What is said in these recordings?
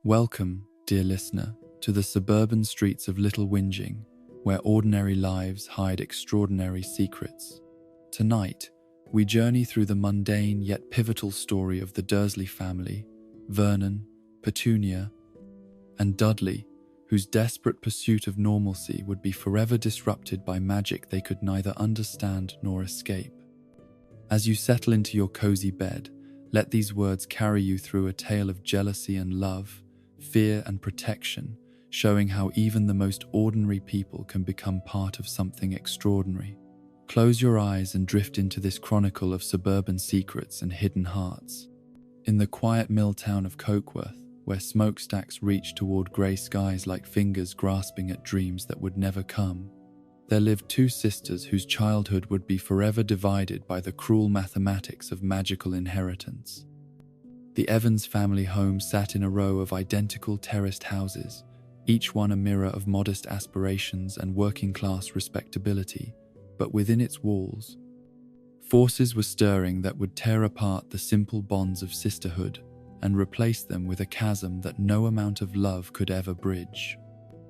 Welcome, dear listener, to the suburban streets of Little Whinging, where ordinary lives hide extraordinary secrets. Tonight, we journey through the mundane yet pivotal story of the Dursley family, Vernon, Petunia, and Dudley, whose desperate pursuit of normalcy would be forever disrupted by magic they could neither understand nor escape. As you settle into your cozy bed, let these words carry you through a tale of jealousy and love, fear and protection, showing how even the most ordinary people can become part of something extraordinary. Close your eyes and drift into this chronicle of suburban secrets and hidden hearts. In the quiet mill town of Cokeworth, where smokestacks reach toward grey skies like fingers grasping at dreams that would never come, there lived two sisters whose childhood would be forever divided by the cruel mathematics of magical inheritance. The Evans family home sat in a row of identical terraced houses, each one a mirror of modest aspirations and working-class respectability, but within its walls, forces were stirring that would tear apart the simple bonds of sisterhood and replace them with a chasm that no amount of love could ever bridge.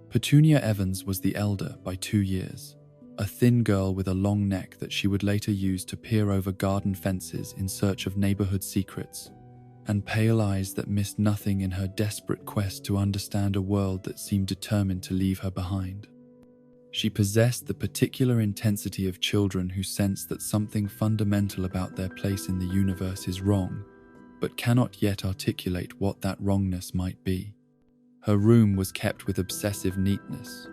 Petunia Evans was the elder by 2 years, a thin girl with a long neck that she would later use to peer over garden fences in search of neighborhood secrets, and pale eyes that missed nothing in her desperate quest to understand a world that seemed determined to leave her behind. She possessed the particular intensity of children who sense that something fundamental about their place in the universe is wrong, but cannot yet articulate what that wrongness might be. Her room was kept with obsessive neatness,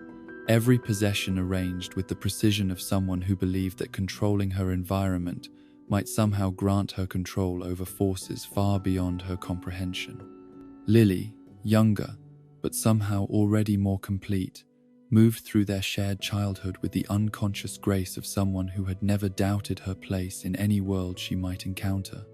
every possession arranged with the precision of someone who believed that controlling her environment might somehow grant her control over forces far beyond her comprehension. Lily, younger, but somehow already more complete, moved through their shared childhood with the unconscious grace of someone who had never doubted her place in any world she might encounter.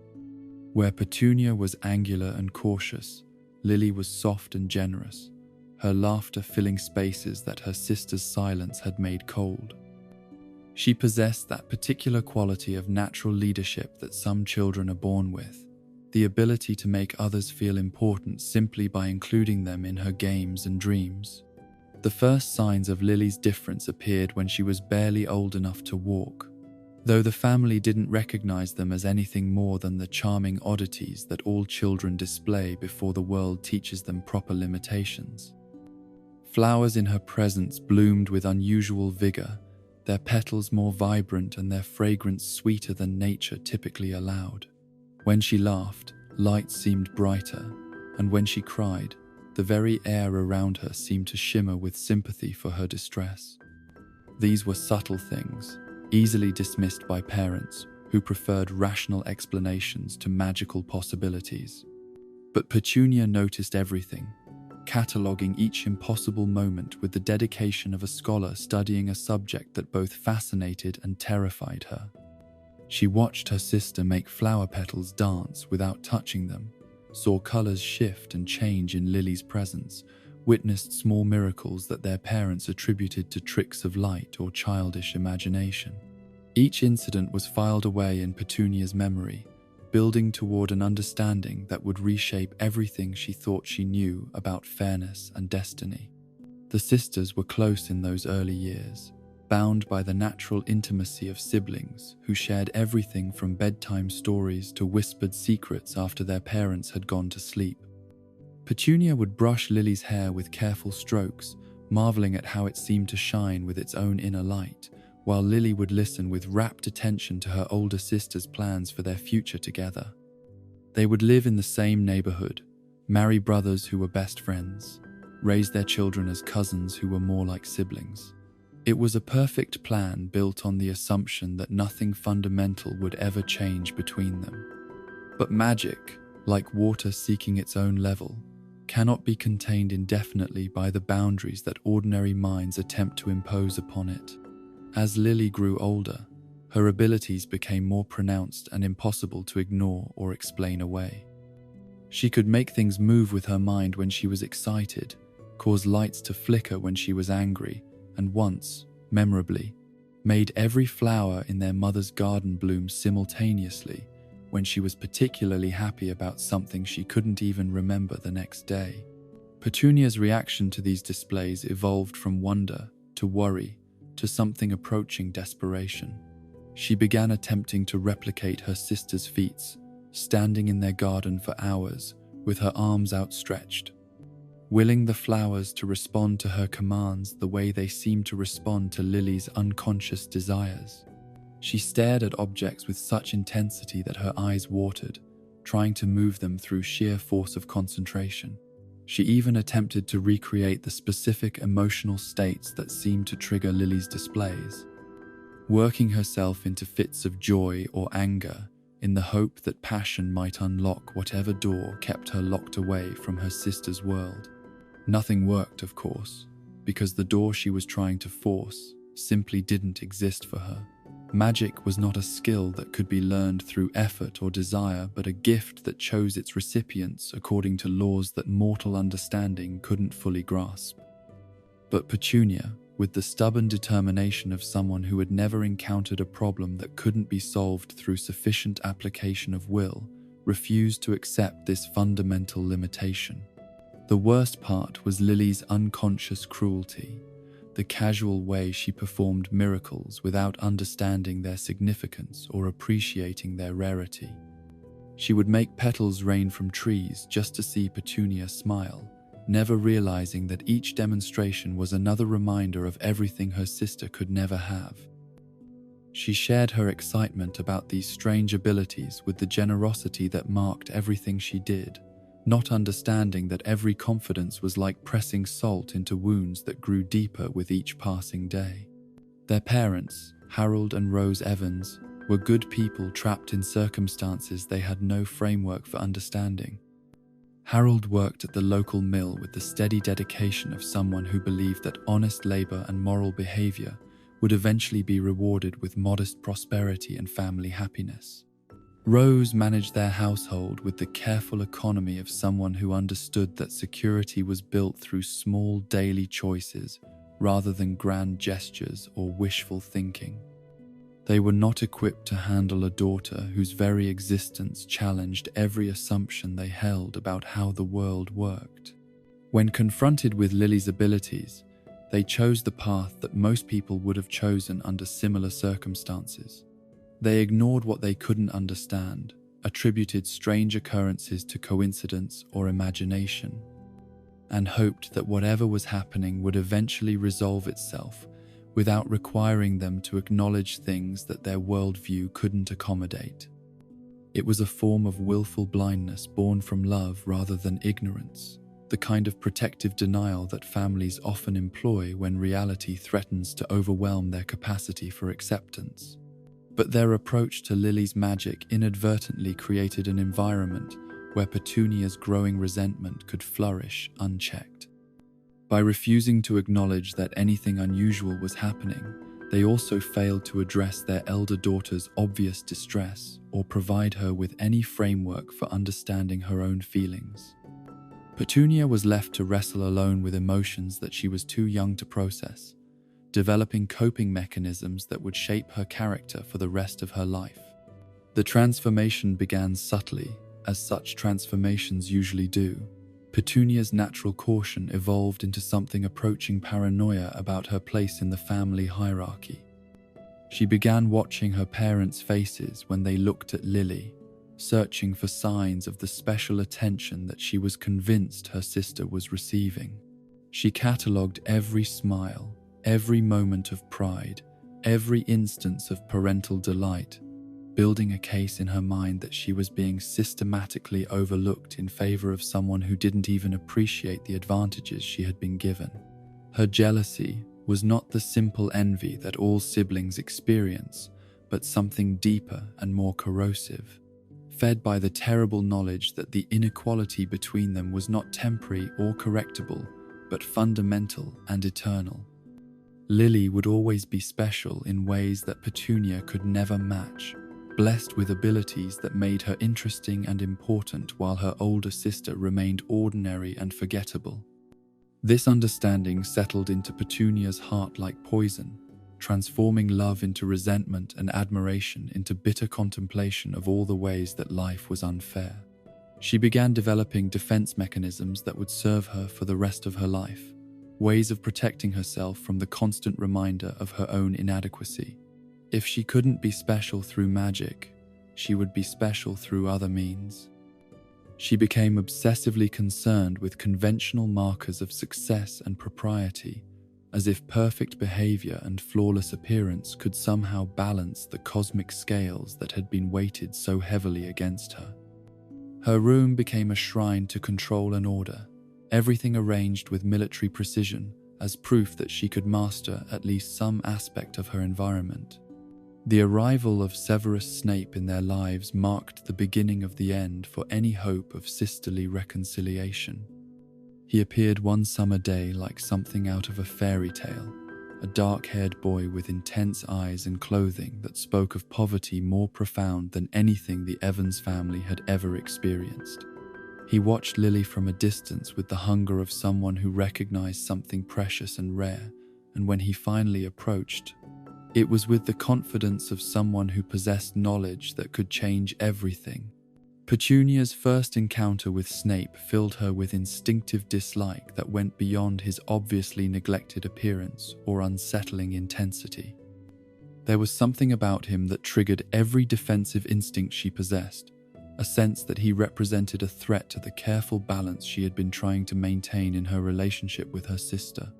Where Petunia was angular and cautious, Lily was soft and generous, her laughter filling spaces that her sister's silence had made cold. She possessed that particular quality of natural leadership that some children are born with, the ability to make others feel important simply by including them in her games and dreams. The first signs of Lily's difference appeared when she was barely old enough to walk, though the family didn't recognize them as anything more than the charming oddities that all children display before the world teaches them proper limitations. Flowers in her presence bloomed with unusual vigor, their petals more vibrant and their fragrance sweeter than nature typically allowed. When she laughed, light seemed brighter, and when she cried, the very air around her seemed to shimmer with sympathy for her distress. These were subtle things, easily dismissed by parents who preferred rational explanations to magical possibilities. But Petunia noticed everything, cataloguing each impossible moment with the dedication of a scholar studying a subject that both fascinated and terrified her. She watched her sister make flower petals dance without touching them, saw colors shift and change in Lily's presence, witnessed small miracles that their parents attributed to tricks of light or childish imagination. Each incident was filed away in Petunia's memory, building toward an understanding that would reshape everything she thought she knew about fairness and destiny. The sisters were close in those early years, bound by the natural intimacy of siblings who shared everything from bedtime stories to whispered secrets after their parents had gone to sleep. Petunia would brush Lily's hair with careful strokes, marveling at how it seemed to shine with its own inner light, while Lily would listen with rapt attention to her older sister's plans for their future together. They would live in the same neighborhood, marry brothers who were best friends, raise their children as cousins who were more like siblings. It was a perfect plan built on the assumption that nothing fundamental would ever change between them. But magic, like water seeking its own level, cannot be contained indefinitely by the boundaries that ordinary minds attempt to impose upon it. As Lily grew older, her abilities became more pronounced and impossible to ignore or explain away. She could make things move with her mind when she was excited, cause lights to flicker when she was angry, and once, memorably, made every flower in their mother's garden bloom simultaneously when she was particularly happy about something she couldn't even remember the next day. Petunia's reaction to these displays evolved from wonder to worry to something approaching desperation. She began attempting to replicate her sister's feats, standing in their garden for hours with her arms outstretched, willing the flowers to respond to her commands the way they seemed to respond to Lily's unconscious desires. She stared at objects with such intensity that her eyes watered, trying to move them through sheer force of concentration. She even attempted to recreate the specific emotional states that seemed to trigger Lily's displays, working herself into fits of joy or anger in the hope that passion might unlock whatever door kept her locked away from her sister's world. Nothing worked, of course, because the door she was trying to force simply didn't exist for her. Magic was not a skill that could be learned through effort or desire, but a gift that chose its recipients according to laws that mortal understanding couldn't fully grasp. But Petunia, with the stubborn determination of someone who had never encountered a problem that couldn't be solved through sufficient application of will, refused to accept this fundamental limitation. The worst part was Lily's unconscious cruelty, the casual way she performed miracles without understanding their significance or appreciating their rarity. She would make petals rain from trees just to see Petunia smile, never realizing that each demonstration was another reminder of everything her sister could never have. She shared her excitement about these strange abilities with the generosity that marked everything she did, not understanding that every confidence was like pressing salt into wounds that grew deeper with each passing day. Their parents, Harold and Rose Evans, were good people trapped in circumstances they had no framework for understanding. Harold worked at the local mill with the steady dedication of someone who believed that honest labor and moral behavior would eventually be rewarded with modest prosperity and family happiness. Rose managed their household with the careful economy of someone who understood that security was built through small daily choices rather than grand gestures or wishful thinking. They were not equipped to handle a daughter whose very existence challenged every assumption they held about how the world worked. When confronted with Lily's abilities, they chose the path that most people would have chosen under similar circumstances. They ignored what they couldn't understand, attributed strange occurrences to coincidence or imagination, and hoped that whatever was happening would eventually resolve itself without requiring them to acknowledge things that their worldview couldn't accommodate. It was a form of willful blindness born from love rather than ignorance, the kind of protective denial that families often employ when reality threatens to overwhelm their capacity for acceptance. But their approach to Lily's magic inadvertently created an environment where Petunia's growing resentment could flourish unchecked. By refusing to acknowledge that anything unusual was happening, they also failed to address their elder daughter's obvious distress or provide her with any framework for understanding her own feelings. Petunia was left to wrestle alone with emotions that she was too young to process, developing coping mechanisms that would shape her character for the rest of her life. The transformation began subtly, as such transformations usually do. Petunia's natural caution evolved into something approaching paranoia about her place in the family hierarchy. She began watching her parents' faces when they looked at Lily, searching for signs of the special attention that she was convinced her sister was receiving. She catalogued every smile, every moment of pride, every instance of parental delight, building a case in her mind that she was being systematically overlooked in favor of someone who didn't even appreciate the advantages she had been given. Her jealousy was not the simple envy that all siblings experience, but something deeper and more corrosive, fed by the terrible knowledge that the inequality between them was not temporary or correctable, but fundamental and eternal. Lily would always be special in ways that Petunia could never match, blessed with abilities that made her interesting and important while her older sister remained ordinary and forgettable. This understanding settled into Petunia's heart like poison, transforming love into resentment and admiration into bitter contemplation of all the ways that life was unfair. She began developing defense mechanisms that would serve her for the rest of her life, ways of protecting herself from the constant reminder of her own inadequacy. If she couldn't be special through magic, she would be special through other means. She became obsessively concerned with conventional markers of success and propriety, as if perfect behavior and flawless appearance could somehow balance the cosmic scales that had been weighted so heavily against her. Her room became a shrine to control and order, everything arranged with military precision as proof that she could master at least some aspect of her environment. The arrival of Severus Snape in their lives marked the beginning of the end for any hope of sisterly reconciliation. He appeared one summer day like something out of a fairy tale, a dark-haired boy with intense eyes and clothing that spoke of poverty more profound than anything the Evans family had ever experienced. He watched Lily from a distance with the hunger of someone who recognized something precious and rare, and when he finally approached, it was with the confidence of someone who possessed knowledge that could change everything. Petunia's first encounter with Snape filled her with instinctive dislike that went beyond his obviously neglected appearance or unsettling intensity. There was something about him that triggered every defensive instinct she possessed, a sense that he represented a threat to the careful balance she had been trying to maintain in her relationship with her sister.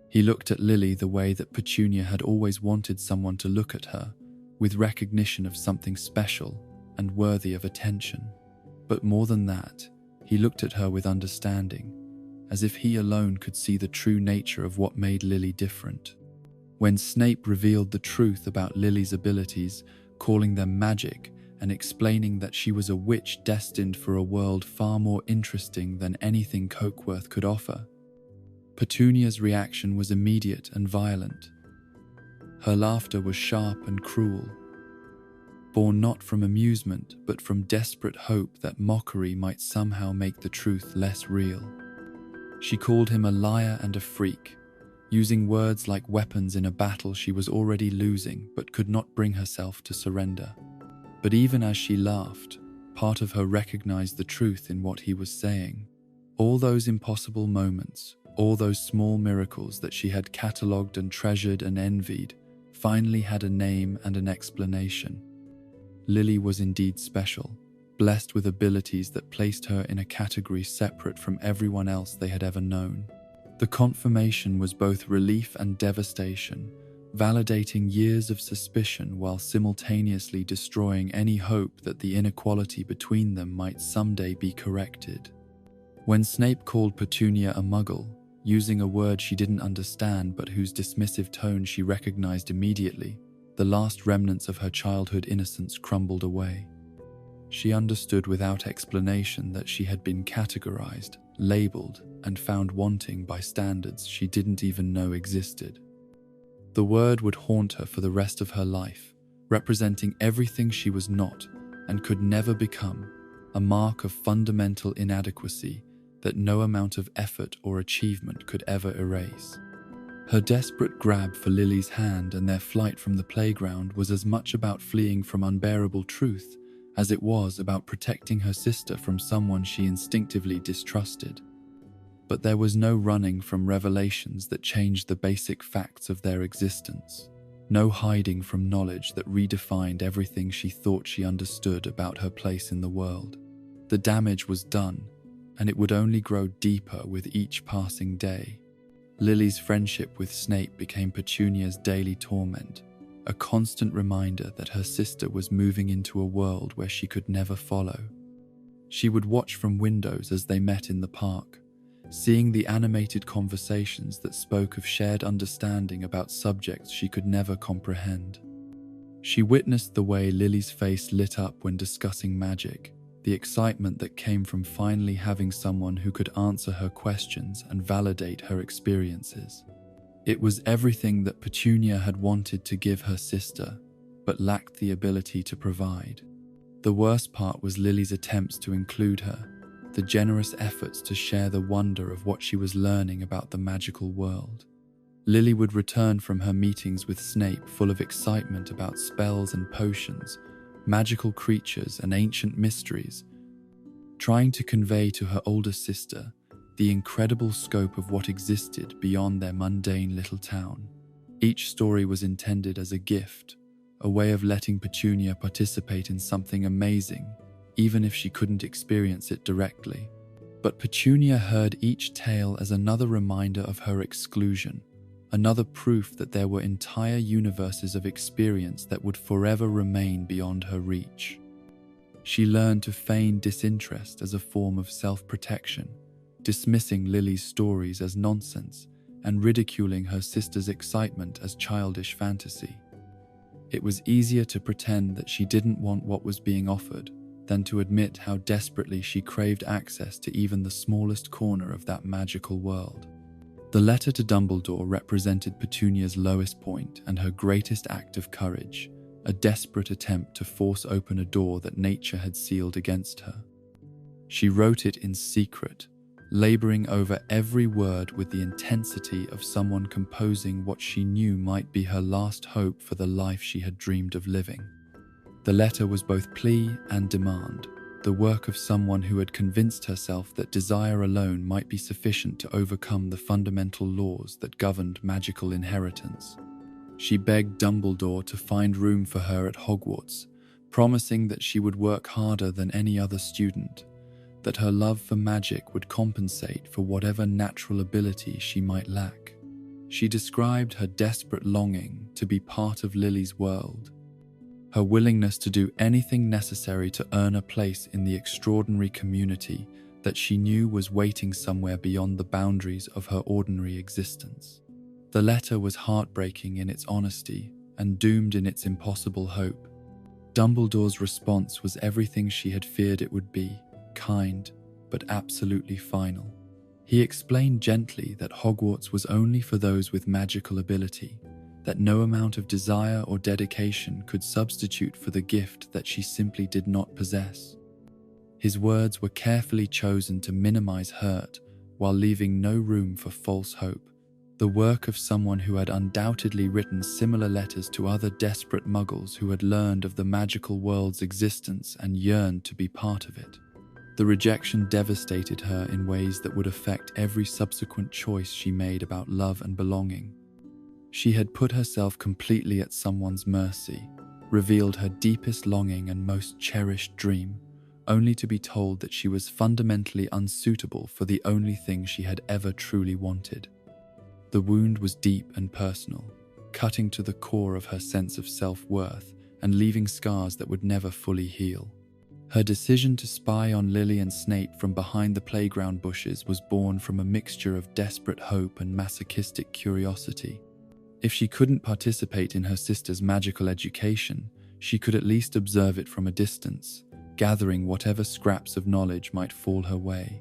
He looked at Lily the way that Petunia had always wanted someone to look at her, with recognition of something special and worthy of attention. But more than that, he looked at her with understanding, as if he alone could see the true nature of what made Lily different. When Snape revealed the truth about Lily's abilities, calling them magic and explaining that she was a witch destined for a world far more interesting than anything Cokeworth could offer, Petunia's reaction was immediate and violent. Her laughter was sharp and cruel, born not from amusement but from desperate hope that mockery might somehow make the truth less real. She called him a liar and a freak, using words like weapons in a battle she was already losing but could not bring herself to surrender. But even as she laughed, part of her recognized the truth in what he was saying. All those impossible moments, all those small miracles that she had catalogued and treasured and envied, finally had a name and an explanation. Lily was indeed special, blessed with abilities that placed her in a category separate from everyone else they had ever known. The confirmation was both relief and devastation, validating years of suspicion while simultaneously destroying any hope that the inequality between them might someday be corrected. When Snape called Petunia a muggle, using a word she didn't understand but whose dismissive tone she recognized immediately, the last remnants of her childhood innocence crumbled away. She understood without explanation that she had been categorized, labeled, and found wanting by standards she didn't even know existed. The word would haunt her for the rest of her life, representing everything she was not and could never become, a mark of fundamental inadequacy that no amount of effort or achievement could ever erase. Her desperate grab for Lily's hand and their flight from the playground was as much about fleeing from unbearable truth as it was about protecting her sister from someone she instinctively distrusted. But there was no running from revelations that changed the basic facts of their existence, no hiding from knowledge that redefined everything she thought she understood about her place in the world. The damage was done, and it would only grow deeper with each passing day. Lily's friendship with Snape became Petunia's daily torment, a constant reminder that her sister was moving into a world where she could never follow. She would watch from windows as they met in the park, seeing the animated conversations that spoke of shared understanding about subjects she could never comprehend. She witnessed the way Lily's face lit up when discussing magic, the excitement that came from finally having someone who could answer her questions and validate her experiences. It was everything that Petunia had wanted to give her sister, but lacked the ability to provide. The worst part was Lily's attempts to include her, the generous efforts to share the wonder of what she was learning about the magical world. Lily would return from her meetings with Snape full of excitement about spells and potions, magical creatures and ancient mysteries, trying to convey to her older sister the incredible scope of what existed beyond their mundane little town. Each story was intended as a gift, a way of letting Petunia participate in something amazing, even if she couldn't experience it directly. But Petunia heard each tale as another reminder of her exclusion, another proof that there were entire universes of experience that would forever remain beyond her reach. She learned to feign disinterest as a form of self-protection, dismissing Lily's stories as nonsense and ridiculing her sister's excitement as childish fantasy. It was easier to pretend that she didn't want what was being offered than to admit how desperately she craved access to even the smallest corner of that magical world. The letter to Dumbledore represented Petunia's lowest point and her greatest act of courage, a desperate attempt to force open a door that nature had sealed against her. She wrote it in secret, laboring over every word with the intensity of someone composing what she knew might be her last hope for the life she had dreamed of living. The letter was both plea and demand, the work of someone who had convinced herself that desire alone might be sufficient to overcome the fundamental laws that governed magical inheritance. She begged Dumbledore to find room for her at Hogwarts, promising that she would work harder than any other student, that her love for magic would compensate for whatever natural ability she might lack. She described her desperate longing to be part of Lily's world, her willingness to do anything necessary to earn a place in the extraordinary community that she knew was waiting somewhere beyond the boundaries of her ordinary existence. The letter was heartbreaking in its honesty and doomed in its impossible hope. Dumbledore's response was everything she had feared it would be, kind, but absolutely final. He explained gently that Hogwarts was only for those with magical ability, that no amount of desire or dedication could substitute for the gift that she simply did not possess. His words were carefully chosen to minimize hurt while leaving no room for false hope, the work of someone who had undoubtedly written similar letters to other desperate muggles who had learned of the magical world's existence and yearned to be part of it. The rejection devastated her in ways that would affect every subsequent choice she made about love and belonging. She had put herself completely at someone's mercy, revealed her deepest longing and most cherished dream, only to be told that she was fundamentally unsuitable for the only thing she had ever truly wanted. The wound was deep and personal, cutting to the core of her sense of self-worth and leaving scars that would never fully heal. Her decision to spy on Lily and Snape from behind the playground bushes was born from a mixture of desperate hope and masochistic curiosity. If she couldn't participate in her sister's magical education, she could at least observe it from a distance, gathering whatever scraps of knowledge might fall her way.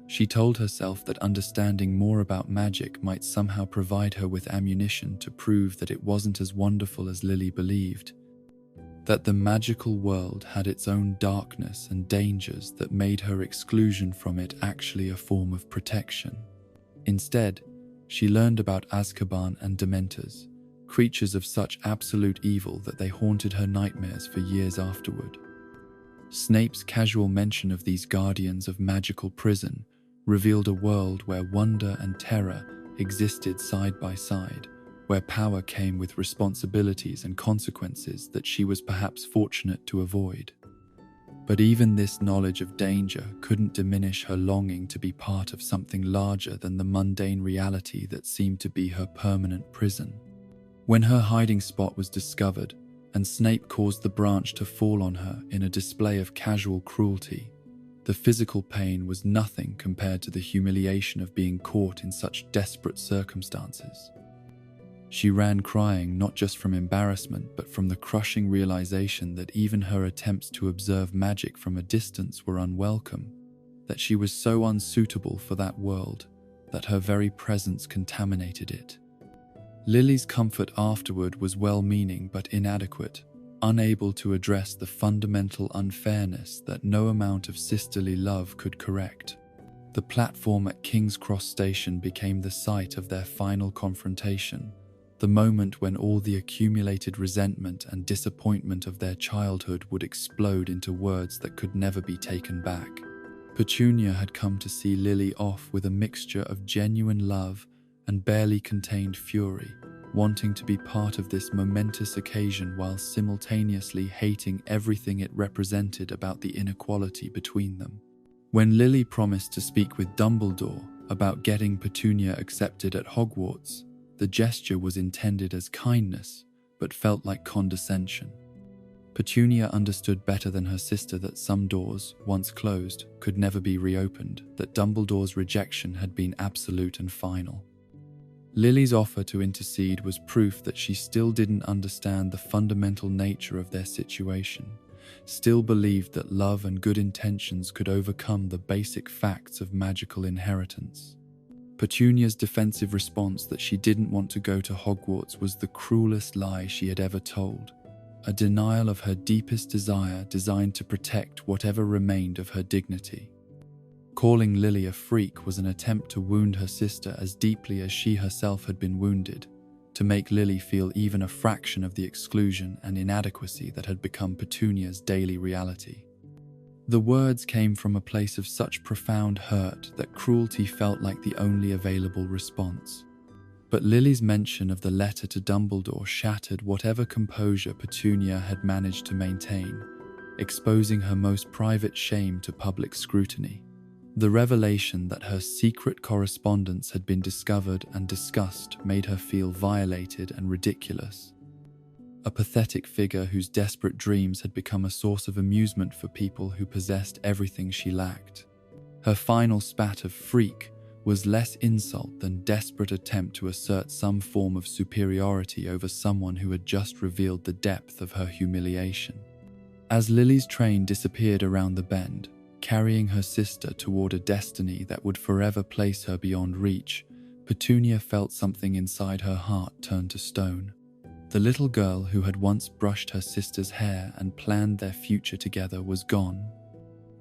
She told herself that understanding more about magic might somehow provide her with ammunition to prove that it wasn't as wonderful as Lily believed, that the magical world had its own darkness and dangers that made her exclusion from it actually a form of protection. Instead, she learned about Azkaban and Dementors, creatures of such absolute evil that they haunted her nightmares for years afterward. Snape's casual mention of these guardians of magical prison revealed a world where wonder and terror existed side by side, where power came with responsibilities and consequences that she was perhaps fortunate to avoid. But even this knowledge of danger couldn't diminish her longing to be part of something larger than the mundane reality that seemed to be her permanent prison. When her hiding spot was discovered, and Snape caused the branch to fall on her in a display of casual cruelty, the physical pain was nothing compared to the humiliation of being caught in such desperate circumstances. She ran crying not just from embarrassment but from the crushing realization that even her attempts to observe magic from a distance were unwelcome, that she was so unsuitable for that world that her very presence contaminated it. Lily's comfort afterward was well-meaning but inadequate, unable to address the fundamental unfairness that no amount of sisterly love could correct. The platform at King's Cross Station became the site of their final confrontation, the moment when all the accumulated resentment and disappointment of their childhood would explode into words that could never be taken back. Petunia had come to see Lily off with a mixture of genuine love and barely contained fury, wanting to be part of this momentous occasion while simultaneously hating everything it represented about the inequality between them. When Lily promised to speak with Dumbledore about getting Petunia accepted at Hogwarts, the gesture was intended as kindness, but felt like condescension. Petunia understood better than her sister that some doors, once closed, could never be reopened, that Dumbledore's rejection had been absolute and final. Lily's offer to intercede was proof that she still didn't understand the fundamental nature of their situation, still believed that love and good intentions could overcome the basic facts of magical inheritance. Petunia's defensive response that she didn't want to go to Hogwarts was the cruelest lie she had ever told, a denial of her deepest desire designed to protect whatever remained of her dignity. Calling Lily a freak was an attempt to wound her sister as deeply as she herself had been wounded, to make Lily feel even a fraction of the exclusion and inadequacy that had become Petunia's daily reality. The words came from a place of such profound hurt that cruelty felt like the only available response. But Lily's mention of the letter to Dumbledore shattered whatever composure Petunia had managed to maintain, exposing her most private shame to public scrutiny. The revelation that her secret correspondence had been discovered and discussed made her feel violated and ridiculous. A pathetic figure whose desperate dreams had become a source of amusement for people who possessed everything she lacked. Her final spat of freak was less insult than desperate attempt to assert some form of superiority over someone who had just revealed the depth of her humiliation. As Lily's train disappeared around the bend, carrying her sister toward a destiny that would forever place her beyond reach, Petunia felt something inside her heart turn to stone. The little girl who had once brushed her sister's hair and planned their future together was gone,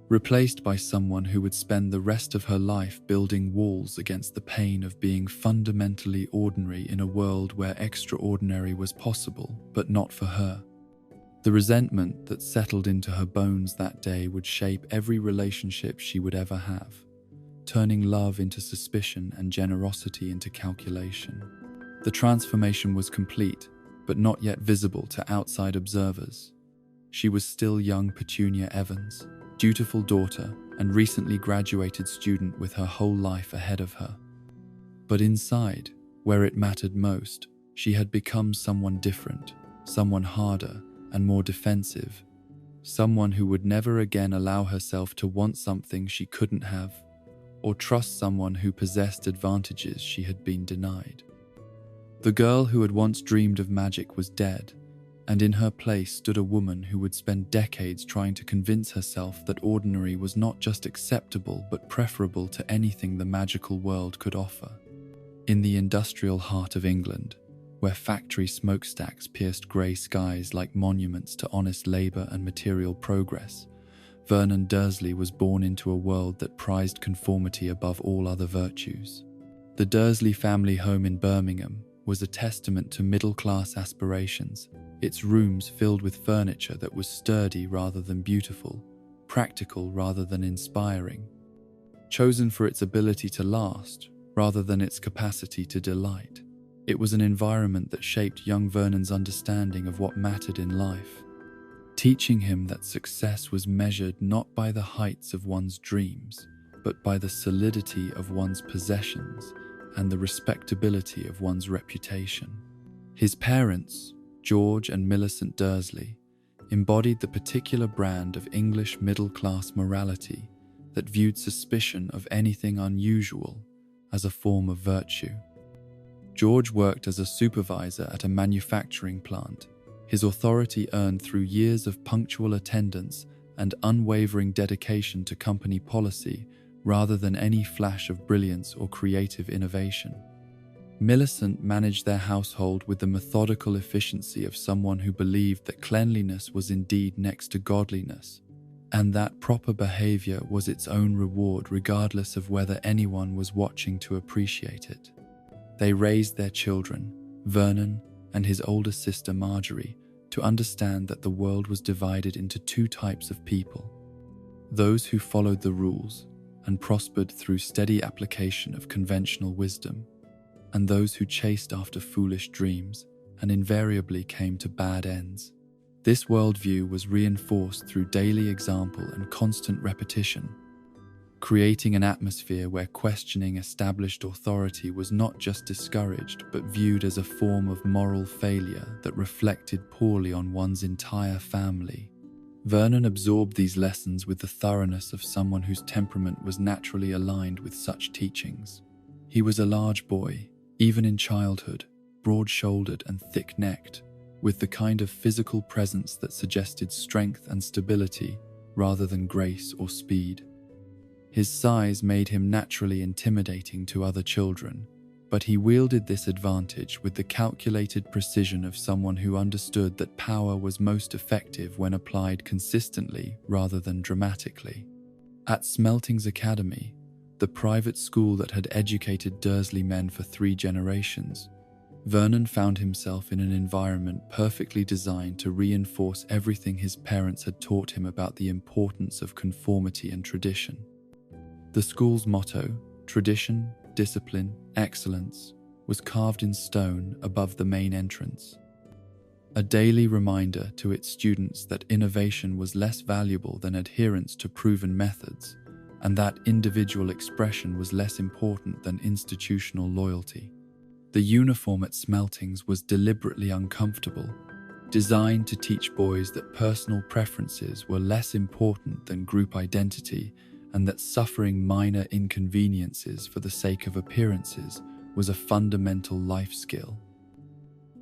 replaced by someone who would spend the rest of her life building walls against the pain of being fundamentally ordinary in a world where extraordinary was possible, but not for her. The resentment that settled into her bones that day would shape every relationship she would ever have, turning love into suspicion and generosity into calculation. The transformation was complete, but not yet visible to outside observers. She was still young Petunia Evans, dutiful daughter and recently graduated student with her whole life ahead of her. But inside, where it mattered most, she had become someone different, someone harder and more defensive, someone who would never again allow herself to want something she couldn't have, or trust someone who possessed advantages she had been denied. The girl who had once dreamed of magic was dead, and in her place stood a woman who would spend decades trying to convince herself that ordinary was not just acceptable but preferable to anything the magical world could offer. In the industrial heart of England, where factory smokestacks pierced grey skies like monuments to honest labour and material progress, Vernon Dursley was born into a world that prized conformity above all other virtues. The Dursley family home in Birmingham was a testament to middle-class aspirations, its rooms filled with furniture that was sturdy rather than beautiful, practical rather than inspiring, chosen for its ability to last rather than its capacity to delight. It was an environment that shaped young Vernon's understanding of what mattered in life, teaching him that success was measured not by the heights of one's dreams, but by the solidity of one's possessions and the respectability of one's reputation. His parents, George and Millicent Dursley, embodied the particular brand of English middle-class morality that viewed suspicion of anything unusual as a form of virtue. George worked as a supervisor at a manufacturing plant, his authority earned through years of punctual attendance and unwavering dedication to company policy rather than any flash of brilliance or creative innovation. Millicent managed their household with the methodical efficiency of someone who believed that cleanliness was indeed next to godliness, and that proper behavior was its own reward regardless of whether anyone was watching to appreciate it. They raised their children, Vernon and his older sister Marjorie, to understand that the world was divided into two types of people: those who followed the rules and prospered through steady application of conventional wisdom, and those who chased after foolish dreams and invariably came to bad ends. This worldview was reinforced through daily example and constant repetition, creating an atmosphere where questioning established authority was not just discouraged but viewed as a form of moral failure that reflected poorly on one's entire family. Vernon absorbed these lessons with the thoroughness of someone whose temperament was naturally aligned with such teachings. He was a large boy, even in childhood, broad-shouldered and thick-necked, with the kind of physical presence that suggested strength and stability rather than grace or speed. His size made him naturally intimidating to other children, but he wielded this advantage with the calculated precision of someone who understood that power was most effective when applied consistently rather than dramatically. At Smelting's Academy, the private school that had educated Dursley men for 3 generations, Vernon found himself in an environment perfectly designed to reinforce everything his parents had taught him about the importance of conformity and tradition. The school's motto, tradition, discipline, excellence, was carved in stone above the main entrance, a daily reminder to its students that innovation was less valuable than adherence to proven methods, and that individual expression was less important than institutional loyalty. The uniform at Smeltings was deliberately uncomfortable, designed to teach boys that personal preferences were less important than group identity, and that suffering minor inconveniences for the sake of appearances was a fundamental life skill.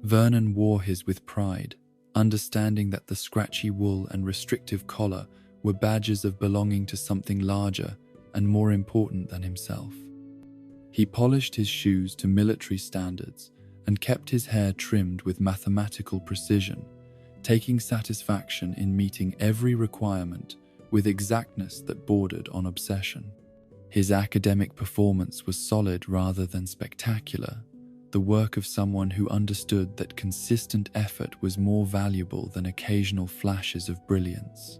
Vernon wore his with pride, understanding that the scratchy wool and restrictive collar were badges of belonging to something larger and more important than himself. He polished his shoes to military standards and kept his hair trimmed with mathematical precision, taking satisfaction in meeting every requirement with exactness that bordered on obsession. His academic performance was solid rather than spectacular, the work of someone who understood that consistent effort was more valuable than occasional flashes of brilliance.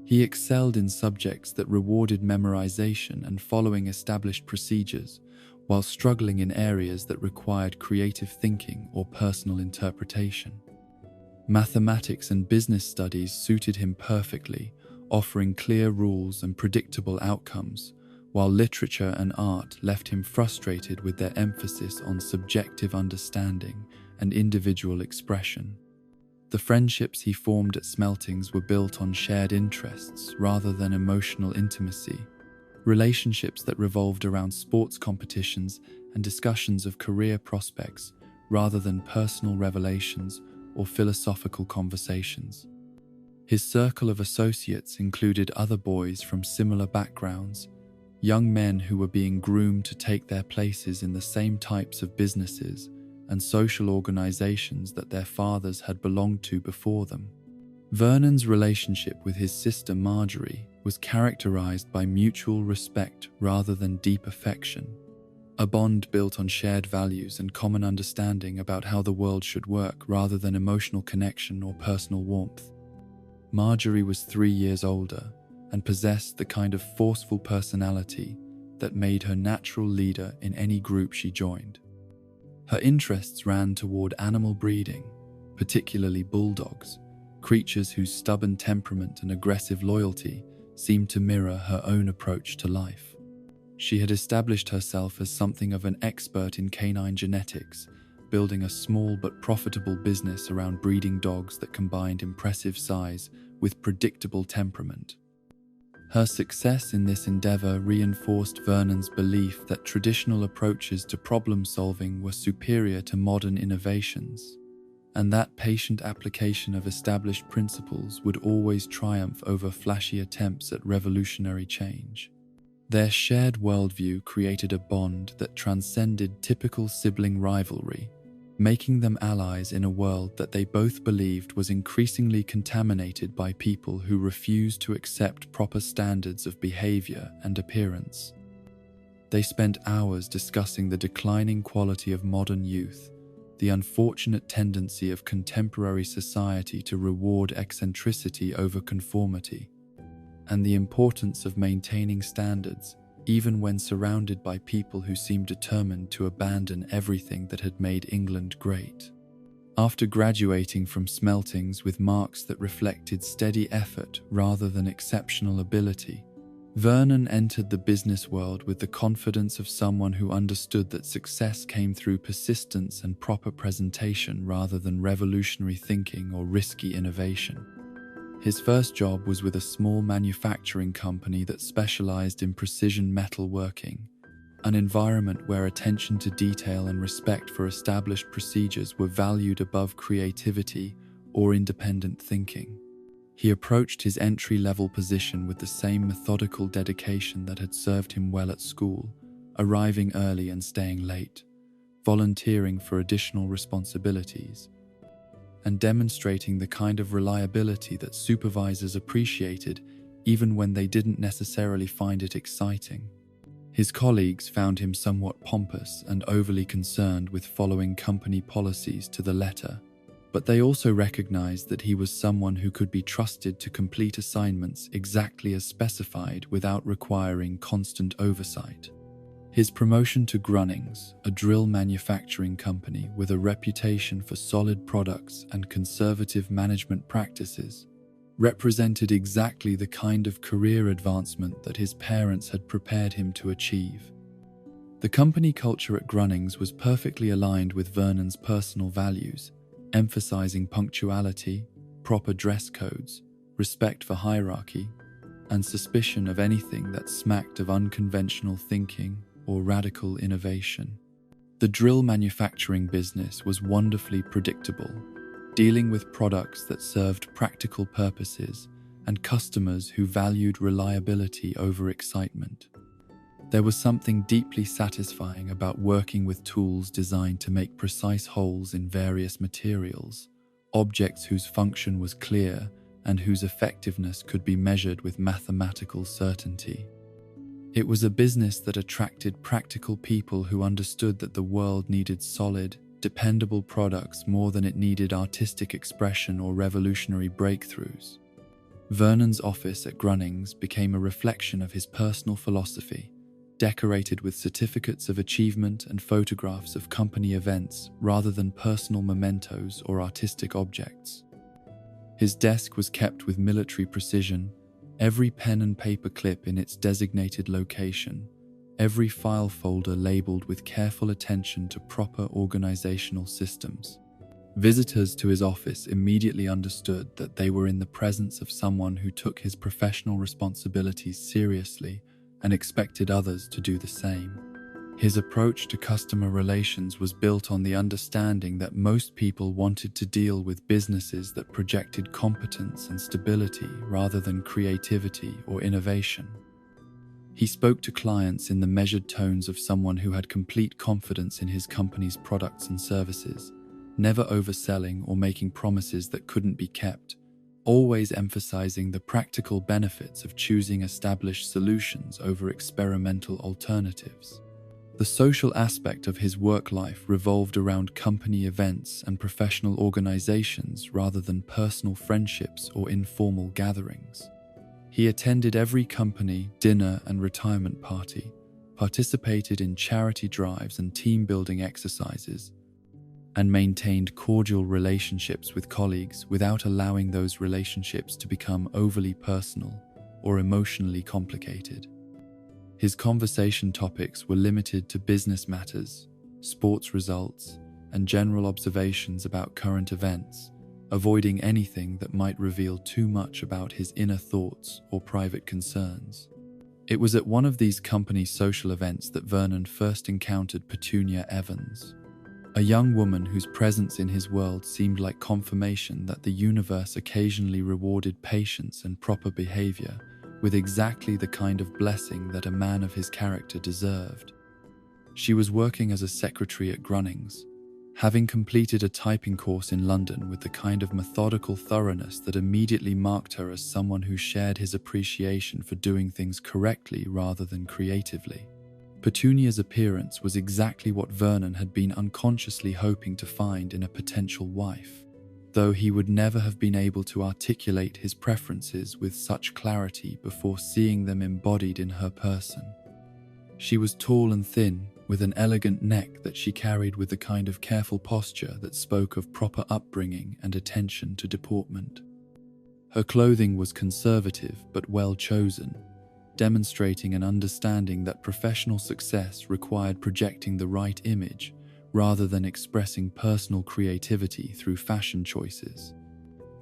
He excelled in subjects that rewarded memorization and following established procedures, while struggling in areas that required creative thinking or personal interpretation. Mathematics and business studies suited him perfectly, offering clear rules and predictable outcomes, while literature and art left him frustrated with their emphasis on subjective understanding and individual expression. The friendships he formed at Smeltings were built on shared interests rather than emotional intimacy, relationships that revolved around sports competitions and discussions of career prospects rather than personal revelations or philosophical conversations. His circle of associates included other boys from similar backgrounds, young men who were being groomed to take their places in the same types of businesses and social organizations that their fathers had belonged to before them. Vernon's relationship with his sister Marjorie was characterized by mutual respect rather than deep affection, a bond built on shared values and common understanding about how the world should work rather than emotional connection or personal warmth. Marjorie was 3 years older and possessed the kind of forceful personality that made her natural leader in any group she joined. Her interests ran toward animal breeding, particularly bulldogs, creatures whose stubborn temperament and aggressive loyalty seemed to mirror her own approach to life. She had established herself as something of an expert in canine genetics, building a small but profitable business around breeding dogs that combined impressive size with predictable temperament. Her success in this endeavor reinforced Vernon's belief that traditional approaches to problem-solving were superior to modern innovations, and that patient application of established principles would always triumph over flashy attempts at revolutionary change. Their shared worldview created a bond that transcended typical sibling rivalry, making them allies in a world that they both believed was increasingly contaminated by people who refused to accept proper standards of behavior and appearance. They spent hours discussing the declining quality of modern youth, the unfortunate tendency of contemporary society to reward eccentricity over conformity, and the importance of maintaining standards, even when surrounded by people who seemed determined to abandon everything that had made England great. After graduating from Smeltings with marks that reflected steady effort rather than exceptional ability, Vernon entered the business world with the confidence of someone who understood that success came through persistence and proper presentation rather than revolutionary thinking or risky innovation. His first job was with a small manufacturing company that specialized in precision metalworking, an environment where attention to detail and respect for established procedures were valued above creativity or independent thinking. He approached his entry-level position with the same methodical dedication that had served him well at school, arriving early and staying late, volunteering for additional responsibilities, and demonstrating the kind of reliability that supervisors appreciated even when they didn't necessarily find it exciting. His colleagues found him somewhat pompous and overly concerned with following company policies to the letter, but they also recognized that he was someone who could be trusted to complete assignments exactly as specified without requiring constant oversight. His promotion to Grunnings, a drill manufacturing company with a reputation for solid products and conservative management practices, represented exactly the kind of career advancement that his parents had prepared him to achieve. The company culture at Grunnings was perfectly aligned with Vernon's personal values, emphasizing punctuality, proper dress codes, respect for hierarchy, and suspicion of anything that smacked of unconventional thinking or radical innovation. The drill manufacturing business was wonderfully predictable, dealing with products that served practical purposes and customers who valued reliability over excitement. There was something deeply satisfying about working with tools designed to make precise holes in various materials, objects whose function was clear and whose effectiveness could be measured with mathematical certainty. It was a business that attracted practical people who understood that the world needed solid, dependable products more than it needed artistic expression or revolutionary breakthroughs. Vernon's office at Grunnings became a reflection of his personal philosophy, decorated with certificates of achievement and photographs of company events rather than personal mementos or artistic objects. His desk was kept with military precision, every pen and paper clip in its designated location, every file folder labeled with careful attention to proper organizational systems. Visitors to his office immediately understood that they were in the presence of someone who took his professional responsibilities seriously and expected others to do the same. His approach to customer relations was built on the understanding that most people wanted to deal with businesses that projected competence and stability rather than creativity or innovation. He spoke to clients in the measured tones of someone who had complete confidence in his company's products and services, never overselling or making promises that couldn't be kept, always emphasizing the practical benefits of choosing established solutions over experimental alternatives. The social aspect of his work life revolved around company events and professional organizations rather than personal friendships or informal gatherings. He attended every company, dinner, and retirement party, participated in charity drives and team-building exercises, and maintained cordial relationships with colleagues without allowing those relationships to become overly personal or emotionally complicated. His conversation topics were limited to business matters, sports results, and general observations about current events, avoiding anything that might reveal too much about his inner thoughts or private concerns. It was at one of these company social events that Vernon first encountered Petunia Evans, a young woman whose presence in his world seemed like confirmation that the universe occasionally rewarded patience and proper behavior with exactly the kind of blessing that a man of his character deserved. She was working as a secretary at Grunnings, having completed a typing course in London with the kind of methodical thoroughness that immediately marked her as someone who shared his appreciation for doing things correctly rather than creatively. Petunia's appearance was exactly what Vernon had been unconsciously hoping to find in a potential wife. though he would never have been able to articulate his preferences with such clarity before seeing them embodied in her person. She was tall and thin, with an elegant neck that she carried with the kind of careful posture that spoke of proper upbringing and attention to deportment. Her clothing was conservative but well chosen, demonstrating an understanding that professional success required projecting the right image rather than expressing personal creativity through fashion choices.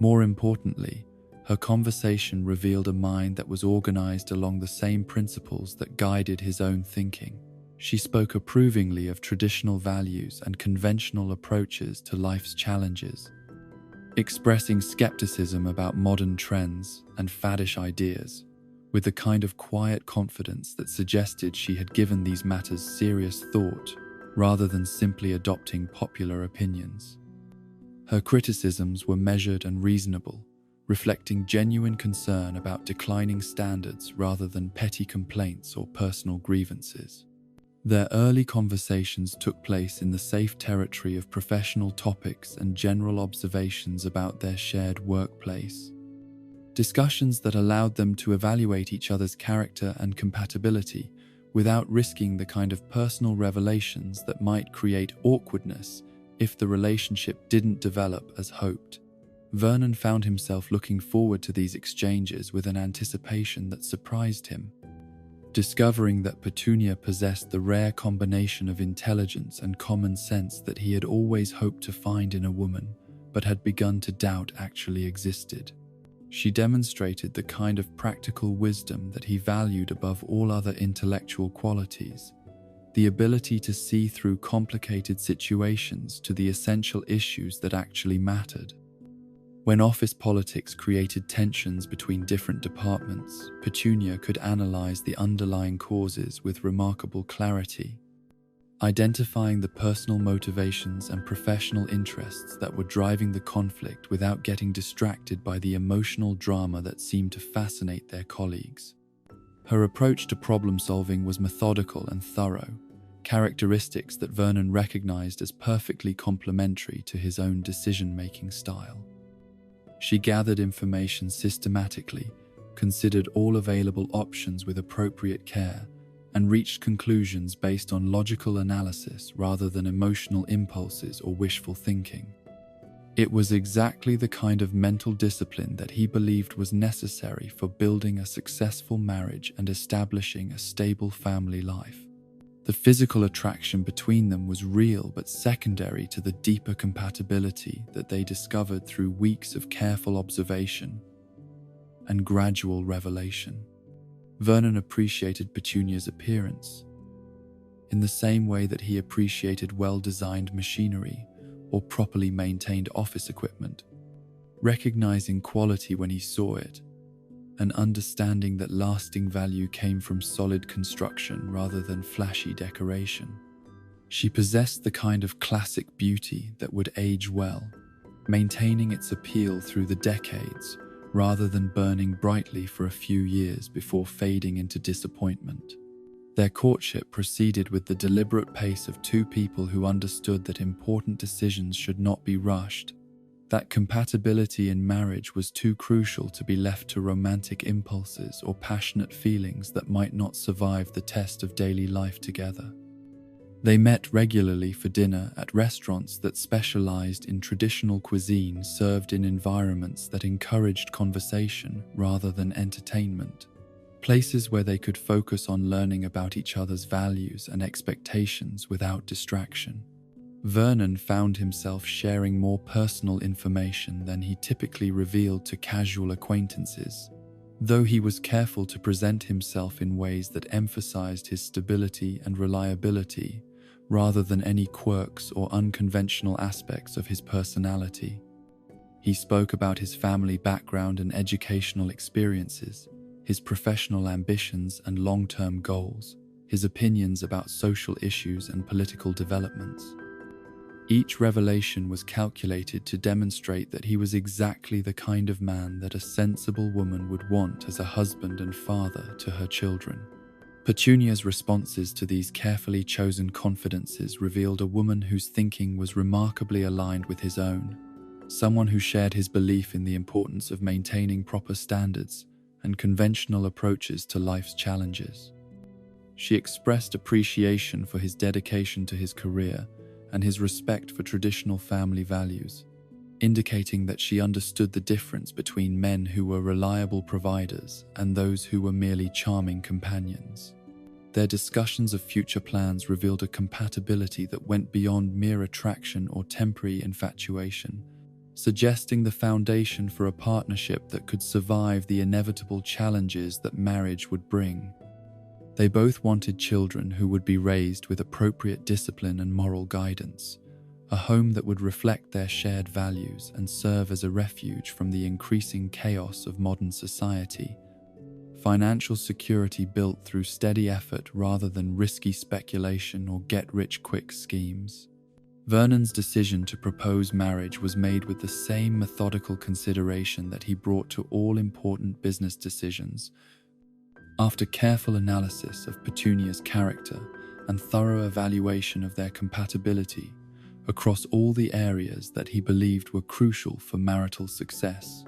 More importantly, her conversation revealed a mind that was organized along the same principles that guided his own thinking. She spoke approvingly of traditional values and conventional approaches to life's challenges, expressing skepticism about modern trends and faddish ideas, with the kind of quiet confidence that suggested she had given these matters serious thought rather than simply adopting popular opinions. Her criticisms were measured and reasonable, reflecting genuine concern about declining standards rather than petty complaints or personal grievances. Their early conversations took place in the safe territory of professional topics and general observations about their shared workplace. Discussions that allowed them to evaluate each other's character and compatibility without risking the kind of personal revelations that might create awkwardness if the relationship didn't develop as hoped. Vernon found himself looking forward to these exchanges with an anticipation that surprised him. Discovering that Petunia possessed the rare combination of intelligence and common sense that he had always hoped to find in a woman, but had begun to doubt actually existed. She demonstrated the kind of practical wisdom that he valued above all other intellectual qualities, the ability to see through complicated situations to the essential issues that actually mattered. When office politics created tensions between different departments, Petunia could analyze the underlying causes with remarkable clarity, identifying the personal motivations and professional interests that were driving the conflict without getting distracted by the emotional drama that seemed to fascinate their colleagues. Her approach to problem-solving was methodical and thorough, characteristics that Vernon recognized as perfectly complementary to his own decision-making style. She gathered information systematically, considered all available options with appropriate care, and reached conclusions based on logical analysis rather than emotional impulses or wishful thinking. It was exactly the kind of mental discipline that he believed was necessary for building a successful marriage and establishing a stable family life. The physical attraction between them was real but secondary to the deeper compatibility that they discovered through weeks of careful observation and gradual revelation. Vernon appreciated Petunia's appearance in the same way that he appreciated well-designed machinery or properly maintained office equipment, recognizing quality when he saw it, and understanding that lasting value came from solid construction rather than flashy decoration. She possessed the kind of classic beauty that would age well, maintaining its appeal through the decades rather than burning brightly for a few years before fading into disappointment. Their courtship proceeded with the deliberate pace of two people who understood that important decisions should not be rushed, that compatibility in marriage was too crucial to be left to romantic impulses or passionate feelings that might not survive the test of daily life together. They met regularly for dinner at restaurants that specialized in traditional cuisine served in environments that encouraged conversation rather than entertainment, places where they could focus on learning about each other's values and expectations without distraction. Vernon found himself sharing more personal information than he typically revealed to casual acquaintances, though he was careful to present himself in ways that emphasized his stability and reliability rather than any quirks or unconventional aspects of his personality. He spoke about his family background and educational experiences, his professional ambitions and long-term goals, his opinions about social issues and political developments. Each revelation was calculated to demonstrate that he was exactly the kind of man that a sensible woman would want as a husband and father to her children. Petunia's responses to these carefully chosen confidences revealed a woman whose thinking was remarkably aligned with his own, someone who shared his belief in the importance of maintaining proper standards and conventional approaches to life's challenges. She expressed appreciation for his dedication to his career and his respect for traditional family values, indicating that she understood the difference between men who were reliable providers and those who were merely charming companions. Their discussions of future plans revealed a compatibility that went beyond mere attraction or temporary infatuation, suggesting the foundation for a partnership that could survive the inevitable challenges that marriage would bring. They both wanted children who would be raised with appropriate discipline and moral guidance, a home that would reflect their shared values and serve as a refuge from the increasing chaos of modern society. Financial security built through steady effort rather than risky speculation or get-rich-quick schemes. Vernon's decision to propose marriage was made with the same methodical consideration that he brought to all important business decisions. After careful analysis of Petunia's character and thorough evaluation of their compatibility across all the areas that he believed were crucial for marital success.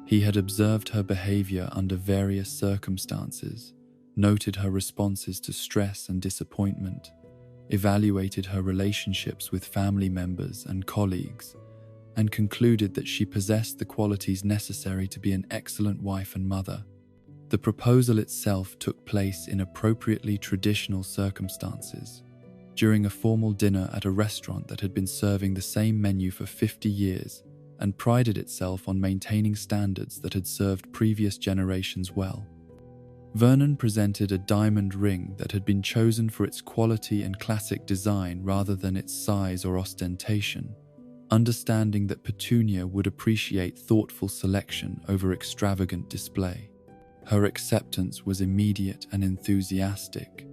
He had observed her behavior under various circumstances, noted her responses to stress and disappointment, evaluated her relationships with family members and colleagues, and concluded that she possessed the qualities necessary to be an excellent wife and mother. The proposal itself took place in appropriately traditional circumstances, during a formal dinner at a restaurant that had been serving the same menu for 50 years and prided itself on maintaining standards that had served previous generations well. Vernon presented a diamond ring that had been chosen for its quality and classic design rather than its size or ostentation, understanding that Petunia would appreciate thoughtful selection over extravagant display. Her acceptance was immediate and enthusiastic,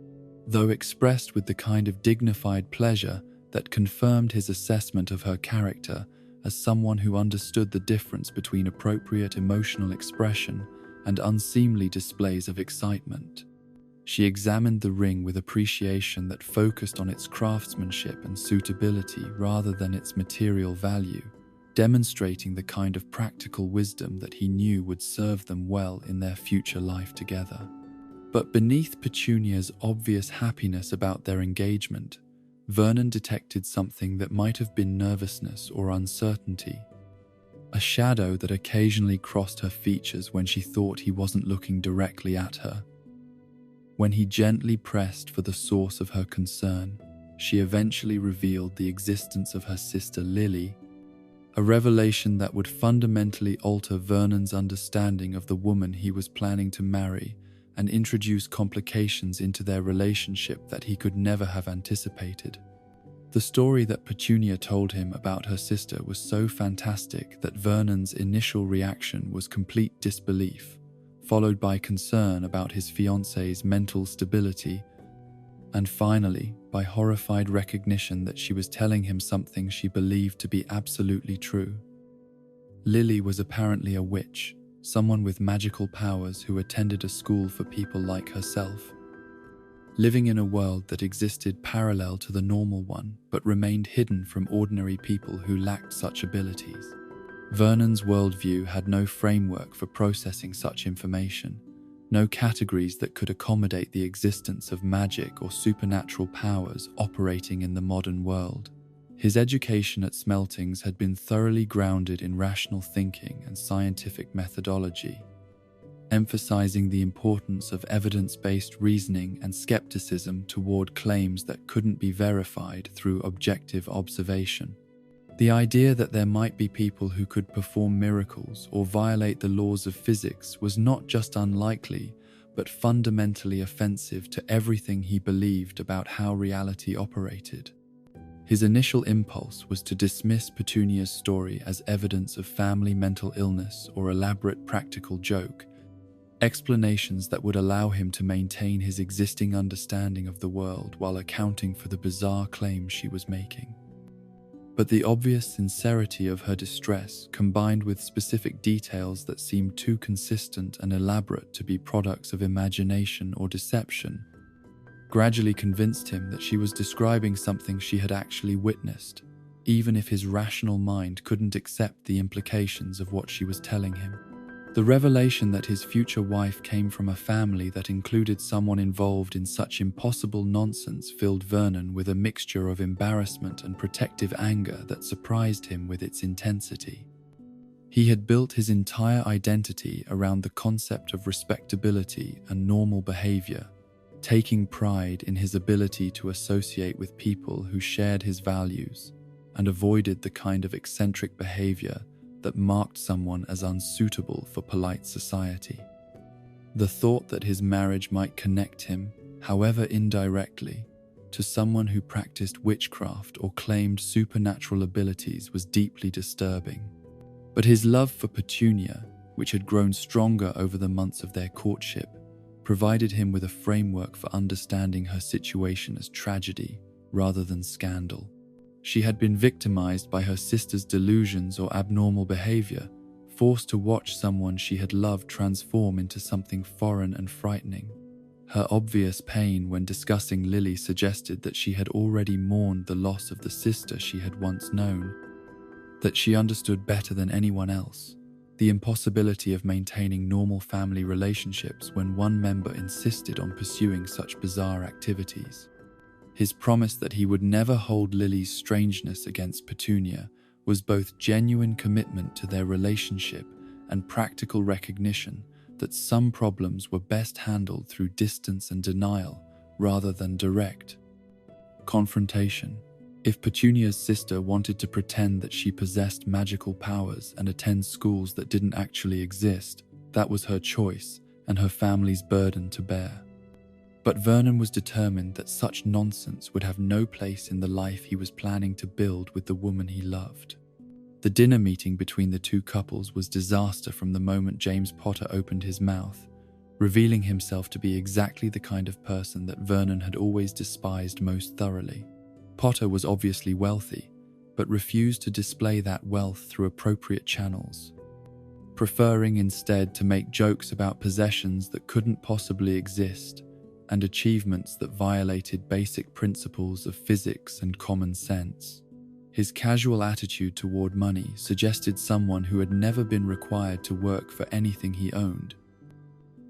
though expressed with the kind of dignified pleasure that confirmed his assessment of her character as someone who understood the difference between appropriate emotional expression and unseemly displays of excitement. She examined the ring with appreciation that focused on its craftsmanship and suitability rather than its material value, demonstrating the kind of practical wisdom that he knew would serve them well in their future life together. But beneath Petunia's obvious happiness about their engagement, Vernon detected something that might have been nervousness or uncertainty, a shadow that occasionally crossed her features when she thought he wasn't looking directly at her. When he gently pressed for the source of her concern, she eventually revealed the existence of her sister Lily, a revelation that would fundamentally alter Vernon's understanding of the woman he was planning to marry and introduce complications into their relationship that he could never have anticipated. The story that Petunia told him about her sister was so fantastic that Vernon's initial reaction was complete disbelief, followed by concern about his fiancée's mental stability, and finally by horrified recognition that she was telling him something she believed to be absolutely true. Lily was apparently a witch, someone with magical powers who attended a school for people like herself, living in a world that existed parallel to the normal one but remained hidden from ordinary people who lacked such abilities. Vernon's worldview had no framework for processing such information, no categories that could accommodate the existence of magic or supernatural powers operating in the modern world. His education at Smeltings had been thoroughly grounded in rational thinking and scientific methodology, emphasizing the importance of evidence-based reasoning and skepticism toward claims that couldn't be verified through objective observation. The idea that there might be people who could perform miracles or violate the laws of physics was not just unlikely, but fundamentally offensive to everything he believed about how reality operated. His initial impulse was to dismiss Petunia's story as evidence of family mental illness or elaborate practical joke, explanations that would allow him to maintain his existing understanding of the world while accounting for the bizarre claims she was making. But the obvious sincerity of her distress, combined with specific details that seemed too consistent and elaborate to be products of imagination or deception, gradually convinced him that she was describing something she had actually witnessed, even if his rational mind couldn't accept the implications of what she was telling him. The revelation that his future wife came from a family that included someone involved in such impossible nonsense filled Vernon with a mixture of embarrassment and protective anger that surprised him with its intensity. He had built his entire identity around the concept of respectability and normal behavior, taking pride in his ability to associate with people who shared his values and avoided the kind of eccentric behavior that marked someone as unsuitable for polite society. The thought that his marriage might connect him, however indirectly, to someone who practiced witchcraft or claimed supernatural abilities was deeply disturbing. But his love for Petunia, which had grown stronger over the months of their courtship, provided him with a framework for understanding her situation as tragedy rather than scandal. She had been victimized by her sister's delusions or abnormal behavior, forced to watch someone she had loved transform into something foreign and frightening. Her obvious pain when discussing Lily suggested that she had already mourned the loss of the sister she had once known, that she understood better than anyone else the impossibility of maintaining normal family relationships when one member insisted on pursuing such bizarre activities. His promise that he would never hold Lily's strangeness against Petunia was both genuine commitment to their relationship and practical recognition that some problems were best handled through distance and denial rather than direct confrontation. If Petunia's sister wanted to pretend that she possessed magical powers and attend schools that didn't actually exist, that was her choice and her family's burden to bear. But Vernon was determined that such nonsense would have no place in the life he was planning to build with the woman he loved. The dinner meeting between the two couples was disaster from the moment James Potter opened his mouth, revealing himself to be exactly the kind of person that Vernon had always despised most thoroughly. Potter was obviously wealthy, but refused to display that wealth through appropriate channels, preferring instead to make jokes about possessions that couldn't possibly exist and achievements that violated basic principles of physics and common sense. His casual attitude toward money suggested someone who had never been required to work for anything he owned,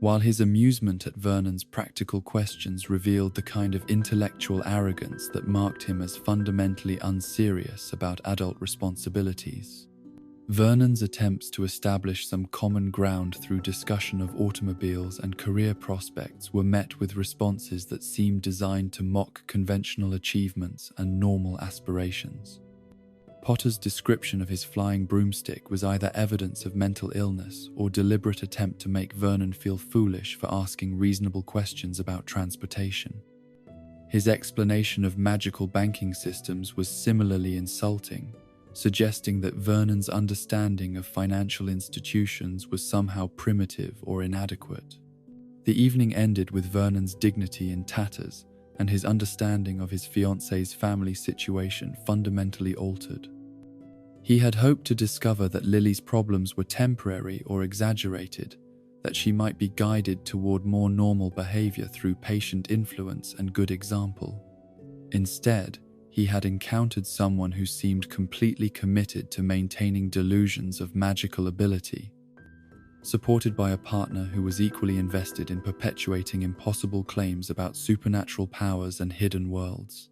while his amusement at Vernon's practical questions revealed the kind of intellectual arrogance that marked him as fundamentally unserious about adult responsibilities. Vernon's attempts to establish some common ground through discussion of automobiles and career prospects were met with responses that seemed designed to mock conventional achievements and normal aspirations. Potter's description of his flying broomstick was either evidence of mental illness or deliberate attempt to make Vernon feel foolish for asking reasonable questions about transportation. His explanation of magical banking systems was similarly insulting, suggesting that Vernon's understanding of financial institutions was somehow primitive or inadequate. The evening ended with Vernon's dignity in tatters and his understanding of his fiancée's family situation fundamentally altered. He had hoped to discover that Lily's problems were temporary or exaggerated, that she might be guided toward more normal behavior through patient influence and good example. Instead, he had encountered someone who seemed completely committed to maintaining delusions of magical ability, supported by a partner who was equally invested in perpetuating impossible claims about supernatural powers and hidden worlds.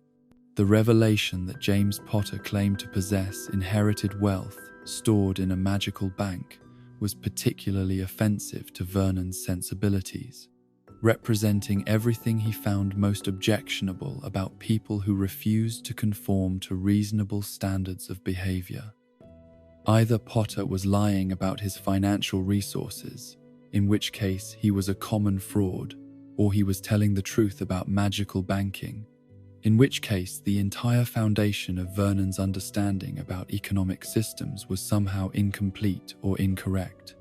The revelation that James Potter claimed to possess inherited wealth stored in a magical bank was particularly offensive to Vernon's sensibilities, representing everything he found most objectionable about people who refused to conform to reasonable standards of behavior. Either Potter was lying about his financial resources, in which case he was a common fraud, or he was telling the truth about magical banking, in which case the entire foundation of Vernon's understanding about economic systems was somehow incomplete or incorrect.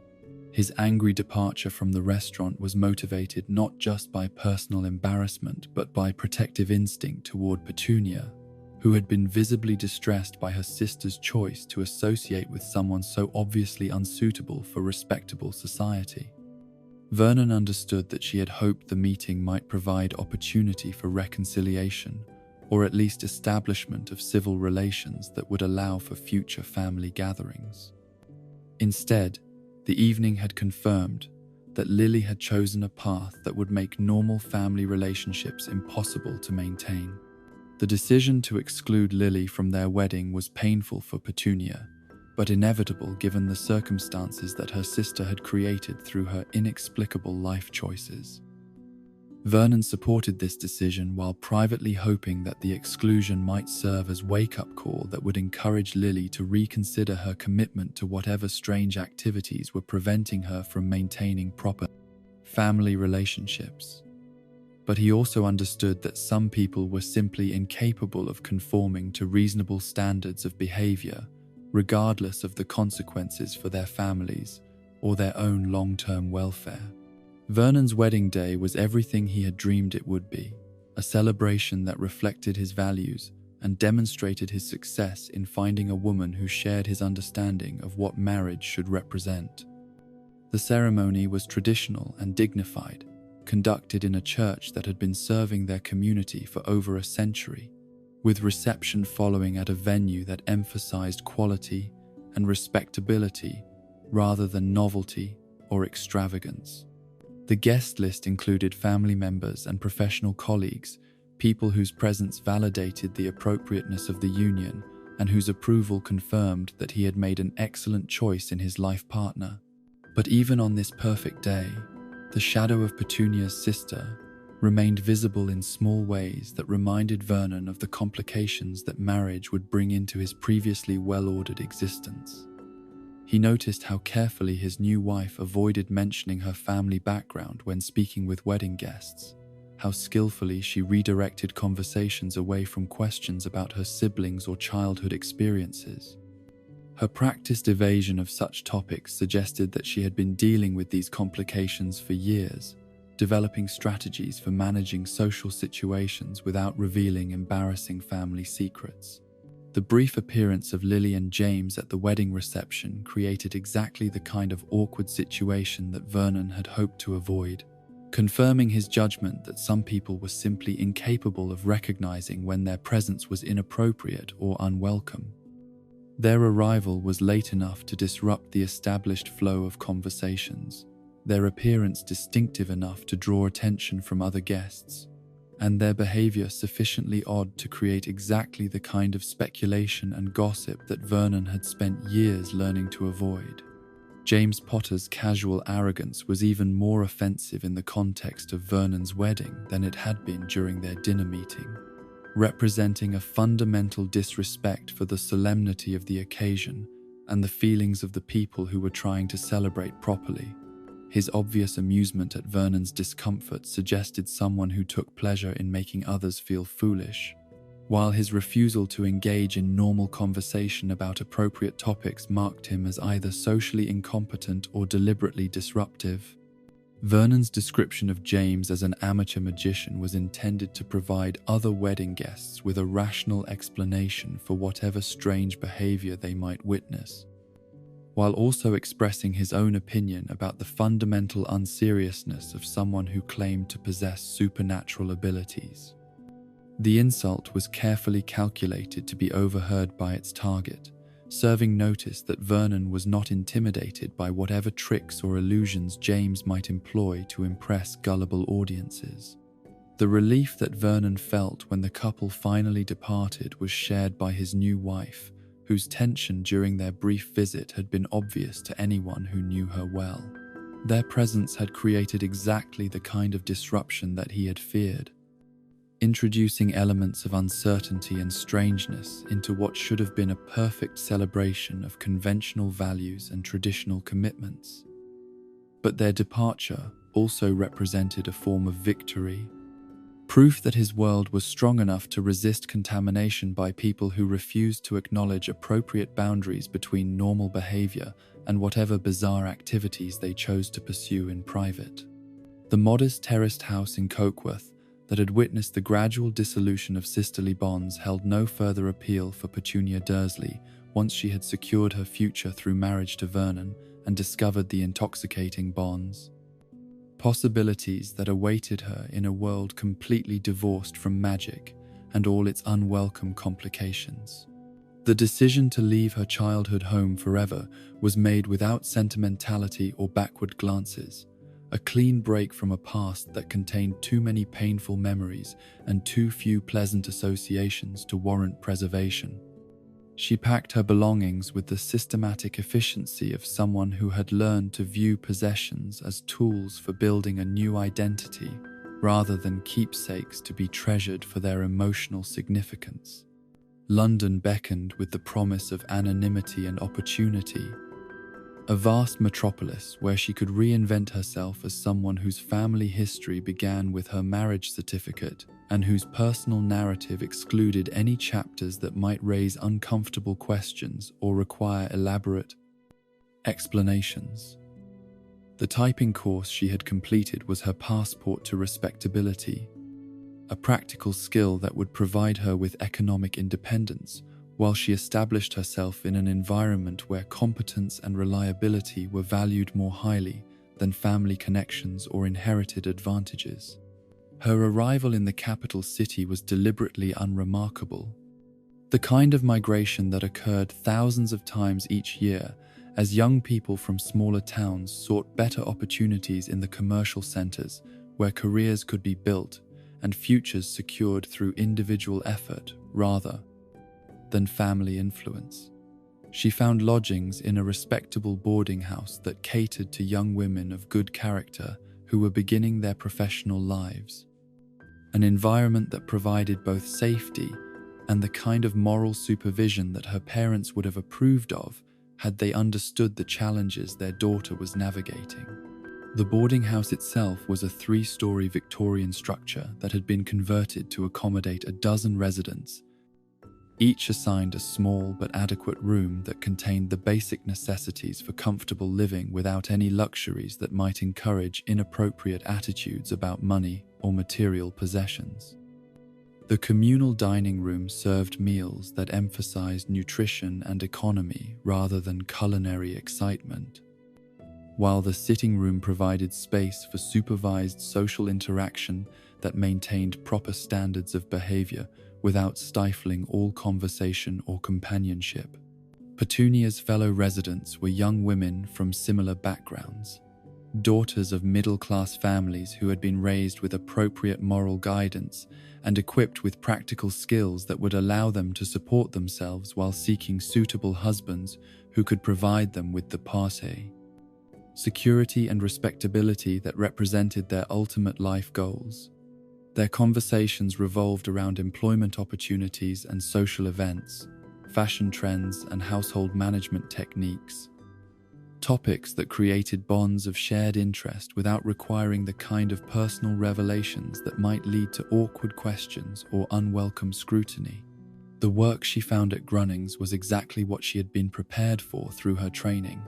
His angry departure from the restaurant was motivated not just by personal embarrassment but by protective instinct toward Petunia, who had been visibly distressed by her sister's choice to associate with someone so obviously unsuitable for respectable society. Vernon understood that she had hoped the meeting might provide opportunity for reconciliation, or at least establishment of civil relations that would allow for future family gatherings. Instead, the evening had confirmed that Lily had chosen a path that would make normal family relationships impossible to maintain. The decision to exclude Lily from their wedding was painful for Petunia, but inevitable given the circumstances that her sister had created through her inexplicable life choices. Vernon supported this decision while privately hoping that the exclusion might serve as a wake-up call that would encourage Lily to reconsider her commitment to whatever strange activities were preventing her from maintaining proper family relationships. But he also understood that some people were simply incapable of conforming to reasonable standards of behavior, regardless of the consequences for their families or their own long-term welfare. Vernon's wedding day was everything he had dreamed it would be, a celebration that reflected his values and demonstrated his success in finding a woman who shared his understanding of what marriage should represent. The ceremony was traditional and dignified, conducted in a church that had been serving their community for over a century, with reception following at a venue that emphasized quality and respectability rather than novelty or extravagance. The guest list included family members and professional colleagues, people whose presence validated the appropriateness of the union and whose approval confirmed that he had made an excellent choice in his life partner. But even on this perfect day, the shadow of Petunia's sister remained visible in small ways that reminded Vernon of the complications that marriage would bring into his previously well-ordered existence. He noticed how carefully his new wife avoided mentioning her family background when speaking with wedding guests, how skillfully she redirected conversations away from questions about her siblings or childhood experiences. Her practiced evasion of such topics suggested that she had been dealing with these complications for years, developing strategies for managing social situations without revealing embarrassing family secrets. The brief appearance of Lily and James at the wedding reception created exactly the kind of awkward situation that Vernon had hoped to avoid, confirming his judgment that some people were simply incapable of recognizing when their presence was inappropriate or unwelcome. Their arrival was late enough to disrupt the established flow of conversations, their appearance distinctive enough to draw attention from other guests, and their behavior sufficiently odd to create exactly the kind of speculation and gossip that Vernon had spent years learning to avoid. James Potter's casual arrogance was even more offensive in the context of Vernon's wedding than it had been during their dinner meeting, representing a fundamental disrespect for the solemnity of the occasion and the feelings of the people who were trying to celebrate properly. His obvious amusement at Vernon's discomfort suggested someone who took pleasure in making others feel foolish, while his refusal to engage in normal conversation about appropriate topics marked him as either socially incompetent or deliberately disruptive. Vernon's description of James as an amateur magician was intended to provide other wedding guests with a rational explanation for whatever strange behavior they might witness, while also expressing his own opinion about the fundamental unseriousness of someone who claimed to possess supernatural abilities. The insult was carefully calculated to be overheard by its target, serving notice that Vernon was not intimidated by whatever tricks or illusions James might employ to impress gullible audiences. The relief that Vernon felt when the couple finally departed was shared by his new wife, whose tension during their brief visit had been obvious to anyone who knew her well. Their presence had created exactly the kind of disruption that he had feared, introducing elements of uncertainty and strangeness into what should have been a perfect celebration of conventional values and traditional commitments. But their departure also represented a form of victory, proof that his world was strong enough to resist contamination by people who refused to acknowledge appropriate boundaries between normal behavior and whatever bizarre activities they chose to pursue in private. The modest terraced house in Cokeworth that had witnessed the gradual dissolution of sisterly bonds held no further appeal for Petunia Dursley once she had secured her future through marriage to Vernon and discovered the intoxicating bonds. Possibilities that awaited her in a world completely divorced from magic and all its unwelcome complications. The decision to leave her childhood home forever was made without sentimentality or backward glances, a clean break from a past that contained too many painful memories and too few pleasant associations to warrant preservation. She packed her belongings with the systematic efficiency of someone who had learned to view possessions as tools for building a new identity rather than keepsakes to be treasured for their emotional significance. London beckoned with the promise of anonymity and opportunity, a vast metropolis where she could reinvent herself as someone whose family history began with her marriage certificate and whose personal narrative excluded any chapters that might raise uncomfortable questions or require elaborate explanations. The typing course she had completed was her passport to respectability, a practical skill that would provide her with economic independence while she established herself in an environment where competence and reliability were valued more highly than family connections or inherited advantages. Her arrival in the capital city was deliberately unremarkable, the kind of migration that occurred thousands of times each year as young people from smaller towns sought better opportunities in the commercial centers where careers could be built and futures secured through individual effort rather than family influence. She found lodgings in a respectable boarding house that catered to young women of good character who were beginning their professional lives, an environment that provided both safety and the kind of moral supervision that her parents would have approved of had they understood the challenges their daughter was navigating. The boarding house itself was a 3-story Victorian structure that had been converted to accommodate a dozen residents, each assigned a small but adequate room that contained the basic necessities for comfortable living without any luxuries that might encourage inappropriate attitudes about money or material possessions. The communal dining room served meals that emphasized nutrition and economy rather than culinary excitement, while the sitting room provided space for supervised social interaction that maintained proper standards of behavior without stifling all conversation or companionship. Petunia's fellow residents were young women from similar backgrounds, daughters of middle-class families who had been raised with appropriate moral guidance and equipped with practical skills that would allow them to support themselves while seeking suitable husbands who could provide them with the passe, security and respectability that represented their ultimate life goals. Their conversations revolved around employment opportunities and social events, fashion trends and household management techniques, topics that created bonds of shared interest without requiring the kind of personal revelations that might lead to awkward questions or unwelcome scrutiny. The work she found at Grunnings was exactly what she had been prepared for through her training,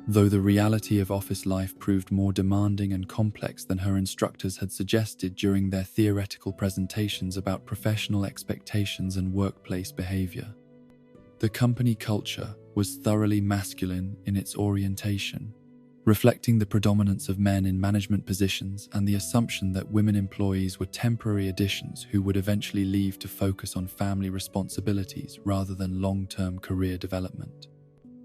though the reality of office life proved more demanding and complex than her instructors had suggested during their theoretical presentations about professional expectations and workplace behavior. The company culture was thoroughly masculine in its orientation, reflecting the predominance of men in management positions and the assumption that women employees were temporary additions who would eventually leave to focus on family responsibilities rather than long-term career development.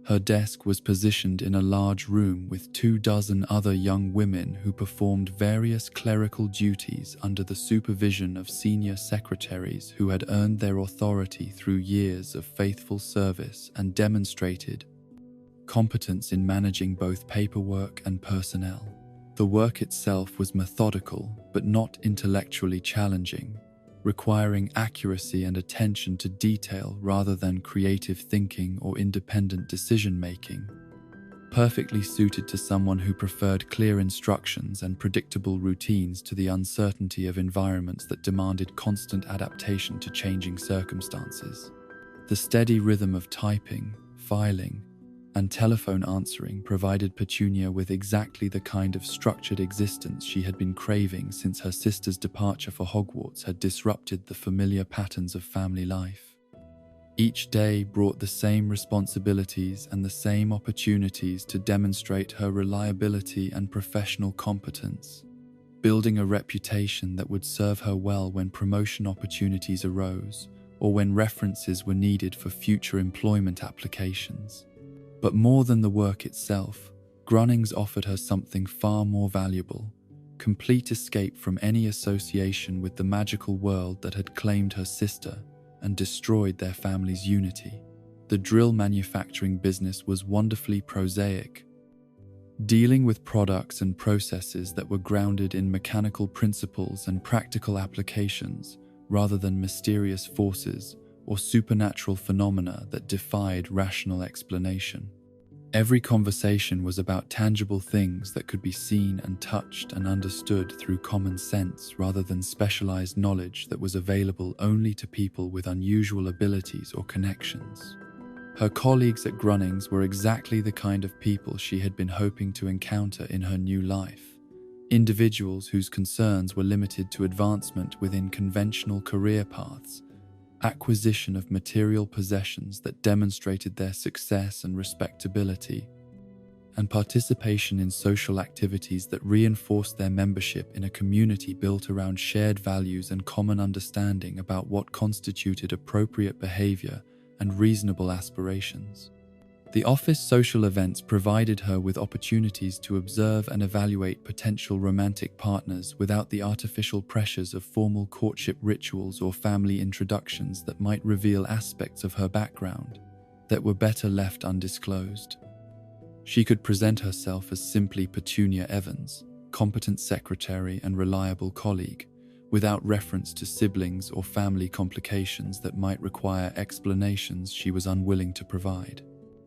Her desk was positioned in a large room with 24 other young women who performed various clerical duties under the supervision of senior secretaries who had earned their authority through years of faithful service and demonstrated competence in managing both paperwork and personnel. The work itself was methodical but not intellectually challenging, requiring accuracy and attention to detail rather than creative thinking or independent decision-making, perfectly suited to someone who preferred clear instructions and predictable routines to the uncertainty of environments that demanded constant adaptation to changing circumstances. The steady rhythm of typing, filing, and telephone answering provided Petunia with exactly the kind of structured existence she had been craving since her sister's departure for Hogwarts had disrupted the familiar patterns of family life. Each day brought the same responsibilities and the same opportunities to demonstrate her reliability and professional competence. building a reputation that would serve her well when promotion opportunities arose or when references were needed for future employment applications. But more than the work itself, Grunnings offered her something far more valuable: complete escape from any association with the magical world that had claimed her sister and destroyed their family's unity. The drill manufacturing business was wonderfully prosaic, dealing with products and processes that were grounded in mechanical principles and practical applications rather than mysterious forces or supernatural phenomena that defied rational explanation. Every conversation was about tangible things that could be seen and touched and understood through common sense rather than specialized knowledge that was available only to people with unusual abilities or connections. Her colleagues at Grunnings were exactly the kind of people she had been hoping to encounter in her new life. Individuals whose concerns were limited to advancement within conventional career paths, acquisition of material possessions that demonstrated their success and respectability, and participation in social activities that reinforced their membership in a community built around shared values and common understanding about what constituted appropriate behavior and reasonable aspirations. The office social events provided her with opportunities to observe and evaluate potential romantic partners without the artificial pressures of formal courtship rituals or family introductions that might reveal aspects of her background that were better left undisclosed. She could present herself as simply Petunia Evans, competent secretary and reliable colleague, without reference to siblings or family complications that might require explanations she was unwilling to provide.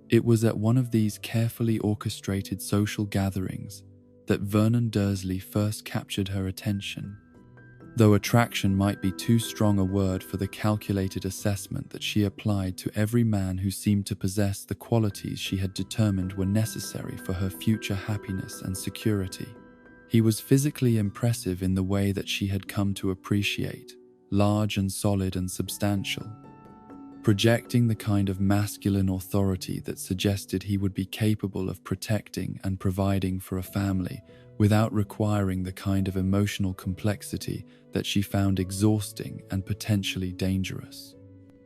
It was at one of these carefully orchestrated social gatherings that Vernon Dursley first captured her attention, though attraction might be too strong a word for the calculated assessment that she applied to every man who seemed to possess the qualities she had determined were necessary for her future happiness and security. He was physically impressive in the way that she had come to appreciate, large and solid and substantial, projecting the kind of masculine authority that suggested he would be capable of protecting and providing for a family without requiring the kind of emotional complexity that she found exhausting and potentially dangerous.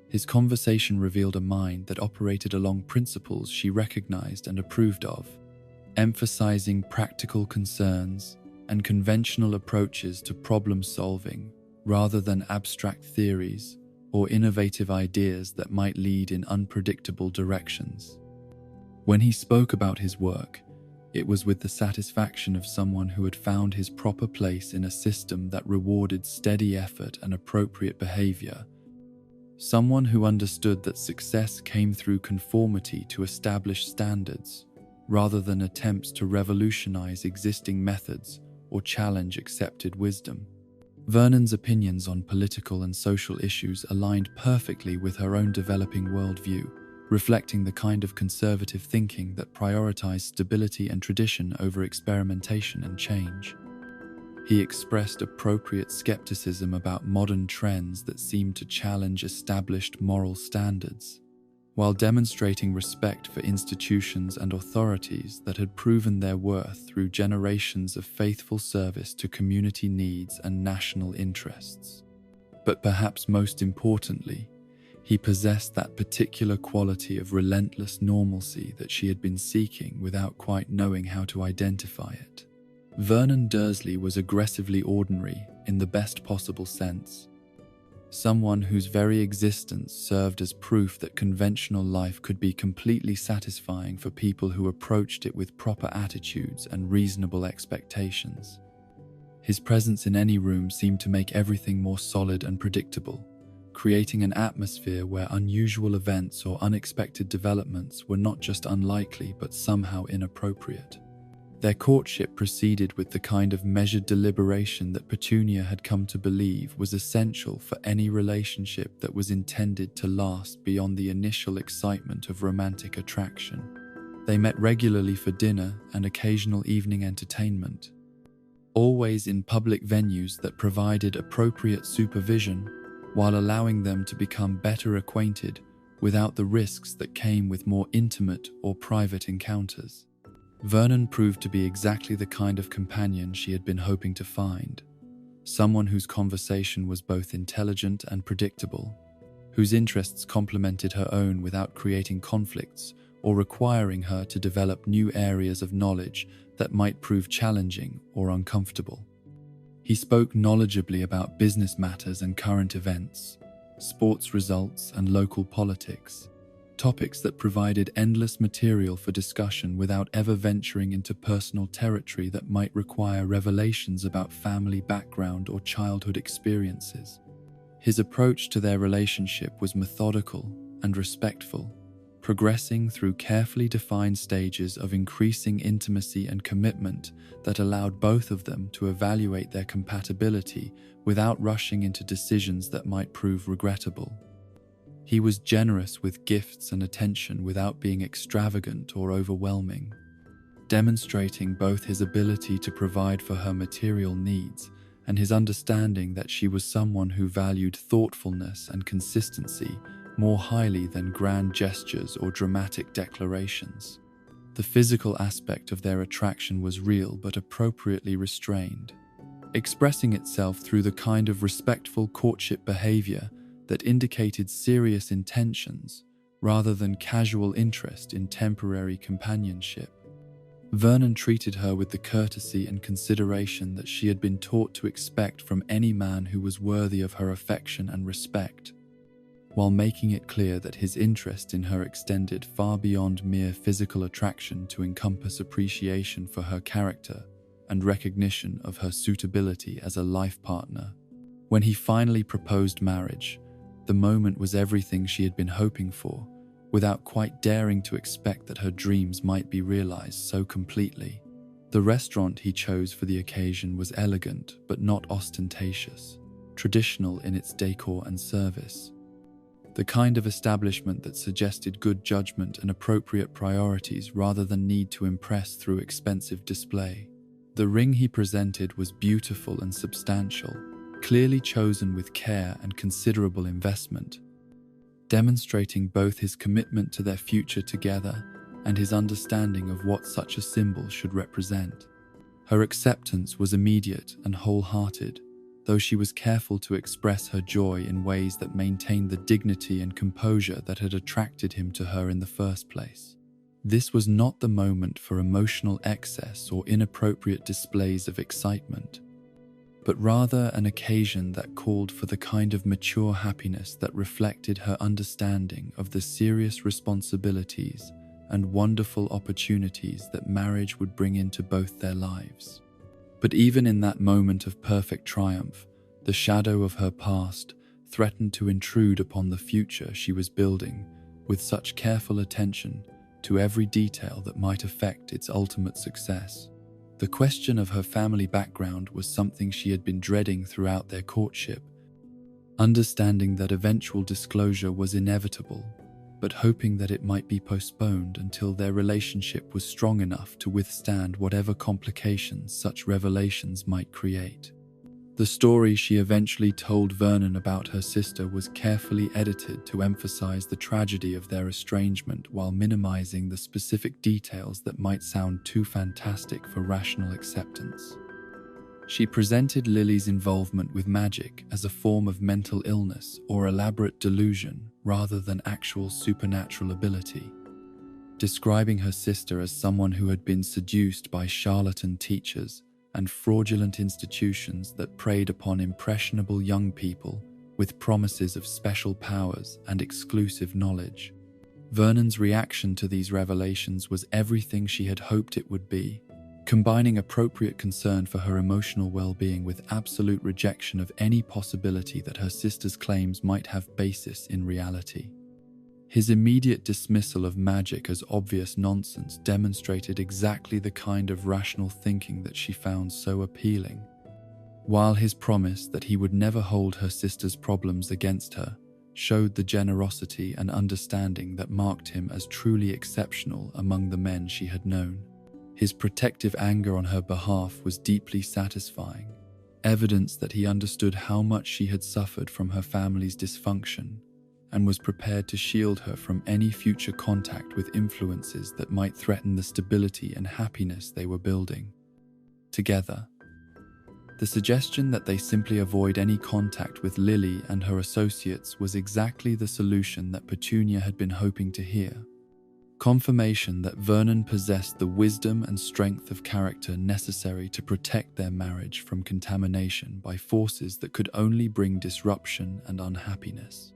His conversation revealed a mind that operated along principles she recognized and approved of, emphasizing practical concerns and conventional approaches to problem solving rather than abstract theories or innovative ideas that might lead in unpredictable directions. When he spoke about his work, it was with the satisfaction of someone who had found his proper place in a system that rewarded steady effort and appropriate behavior, someone who understood that success came through conformity to established standards, rather than attempts to revolutionize existing methods or challenge accepted wisdom. Vernon's opinions on political and social issues aligned perfectly with her own developing worldview, reflecting the kind of conservative thinking that prioritized stability and tradition over experimentation and change. He expressed appropriate skepticism about modern trends that seemed to challenge established moral standards, while demonstrating respect for institutions and authorities that had proven their worth through generations of faithful service to community needs and national interests. But perhaps most importantly, he possessed that particular quality of relentless normalcy that she had been seeking without quite knowing how to identify it. Vernon Dursley was aggressively ordinary in the best possible sense, someone whose very existence served as proof that conventional life could be completely satisfying for people who approached it with proper attitudes and reasonable expectations. His presence in any room seemed to make everything more solid and predictable, creating an atmosphere where unusual events or unexpected developments were not just unlikely but somehow inappropriate. Their courtship proceeded with the kind of measured deliberation that Petunia had come to believe was essential for any relationship that was intended to last beyond the initial excitement of romantic attraction. They met regularly for dinner and occasional evening entertainment, always in public venues that provided appropriate supervision while allowing them to become better acquainted without the risks that came with more intimate or private encounters. Vernon proved to be exactly the kind of companion she had been hoping to find. Someone whose conversation was both intelligent and predictable, whose interests complemented her own without creating conflicts or requiring her to develop new areas of knowledge that might prove challenging or uncomfortable. He spoke knowledgeably about business matters and current events, sports results and local politics, topics that provided endless material for discussion without ever venturing into personal territory that might require revelations about family background or childhood experiences. His approach to their relationship was methodical and respectful, progressing through carefully defined stages of increasing intimacy and commitment that allowed both of them to evaluate their compatibility without rushing into decisions that might prove regrettable. He was generous with gifts and attention without being extravagant or overwhelming, demonstrating both his ability to provide for her material needs and his understanding that she was someone who valued thoughtfulness and consistency more highly than grand gestures or dramatic declarations. The physical aspect of their attraction was real but appropriately restrained, expressing itself through the kind of respectful courtship behavior that indicated serious intentions rather than casual interest in temporary companionship. Vernon treated her with the courtesy and consideration that she had been taught to expect from any man who was worthy of her affection and respect, while making it clear that his interest in her extended far beyond mere physical attraction to encompass appreciation for her character and recognition of her suitability as a life partner. When he finally proposed marriage, the moment was everything she had been hoping for, without quite daring to expect that her dreams might be realized so completely. The restaurant he chose for the occasion was elegant but not ostentatious, traditional in its decor and service. The kind of establishment that suggested good judgment and appropriate priorities rather than need to impress through expensive display. The ring he presented was beautiful and substantial, clearly chosen with care and considerable investment, demonstrating both his commitment to their future together and his understanding of what such a symbol should represent. Her acceptance was immediate and wholehearted, though she was careful to express her joy in ways that maintained the dignity and composure that had attracted him to her in the first place. This was not the moment for emotional excess or inappropriate displays of excitement, but rather an occasion that called for the kind of mature happiness that reflected her understanding of the serious responsibilities and wonderful opportunities that marriage would bring into both their lives. But even in that moment of perfect triumph, the shadow of her past threatened to intrude upon the future she was building with such careful attention to every detail that might affect its ultimate success. The question of her family background was something she had been dreading throughout their courtship, understanding that eventual disclosure was inevitable, but hoping that it might be postponed until their relationship was strong enough to withstand whatever complications such revelations might create. The story she eventually told Vernon about her sister was carefully edited to emphasize the tragedy of their estrangement while minimizing the specific details that might sound too fantastic for rational acceptance. She presented Lily's involvement with magic as a form of mental illness or elaborate delusion rather than actual supernatural ability, describing her sister as someone who had been seduced by charlatan teachers and fraudulent institutions that preyed upon impressionable young people with promises of special powers and exclusive knowledge. Vernon's reaction to these revelations was everything she had hoped it would be, combining appropriate concern for her emotional well-being with absolute rejection of any possibility that her sister's claims might have basis in reality. His immediate dismissal of magic as obvious nonsense demonstrated exactly the kind of rational thinking that she found so appealing, while his promise that he would never hold her sister's problems against her showed the generosity and understanding that marked him as truly exceptional among the men she had known. His protective anger on her behalf was deeply satisfying, evidence that he understood how much she had suffered from her family's dysfunction, and was prepared to shield her from any future contact with influences that might threaten the stability and happiness they were building together. The suggestion that they simply avoid any contact with Lily and her associates was exactly the solution that Petunia had been hoping to hear. Confirmation that Vernon possessed the wisdom and strength of character necessary to protect their marriage from contamination by forces that could only bring disruption and unhappiness.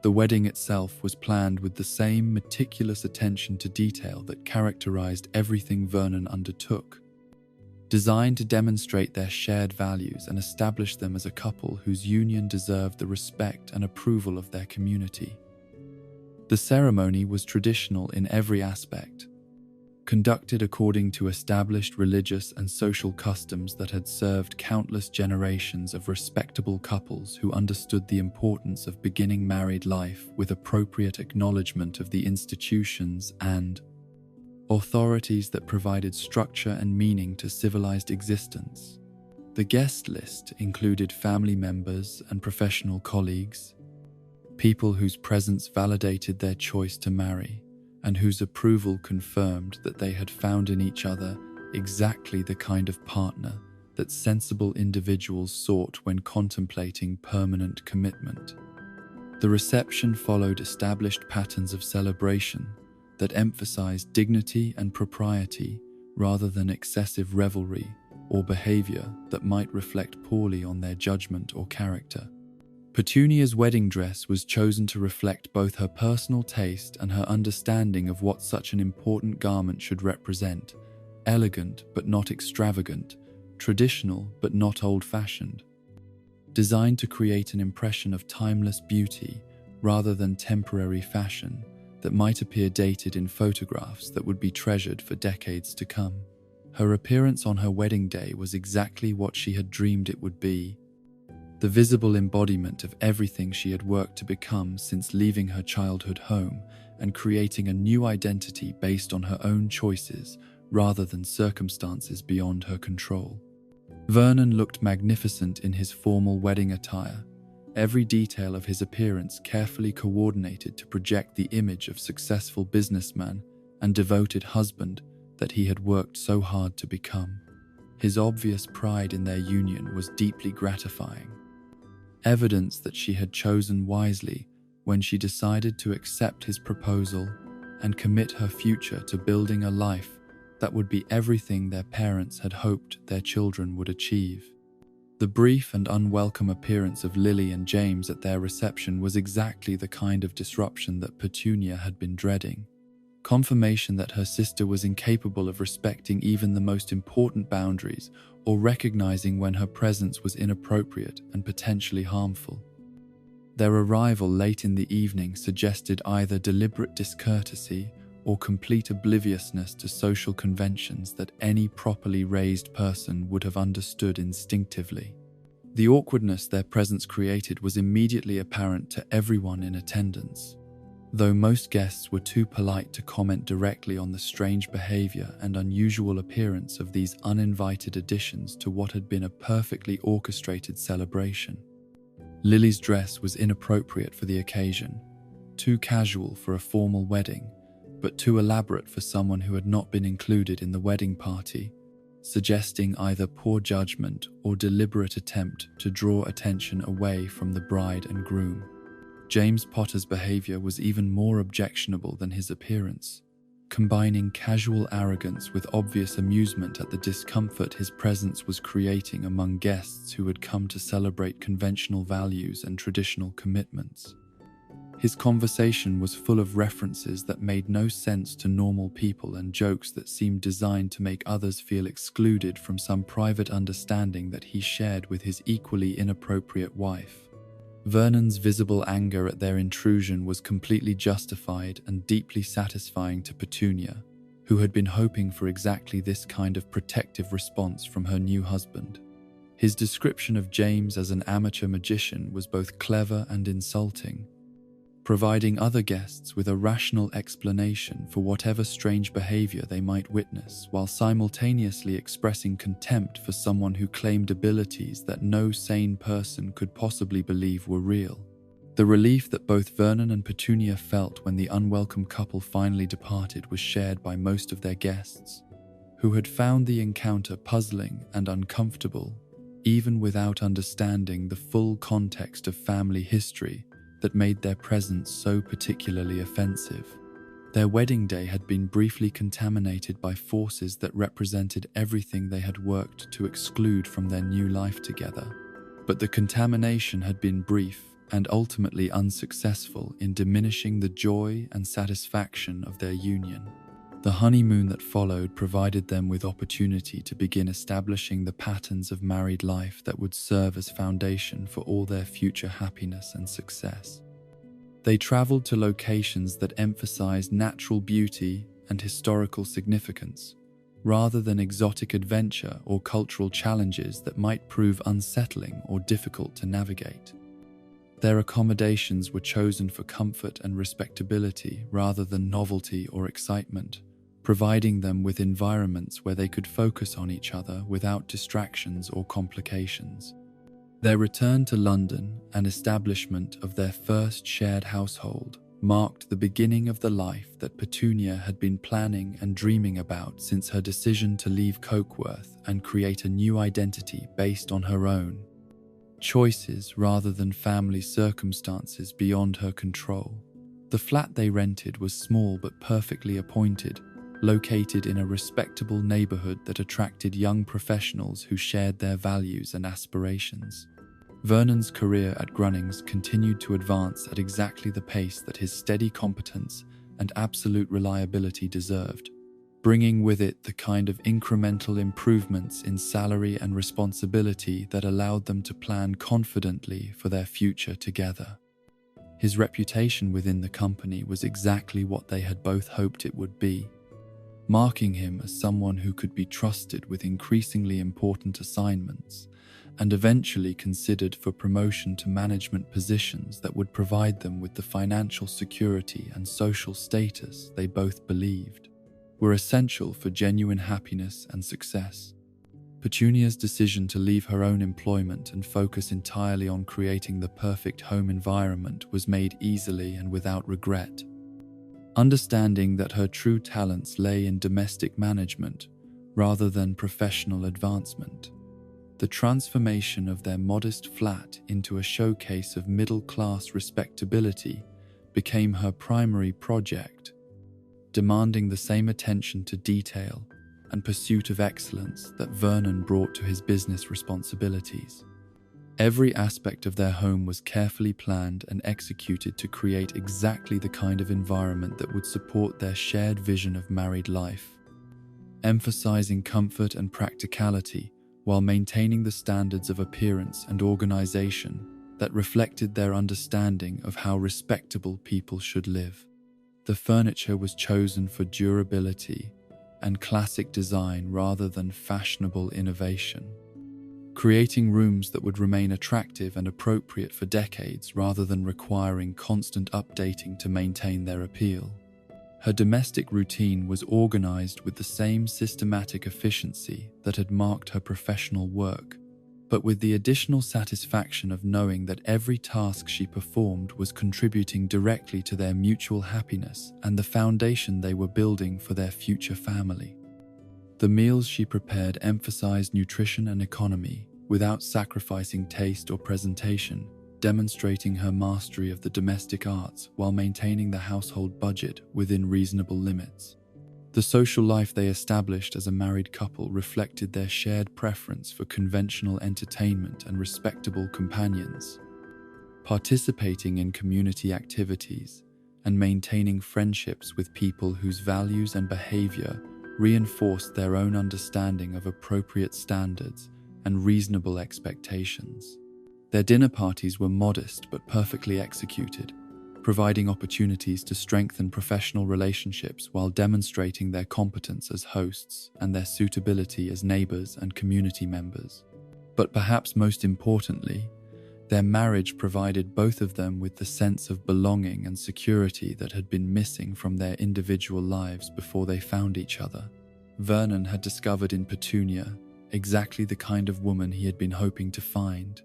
The wedding itself was planned with the same meticulous attention to detail that characterized everything Vernon undertook, designed to demonstrate their shared values and establish them as a couple whose union deserved the respect and approval of their community. The ceremony was traditional in every aspect, conducted according to established religious and social customs that had served countless generations of respectable couples who understood the importance of beginning married life with appropriate acknowledgement of the institutions and authorities that provided structure and meaning to civilized existence. The guest list included family members and professional colleagues, people whose presence validated their choice to marry, and whose approval confirmed that they had found in each other exactly the kind of partner that sensible individuals sought when contemplating permanent commitment. The reception followed established patterns of celebration that emphasized dignity and propriety rather than excessive revelry or behavior that might reflect poorly on their judgment or character. Petunia's wedding dress was chosen to reflect both her personal taste and her understanding of what such an important garment should represent: elegant but not extravagant, traditional but not old-fashioned. Designed to create an impression of timeless beauty rather than temporary fashion that might appear dated in photographs that would be treasured for decades to come. Her appearance on her wedding day was exactly what she had dreamed it would be, the visible embodiment of everything she had worked to become since leaving her childhood home and creating a new identity based on her own choices rather than circumstances beyond her control. Vernon looked magnificent in his formal wedding attire, every detail of his appearance carefully coordinated to project the image of successful businessman and devoted husband that he had worked so hard to become. His obvious pride in their union was deeply gratifying, evidence that she had chosen wisely when she decided to accept his proposal and commit her future to building a life that would be everything their parents had hoped their children would achieve. The brief and unwelcome appearance of Lily and James at their reception was exactly the kind of disruption that Petunia had been dreading. Confirmation that her sister was incapable of respecting even the most important boundaries or recognizing when her presence was inappropriate and potentially harmful. Their arrival late in the evening suggested either deliberate discourtesy or complete obliviousness to social conventions that any properly raised person would have understood instinctively. The awkwardness their presence created was immediately apparent to everyone in attendance, though most guests were too polite to comment directly on the strange behavior and unusual appearance of these uninvited additions to what had been a perfectly orchestrated celebration. Lily's dress was inappropriate for the occasion, too casual for a formal wedding, but too elaborate for someone who had not been included in the wedding party, suggesting either poor judgment or deliberate attempt to draw attention away from the bride and groom. James Potter's behavior was even more objectionable than his appearance, combining casual arrogance with obvious amusement at the discomfort his presence was creating among guests who had come to celebrate conventional values and traditional commitments. His conversation was full of references that made no sense to normal people and jokes that seemed designed to make others feel excluded from some private understanding that he shared with his equally inappropriate wife. Vernon's visible anger at their intrusion was completely justified and deeply satisfying to Petunia, who had been hoping for exactly this kind of protective response from her new husband. His description of James as an amateur magician was both clever and insulting, providing other guests with a rational explanation for whatever strange behavior they might witness, while simultaneously expressing contempt for someone who claimed abilities that no sane person could possibly believe were real. The relief that both Vernon and Petunia felt when the unwelcome couple finally departed was shared by most of their guests, who had found the encounter puzzling and uncomfortable, even without understanding the full context of family history that made their presence so particularly offensive. Their wedding day had been briefly contaminated by forces that represented everything they had worked to exclude from their new life together. But the contamination had been brief and ultimately unsuccessful in diminishing the joy and satisfaction of their union. The honeymoon that followed provided them with opportunity to begin establishing the patterns of married life that would serve as foundation for all their future happiness and success. They traveled to locations that emphasized natural beauty and historical significance, rather than exotic adventure or cultural challenges that might prove unsettling or difficult to navigate. Their accommodations were chosen for comfort and respectability rather than novelty or excitement, providing them with environments where they could focus on each other without distractions or complications. Their return to London and establishment of their first shared household marked the beginning of the life that Petunia had been planning and dreaming about since her decision to leave Cokeworth and create a new identity based on her own choices rather than family circumstances beyond her control. The flat they rented was small but perfectly appointed, located in a respectable neighborhood that attracted young professionals who shared their values and aspirations. Vernon's career at Grunnings continued to advance at exactly the pace that his steady competence and absolute reliability deserved, bringing with it the kind of incremental improvements in salary and responsibility that allowed them to plan confidently for their future together. His reputation within the company was exactly what they had both hoped it would be, marking him as someone who could be trusted with increasingly important assignments and eventually considered for promotion to management positions that would provide them with the financial security and social status they both believed were essential for genuine happiness and success. Petunia's decision to leave her own employment and focus entirely on creating the perfect home environment was made easily and without regret. Understanding that her true talents lay in domestic management rather than professional advancement, the transformation of their modest flat into a showcase of middle-class respectability became her primary project, demanding the same attention to detail and pursuit of excellence that Vernon brought to his business responsibilities. Every aspect of their home was carefully planned and executed to create exactly the kind of environment that would support their shared vision of married life, emphasizing comfort and practicality while maintaining the standards of appearance and organization that reflected their understanding of how respectable people should live. The furniture was chosen for durability and classic design rather than fashionable innovation, creating rooms that would remain attractive and appropriate for decades rather than requiring constant updating to maintain their appeal. Her domestic routine was organized with the same systematic efficiency that had marked her professional work, but with the additional satisfaction of knowing that every task she performed was contributing directly to their mutual happiness and the foundation they were building for their future family. The meals she prepared emphasized nutrition and economy without sacrificing taste or presentation, demonstrating her mastery of the domestic arts while maintaining the household budget within reasonable limits. The social life they established as a married couple reflected their shared preference for conventional entertainment and respectable companions, participating in community activities and maintaining friendships with people whose values and behavior reinforced their own understanding of appropriate standards and reasonable expectations. Their dinner parties were modest but perfectly executed, providing opportunities to strengthen professional relationships while demonstrating their competence as hosts and their suitability as neighbors and community members. But perhaps most importantly, their marriage provided both of them with the sense of belonging and security that had been missing from their individual lives before they found each other. Vernon had discovered in Petunia exactly the kind of woman he had been hoping to find.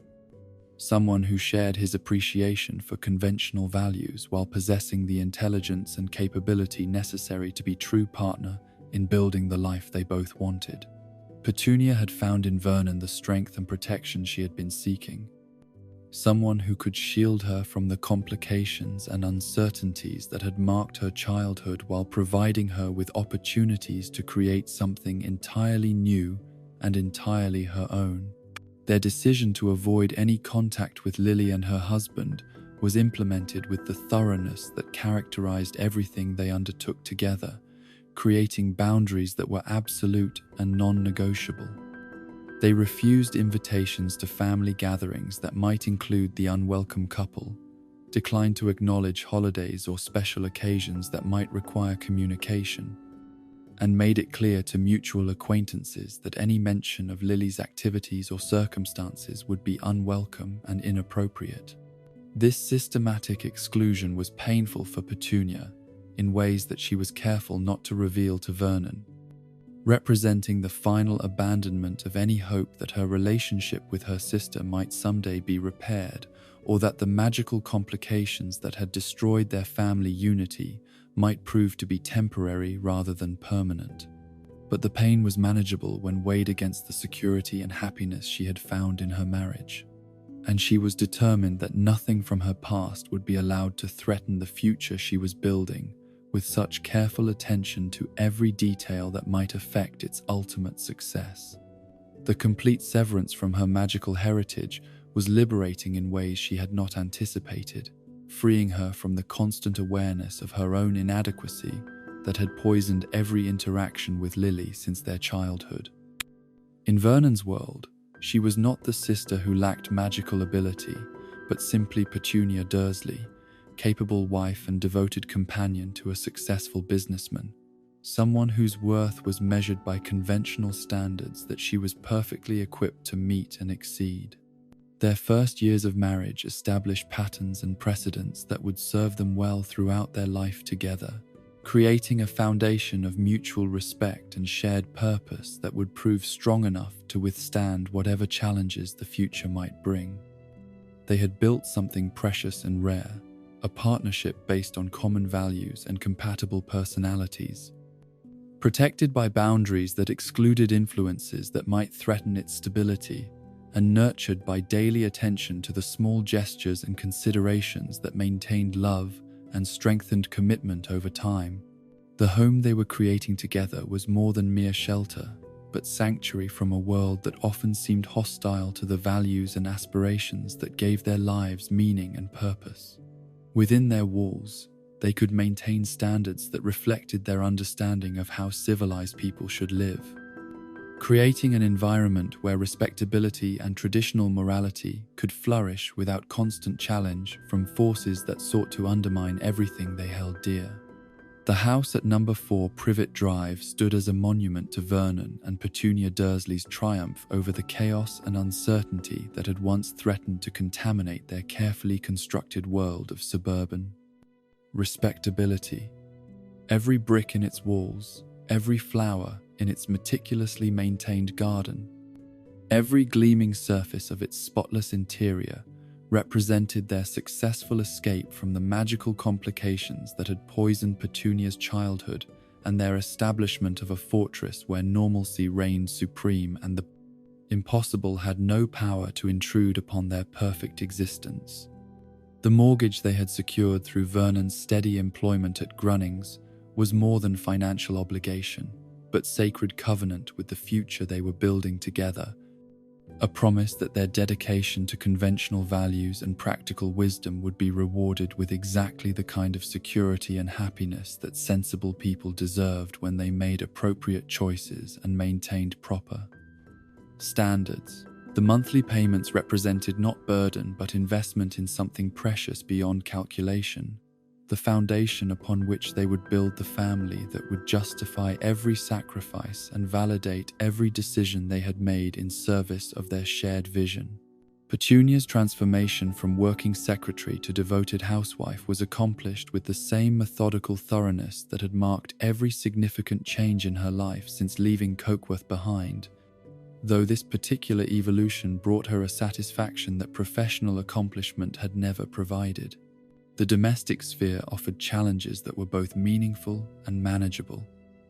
someone who shared his appreciation for conventional values while possessing the intelligence and capability necessary to be a true partner in building the life they both wanted. Petunia had found in Vernon the strength and protection she had been seeking, someone who could shield her from the complications and uncertainties that had marked her childhood while providing her with opportunities to create something entirely new and entirely her own. Their decision to avoid any contact with Lily and her husband was implemented with the thoroughness that characterized everything they undertook together, creating boundaries that were absolute and non-negotiable. They refused invitations to family gatherings that might include the unwelcome couple, declined to acknowledge holidays or special occasions that might require communication, and made it clear to mutual acquaintances that any mention of Lily's activities or circumstances would be unwelcome and inappropriate. This systematic exclusion was painful for Petunia in ways that she was careful not to reveal to Vernon, representing the final abandonment of any hope that her relationship with her sister might someday be repaired, or that the magical complications that had destroyed their family unity might prove to be temporary rather than permanent. But the pain was manageable when weighed against the security and happiness she had found in her marriage, and she was determined that nothing from her past would be allowed to threaten the future she was building, with such careful attention to every detail that might affect its ultimate success. The complete severance from her magical heritage was liberating in ways she had not anticipated, freeing her from the constant awareness of her own inadequacy that had poisoned every interaction with Lily since their childhood. In Vernon's world, she was not the sister who lacked magical ability, but simply Petunia Dursley, capable wife and devoted companion to a successful businessman, someone whose worth was measured by conventional standards that she was perfectly equipped to meet and exceed. Their first years of marriage established patterns and precedents that would serve them well throughout their life together, creating a foundation of mutual respect and shared purpose that would prove strong enough to withstand whatever challenges the future might bring. They had built something precious and rare, a partnership based on common values and compatible personalities, protected by boundaries that excluded influences that might threaten its stability, and nurtured by daily attention to the small gestures and considerations that maintained love and strengthened commitment over time. The home they were creating together was more than mere shelter, but sanctuary from a world that often seemed hostile to the values and aspirations that gave their lives meaning and purpose. Within their walls, they could maintain standards that reflected their understanding of how civilized people should live, creating an environment where respectability and traditional morality could flourish without constant challenge from forces that sought to undermine everything they held dear. The house at number 4 Privet Drive stood as a monument to Vernon and Petunia Dursley's triumph over the chaos and uncertainty that had once threatened to contaminate their carefully constructed world of suburban respectability. Every brick in its walls, every flower in its meticulously maintained garden, every gleaming surface of its spotless interior represented their successful escape from the magical complications that had poisoned Petunia's childhood and their establishment of a fortress where normalcy reigned supreme and the impossible had no power to intrude upon their perfect existence. The mortgage they had secured through Vernon's steady employment at Grunnings was more than financial obligation, but sacred covenant with the future they were building together, a promise that their dedication to conventional values and practical wisdom would be rewarded with exactly the kind of security and happiness that sensible people deserved when they made appropriate choices and maintained proper standards. The monthly payments represented not burden but investment in something precious beyond calculation, the foundation upon which they would build the family that would justify every sacrifice and validate every decision they had made in service of their shared vision. Petunia's transformation from working secretary to devoted housewife was accomplished with the same methodical thoroughness that had marked every significant change in her life since leaving Cokeworth behind. though this particular evolution brought her a satisfaction that professional accomplishment had never provided. The domestic sphere offered challenges that were both meaningful and manageable,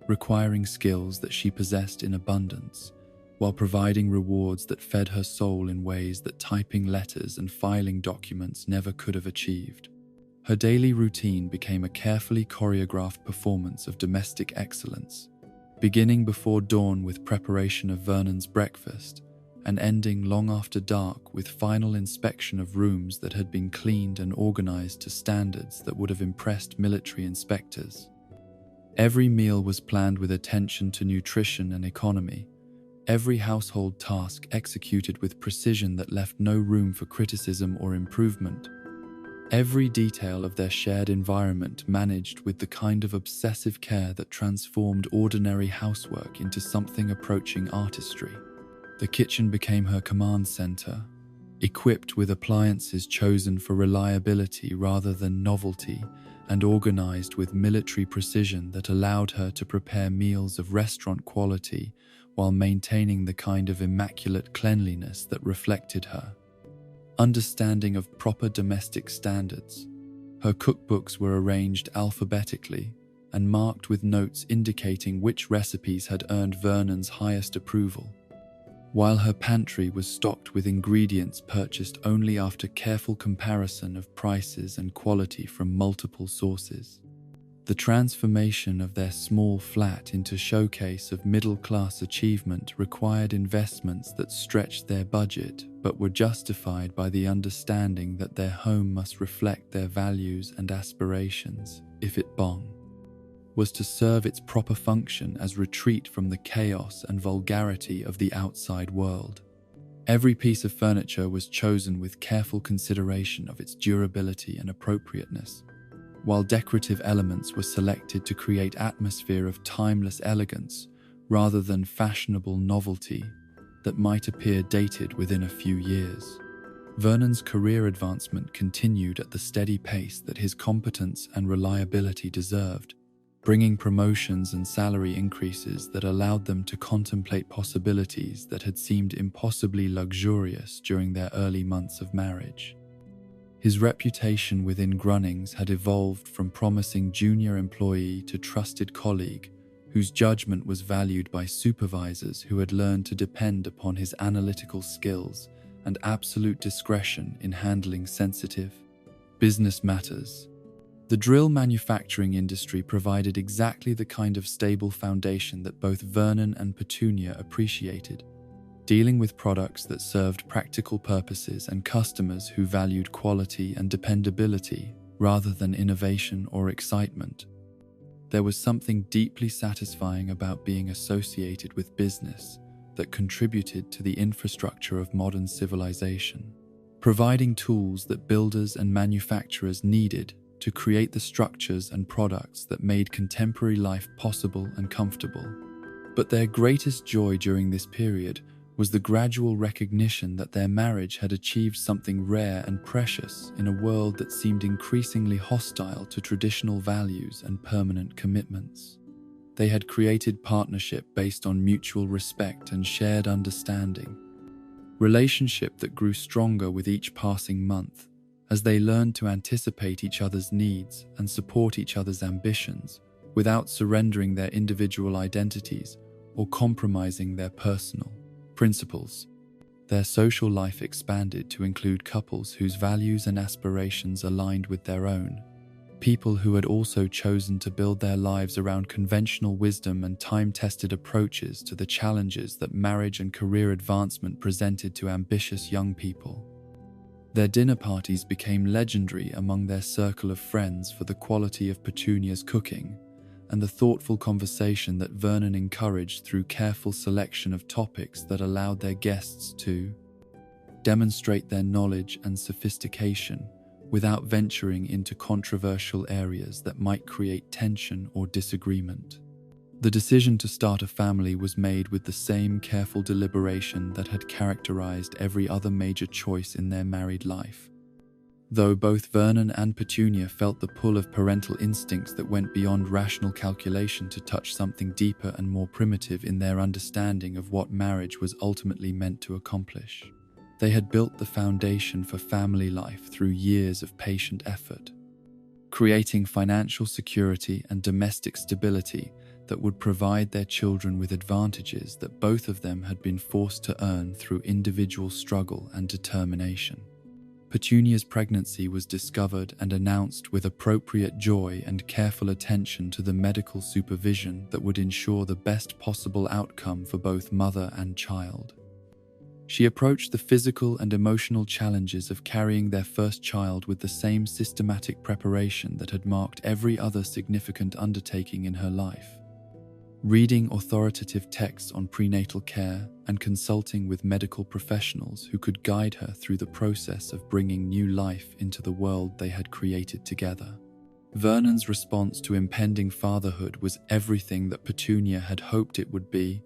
requiring skills that she possessed in abundance, while providing rewards that fed her soul in ways that typing letters and filing documents never could have achieved. Her daily routine became a carefully choreographed performance of domestic excellence, beginning before dawn with preparation of Vernon's breakfast, and ending long after dark with final inspection of rooms that had been cleaned and organized to standards that would have impressed military inspectors. Every meal was planned with attention to nutrition and economy, every household task executed with precision that left no room for criticism or improvement. Every detail of their shared environment managed with the kind of obsessive care that transformed ordinary housework into something approaching artistry. The kitchen became her command center, equipped with appliances chosen for reliability rather than novelty, and organized with military precision that allowed her to prepare meals of restaurant quality while maintaining the kind of immaculate cleanliness that reflected her understanding of proper domestic standards. Her cookbooks were arranged alphabetically and marked with notes indicating which recipes had earned Vernon's highest approval, while her pantry was stocked with ingredients purchased only after careful comparison of prices and quality from multiple sources. The transformation of their small flat into showcase of middle-class achievement required investments that stretched their budget but were justified by the understanding that their home must reflect their values and aspirations if it was to serve its proper function as retreat from the chaos and vulgarity of the outside world. Every piece of furniture was chosen with careful consideration of its durability and appropriateness, while decorative elements were selected to create atmosphere of timeless elegance rather than fashionable novelty that might appear dated within a few years. Vernon's career advancement continued at the steady pace that his competence and reliability deserved, bringing promotions and salary increases that allowed them to contemplate possibilities that had seemed impossibly luxurious during their early months of marriage. His reputation within Grunnings had evolved from promising junior employee to trusted colleague, whose judgment was valued by supervisors who had learned to depend upon his analytical skills and absolute discretion in handling sensitive business matters. The drill manufacturing industry provided exactly the kind of stable foundation that both Vernon and Petunia appreciated, dealing with products that served practical purposes and customers who valued quality and dependability rather than innovation or excitement. There was something deeply satisfying about being associated with business that contributed to the infrastructure of modern civilization, providing tools that builders and manufacturers needed to create the structures and products that made contemporary life possible and comfortable. But their greatest joy during this period was the gradual recognition that their marriage had achieved something rare and precious in a world that seemed increasingly hostile to traditional values and permanent commitments. They had created partnership based on mutual respect and shared understanding, relationship that grew stronger with each passing month as they learned to anticipate each other's needs and support each other's ambitions without surrendering their individual identities or compromising their personal principles. Their social life expanded to include couples whose values and aspirations aligned with their own, people who had also chosen to build their lives around conventional wisdom and time-tested approaches to the challenges that marriage and career advancement presented to ambitious young people. Their dinner parties became legendary among their circle of friends for the quality of Petunia's cooking and the thoughtful conversation that Vernon encouraged through careful selection of topics that allowed their guests to demonstrate their knowledge and sophistication without venturing into controversial areas that might create tension or disagreement. The decision to start a family was made with the same careful deliberation that had characterized every other major choice in their married life. Though both Vernon and Petunia felt the pull of parental instincts that went beyond rational calculation to touch something deeper and more primitive in their understanding of what marriage was ultimately meant to accomplish. They had built the foundation for family life through years of patient effort, creating financial security and domestic stability that would provide their children with advantages that both of them had been forced to earn through individual struggle and determination. Petunia's pregnancy was discovered and announced with appropriate joy and careful attention to the medical supervision that would ensure the best possible outcome for both mother and child. She approached the physical and emotional challenges of carrying their first child with the same systematic preparation that had marked every other significant undertaking in her life. Reading authoritative texts on prenatal care and consulting with medical professionals who could guide her through the process of bringing new life into the world they had created together. Vernon's response to impending fatherhood was everything that Petunia had hoped it would be,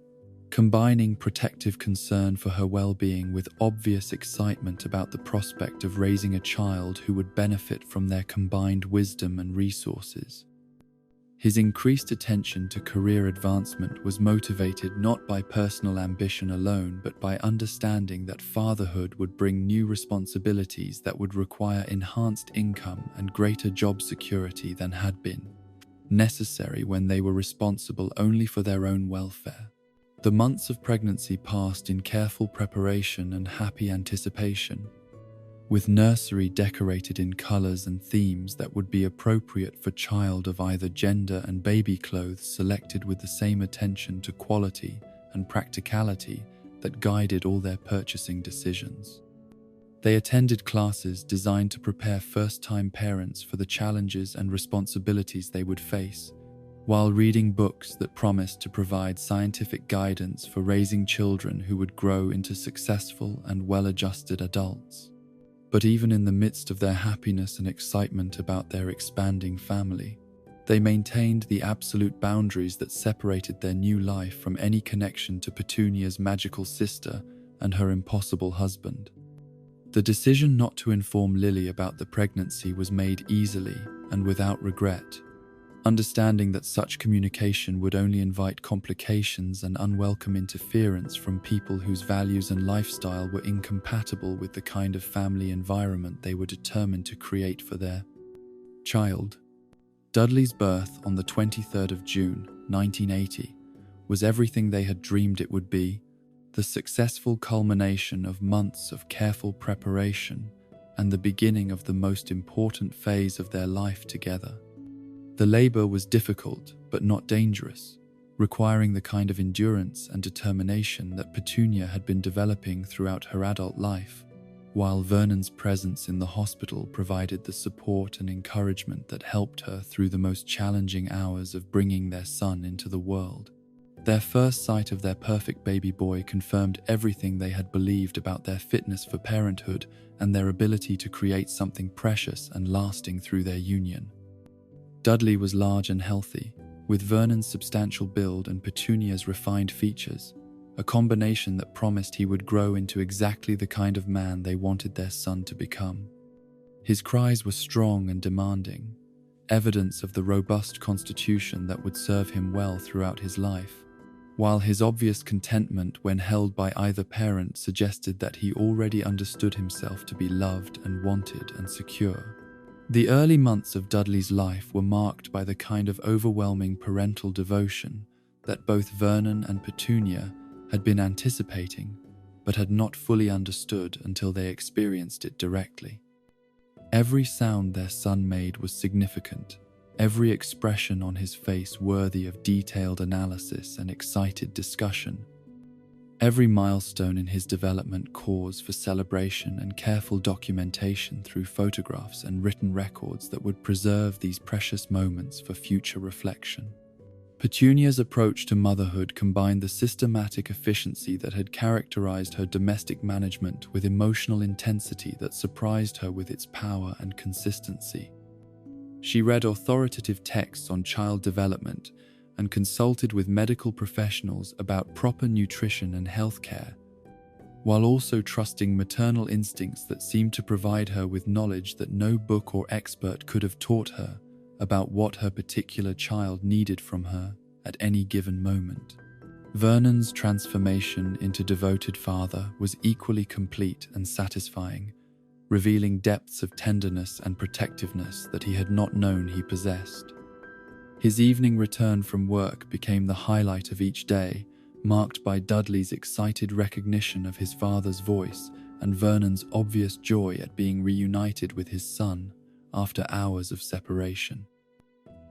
combining protective concern for her well-being with obvious excitement about the prospect of raising a child who would benefit from their combined wisdom and resources. His increased attention to career advancement was motivated not by personal ambition alone, but by understanding that fatherhood would bring new responsibilities that would require enhanced income and greater job security than had been necessary when they were responsible only for their own welfare. The months of pregnancy passed in careful preparation and happy anticipation, with nursery decorated in colours and themes that would be appropriate for child of either gender, and baby clothes selected with the same attention to quality and practicality that guided all their purchasing decisions. They attended classes designed to prepare first-time parents for the challenges and responsibilities they would face, while reading books that promised to provide scientific guidance for raising children who would grow into successful and well-adjusted adults. But even in the midst of their happiness and excitement about their expanding family, they maintained the absolute boundaries that separated their new life from any connection to Petunia's magical sister and her impossible husband. The decision not to inform Lily about the pregnancy was made easily and without regret, understanding that such communication would only invite complications and unwelcome interference from people whose values and lifestyle were incompatible with the kind of family environment they were determined to create for their child. Dudley's birth on the 23rd of June, 1980, was everything they had dreamed it would be, the successful culmination of months of careful preparation and the beginning of the most important phase of their life together. The labour was difficult but not dangerous, requiring the kind of endurance and determination that Petunia had been developing throughout her adult life, while Vernon's presence in the hospital provided the support and encouragement that helped her through the most challenging hours of bringing their son into the world. Their first sight of their perfect baby boy confirmed everything they had believed about their fitness for parenthood and their ability to create something precious and lasting through their union. Dudley was large and healthy, with Vernon's substantial build and Petunia's refined features, a combination that promised he would grow into exactly the kind of man they wanted their son to become. His cries were strong and demanding, evidence of the robust constitution that would serve him well throughout his life, while his obvious contentment when held by either parent suggested that he already understood himself to be loved and wanted and secure. The early months of Dudley's life were marked by the kind of overwhelming parental devotion that both Vernon and Petunia had been anticipating, but had not fully understood until they experienced it directly. Every sound their son made was significant, every expression on his face worthy of detailed analysis and excited discussion. Every milestone in his development cause for celebration and careful documentation through photographs and written records that would preserve these precious moments for future reflection. Petunia's approach to motherhood combined the systematic efficiency that had characterized her domestic management with emotional intensity that surprised her with its power and consistency. She read authoritative texts on child development and consulted with medical professionals about proper nutrition and health care, while also trusting maternal instincts that seemed to provide her with knowledge that no book or expert could have taught her about what her particular child needed from her at any given moment. Vernon's transformation into devoted father was equally complete and satisfying, revealing depths of tenderness and protectiveness that he had not known he possessed. His evening return from work became the highlight of each day, marked by Dudley's excited recognition of his father's voice and Vernon's obvious joy at being reunited with his son after hours of separation.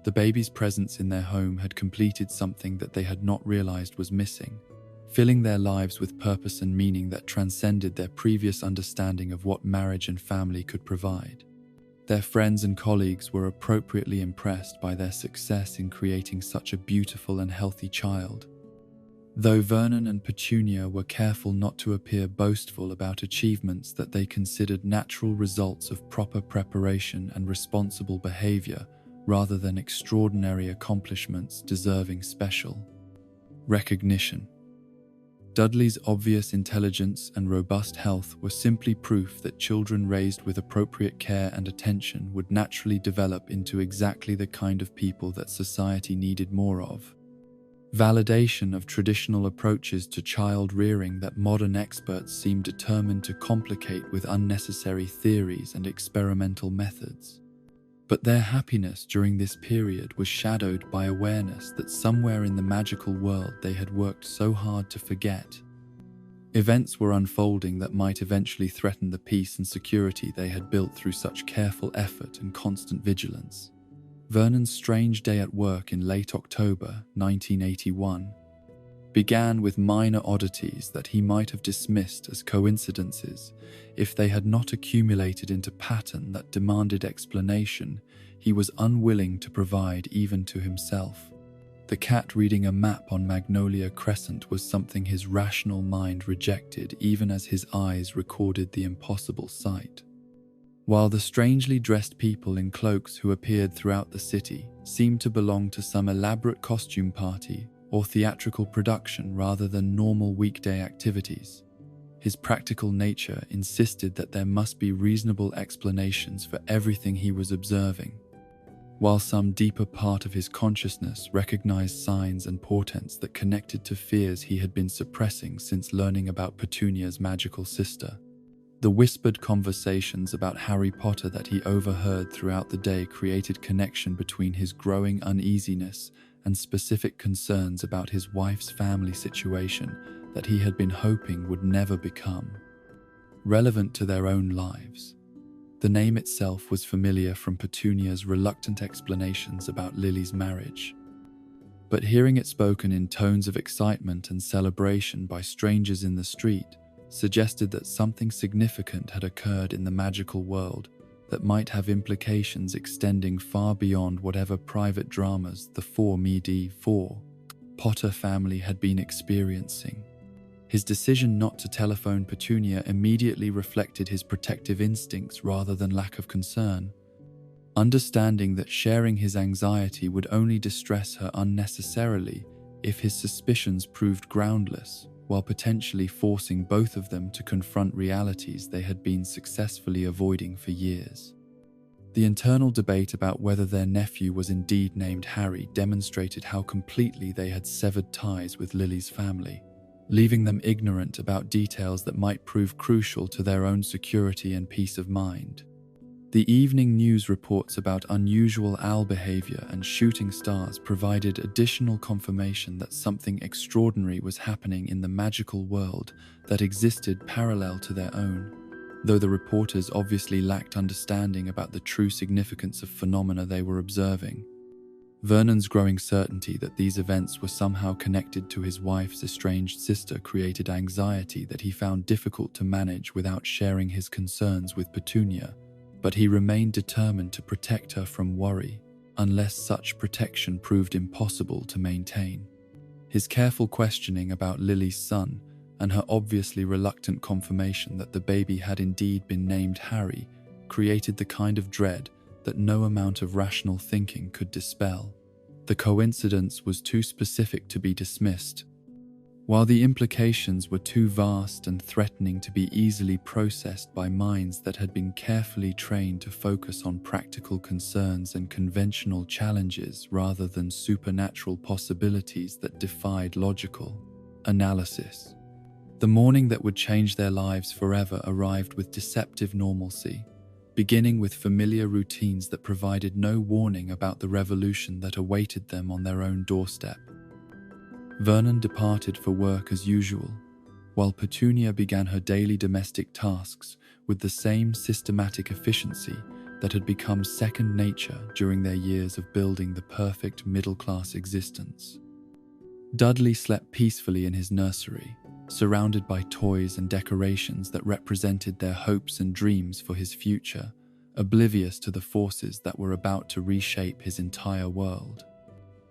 The baby's presence in their home had completed something that they had not realized was missing, filling their lives with purpose and meaning that transcended their previous understanding of what marriage and family could provide. Their friends and colleagues were appropriately impressed by their success in creating such a beautiful and healthy child. Though Vernon and Petunia were careful not to appear boastful about achievements that they considered natural results of proper preparation and responsible behavior, rather than extraordinary accomplishments deserving special recognition. Dudley's obvious intelligence and robust health were simply proof that children raised with appropriate care and attention would naturally develop into exactly the kind of people that society needed more of. Validation of traditional approaches to child rearing that modern experts seem determined to complicate with unnecessary theories and experimental methods. But their happiness during this period was shadowed by awareness that somewhere in the magical world they had worked so hard to forget. Events were unfolding that might eventually threaten the peace and security they had built through such careful effort and constant vigilance. Vernon's strange day at work in late October 1981 began with minor oddities that he might have dismissed as coincidences if they had not accumulated into pattern that demanded explanation he was unwilling to provide even to himself. The cat reading a map on Magnolia Crescent was something his rational mind rejected even as his eyes recorded the impossible sight. While the strangely dressed people in cloaks who appeared throughout the city seemed to belong to some elaborate costume party or theatrical production rather than normal weekday activities, his practical nature insisted that there must be reasonable explanations for everything he was observing, while some deeper part of his consciousness recognized signs and portents that connected to fears he had been suppressing since learning about Petunia's magical sister. The whispered conversations about Harry Potter that he overheard throughout the day created connection between his growing uneasiness and specific concerns about his wife's family situation that he had been hoping would never become relevant to their own lives. The name itself was familiar from Petunia's reluctant explanations about Lily's marriage, but hearing it spoken in tones of excitement and celebration by strangers in the street suggested that something significant had occurred in the magical world that might have implications extending far beyond whatever private dramas the 4 Potter family had been experiencing. His decision not to telephone Petunia immediately reflected his protective instincts rather than lack of concern. Understanding that sharing his anxiety would only distress her unnecessarily if his suspicions proved groundless, while potentially forcing both of them to confront realities they had been successfully avoiding for years. The internal debate about whether their nephew was indeed named Harry demonstrated how completely they had severed ties with Lily's family, leaving them ignorant about details that might prove crucial to their own security and peace of mind. The evening news reports about unusual owl behavior and shooting stars provided additional confirmation that something extraordinary was happening in the magical world that existed parallel to their own, though the reporters obviously lacked understanding about the true significance of phenomena they were observing. Vernon's growing certainty that these events were somehow connected to his wife's estranged sister created anxiety that he found difficult to manage without sharing his concerns with Petunia, but he remained determined to protect her from worry, unless such protection proved impossible to maintain. His careful questioning about Lily's son and her obviously reluctant confirmation that the baby had indeed been named Harry created the kind of dread that no amount of rational thinking could dispel. The coincidence was too specific to be dismissed. While the implications were too vast and threatening to be easily processed by minds that had been carefully trained to focus on practical concerns and conventional challenges rather than supernatural possibilities that defied logical analysis. The morning that would change their lives forever arrived with deceptive normalcy, beginning with familiar routines that provided no warning about the revolution that awaited them on their own doorstep. Vernon departed for work as usual, while Petunia began her daily domestic tasks with the same systematic efficiency that had become second nature during their years of building the perfect middle-class existence. Dudley slept peacefully in his nursery, surrounded by toys and decorations that represented their hopes and dreams for his future, oblivious to the forces that were about to reshape his entire world.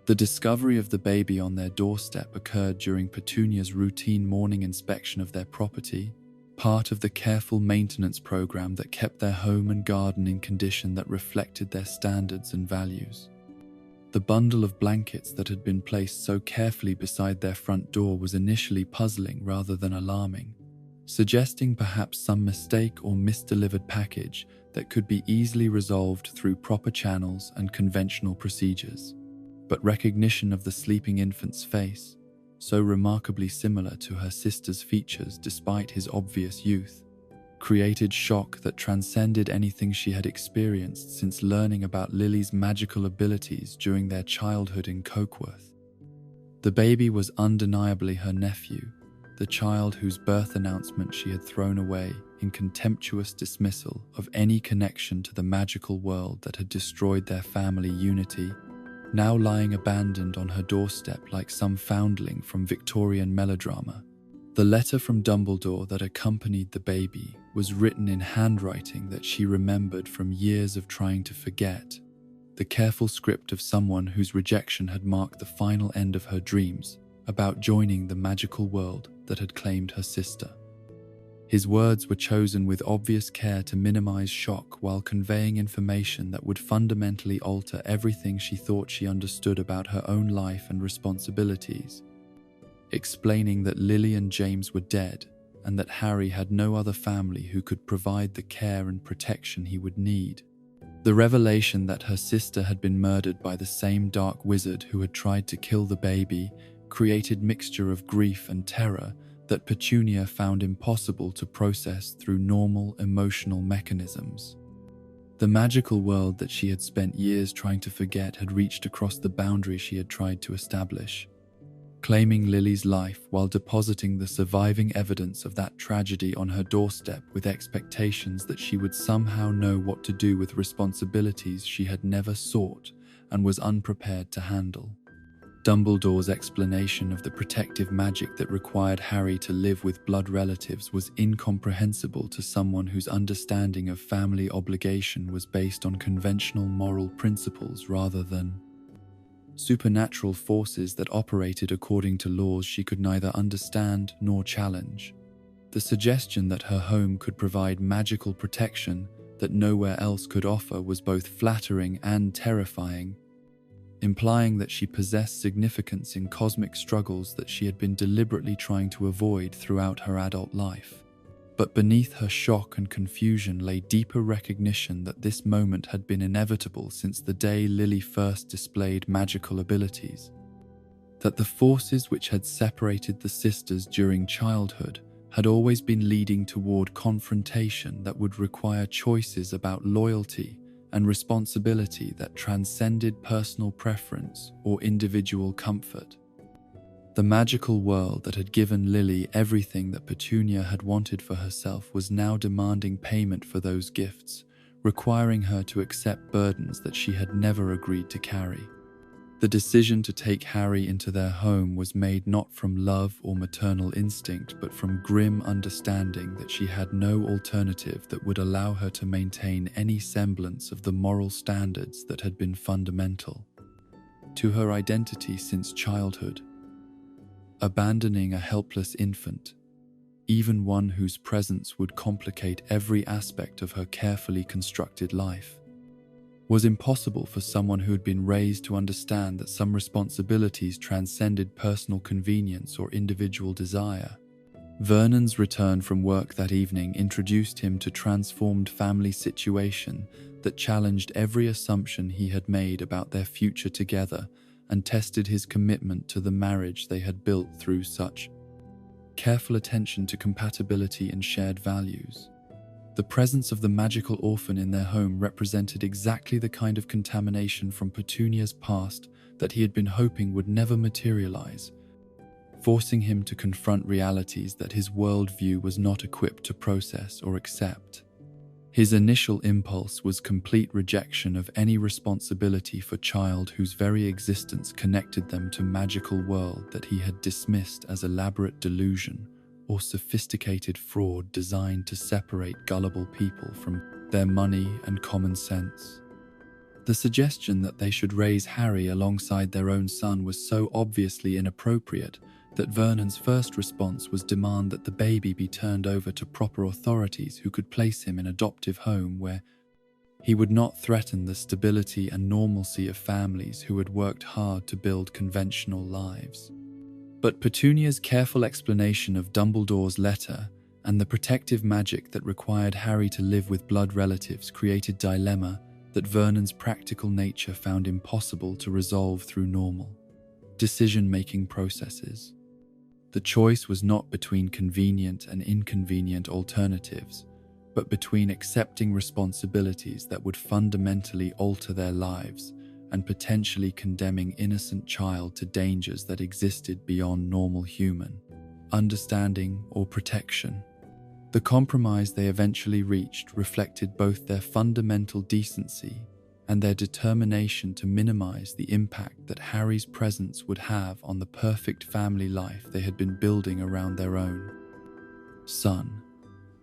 The discovery of the baby on their doorstep occurred during Petunia's routine morning inspection of their property, part of the careful maintenance program that kept their home and garden in condition that reflected their standards and values. The bundle of blankets that had been placed so carefully beside their front door was initially puzzling rather than alarming, suggesting perhaps some mistake or misdelivered package that could be easily resolved through proper channels and conventional procedures. But recognition of the sleeping infant's face, so remarkably similar to her sister's features despite his obvious youth, created shock that transcended anything she had experienced since learning about Lily's magical abilities during their childhood in Cokeworth. The baby was undeniably her nephew, the child whose birth announcement she had thrown away in contemptuous dismissal of any connection to the magical world that had destroyed their family unity, now lying abandoned on her doorstep like some foundling from Victorian melodrama. The letter from Dumbledore that accompanied the baby was written in handwriting that she remembered from years of trying to forget, the careful script of someone whose rejection had marked the final end of her dreams about joining the magical world that had claimed her sister. His words were chosen with obvious care to minimize shock while conveying information that would fundamentally alter everything she thought she understood about her own life and responsibilities, explaining that Lily and James were dead and that Harry had no other family who could provide the care and protection he would need. The revelation that her sister had been murdered by the same dark wizard who had tried to kill the baby created mixture of grief and terror that Petunia found impossible to process through normal emotional mechanisms. The magical world that she had spent years trying to forget had reached across the boundary she had tried to establish, claiming Lily's life while depositing the surviving evidence of that tragedy on her doorstep with expectations that she would somehow know what to do with responsibilities she had never sought and was unprepared to handle. Dumbledore's explanation of the protective magic that required Harry to live with blood relatives was incomprehensible to someone whose understanding of family obligation was based on conventional moral principles rather than supernatural forces that operated according to laws she could neither understand nor challenge. The suggestion that her home could provide magical protection that nowhere else could offer was both flattering and terrifying, implying that she possessed significance in cosmic struggles that she had been deliberately trying to avoid throughout her adult life. But beneath her shock and confusion lay deeper recognition that this moment had been inevitable since the day Lily first displayed magical abilities, that the forces which had separated the sisters during childhood had always been leading toward confrontation that would require choices about loyalty and responsibility that transcended personal preference or individual comfort. The magical world that had given Lily everything that Petunia had wanted for herself was now demanding payment for those gifts, requiring her to accept burdens that she had never agreed to carry. The decision to take Harry into their home was made not from love or maternal instinct, but from grim understanding that she had no alternative that would allow her to maintain any semblance of the moral standards that had been fundamental to her identity since childhood. Abandoning a helpless infant, even one whose presence would complicate every aspect of her carefully constructed life, was impossible for someone who had been raised to understand that some responsibilities transcended personal convenience or individual desire. Vernon's return from work that evening introduced him to a transformed family situation that challenged every assumption he had made about their future together and tested his commitment to the marriage they had built through such careful attention to compatibility and shared values. The presence of the magical orphan in their home represented exactly the kind of contamination from Petunia's past that he had been hoping would never materialize, forcing him to confront realities that his worldview was not equipped to process or accept. His initial impulse was complete rejection of any responsibility for a child whose very existence connected them to a magical world that he had dismissed as elaborate delusion or sophisticated fraud designed to separate gullible people from their money and common sense. The suggestion that they should raise Harry alongside their own son was so obviously inappropriate that Vernon's first response was demand that the baby be turned over to proper authorities who could place him in an adoptive home where he would not threaten the stability and normalcy of families who had worked hard to build conventional lives. But Petunia's careful explanation of Dumbledore's letter and the protective magic that required Harry to live with blood relatives created a dilemma that Vernon's practical nature found impossible to resolve through normal decision-making processes. The choice was not between convenient and inconvenient alternatives, but between accepting responsibilities that would fundamentally alter their lives and potentially condemning innocent child to dangers that existed beyond normal human understanding or protection. The compromise they eventually reached reflected both their fundamental decency and their determination to minimize the impact that Harry's presence would have on the perfect family life they had been building around their own son.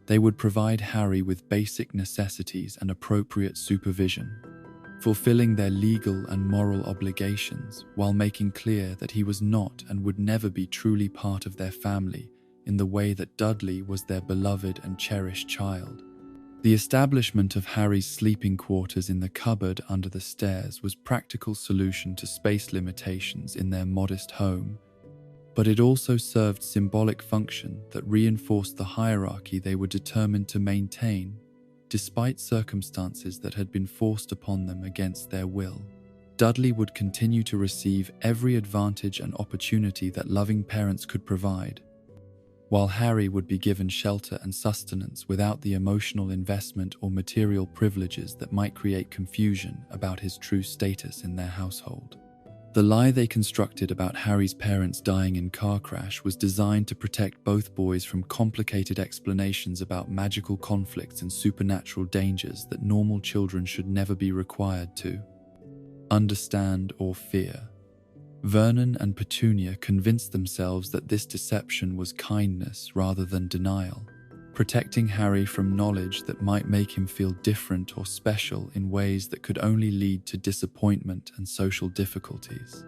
They would provide Harry with basic necessities and appropriate supervision, fulfilling their legal and moral obligations while making clear that he was not and would never be truly part of their family in the way that Dudley was their beloved and cherished child. The establishment of Harry's sleeping quarters in the cupboard under the stairs was a practical solution to space limitations in their modest home, but it also served symbolic function that reinforced the hierarchy they were determined to maintain, despite circumstances that had been forced upon them against their will. Dudley would continue to receive every advantage and opportunity that loving parents could provide, while Harry would be given shelter and sustenance without the emotional investment or material privileges that might create confusion about his true status in their household. The lie they constructed about Harry's parents dying in a car crash was designed to protect both boys from complicated explanations about magical conflicts and supernatural dangers that normal children should never be required to understand or fear. Vernon and Petunia convinced themselves that this deception was kindness rather than denial, protecting Harry from knowledge that might make him feel different or special in ways that could only lead to disappointment and social difficulties.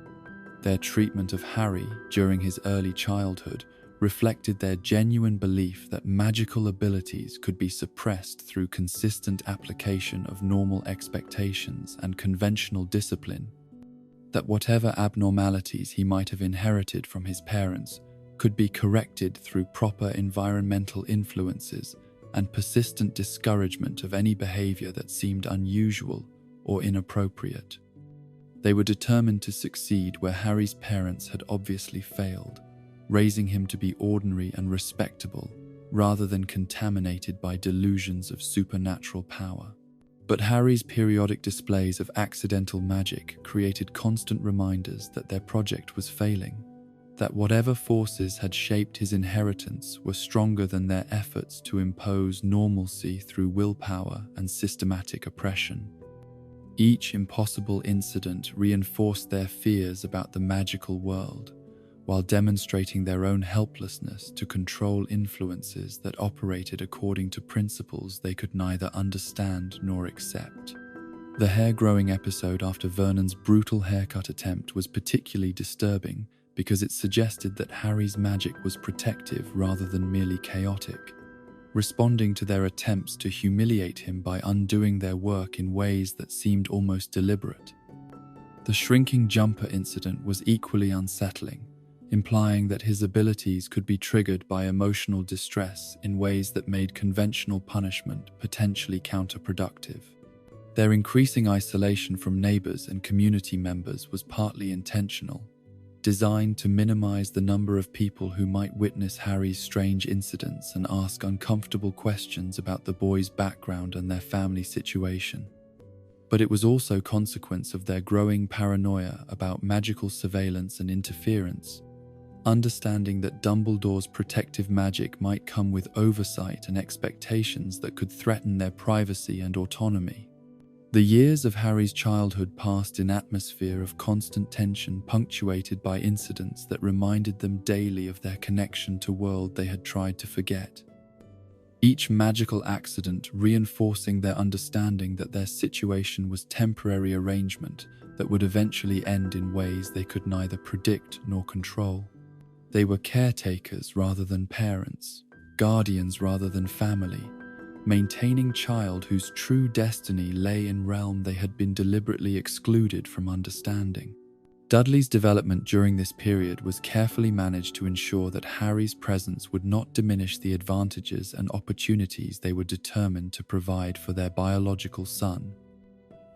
Their treatment of Harry during his early childhood reflected their genuine belief that magical abilities could be suppressed through consistent application of normal expectations and conventional discipline, that whatever abnormalities he might have inherited from his parents could be corrected through proper environmental influences and persistent discouragement of any behavior that seemed unusual or inappropriate. They were determined to succeed where Harry's parents had obviously failed, raising him to be ordinary and respectable rather than contaminated by delusions of supernatural power. But Harry's periodic displays of accidental magic created constant reminders that their project was failing, that whatever forces had shaped his inheritance were stronger than their efforts to impose normalcy through willpower and systematic oppression. Each impossible incident reinforced their fears about the magical world, while demonstrating their own helplessness to control influences that operated according to principles they could neither understand nor accept. The hair-growing episode after Vernon's brutal haircut attempt was particularly disturbing because it suggested that Harry's magic was protective rather than merely chaotic. responding to their attempts to humiliate him by undoing their work in ways that seemed almost deliberate. The shrinking jumper incident was equally unsettling, implying that his abilities could be triggered by emotional distress in ways that made conventional punishment potentially counterproductive. Their increasing isolation from neighbors and community members was partly intentional, designed to minimize the number of people who might witness Harry's strange incidents and ask uncomfortable questions about the boy's background and their family situation. But it was also consequence of their growing paranoia about magical surveillance and interference, understanding that Dumbledore's protective magic might come with oversight and expectations that could threaten their privacy and autonomy. The years of Harry's childhood passed in atmosphere of constant tension, punctuated by incidents that reminded them daily of their connection to world they had tried to forget. Each magical accident reinforcing their understanding that their situation was temporary arrangement that would eventually end in ways they could neither predict nor control. They were caretakers rather than parents, guardians rather than family, maintaining child whose true destiny lay in realm they had been deliberately excluded from understanding. Dudley's development during this period was carefully managed to ensure that Harry's presence would not diminish the advantages and opportunities they were determined to provide for their biological son.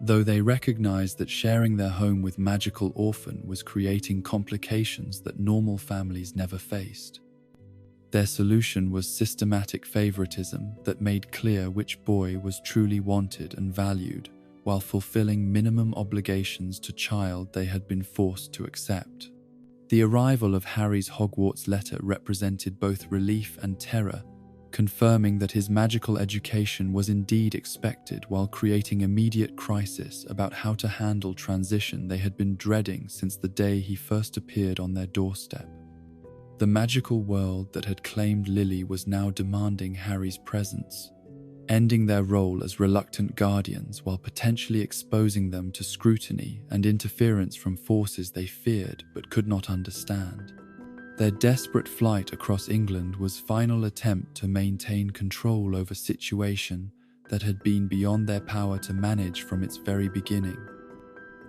Though they recognized that sharing their home with magical orphan was creating complications that normal families never faced. Their solution was systematic favoritism that made clear which boy was truly wanted and valued, while fulfilling minimum obligations to child they had been forced to accept. The arrival of Harry's Hogwarts letter represented both relief and terror, confirming that his magical education was indeed expected while creating immediate crisis about how to handle transition they had been dreading since the day he first appeared on their doorstep. The magical world that had claimed Lily was now demanding Harry's presence, ending their role as reluctant guardians while potentially exposing them to scrutiny and interference from forces they feared but could not understand. Their desperate flight across England was final attempt to maintain control over a situation that had been beyond their power to manage from its very beginning.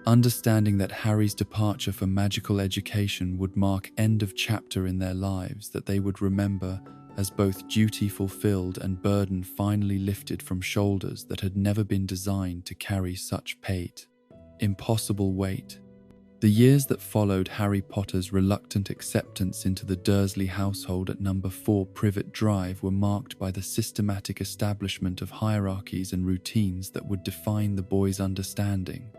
Understanding that Harry's departure for magical education would mark end of chapter in their lives that they would remember as both duty fulfilled and burden finally lifted from shoulders that had never been designed to carry such impossible weight. The years that followed Harry Potter's reluctant acceptance into the Dursley household at number 4 Privet Drive were marked by the systematic establishment of hierarchies and routines that would define the boy's understanding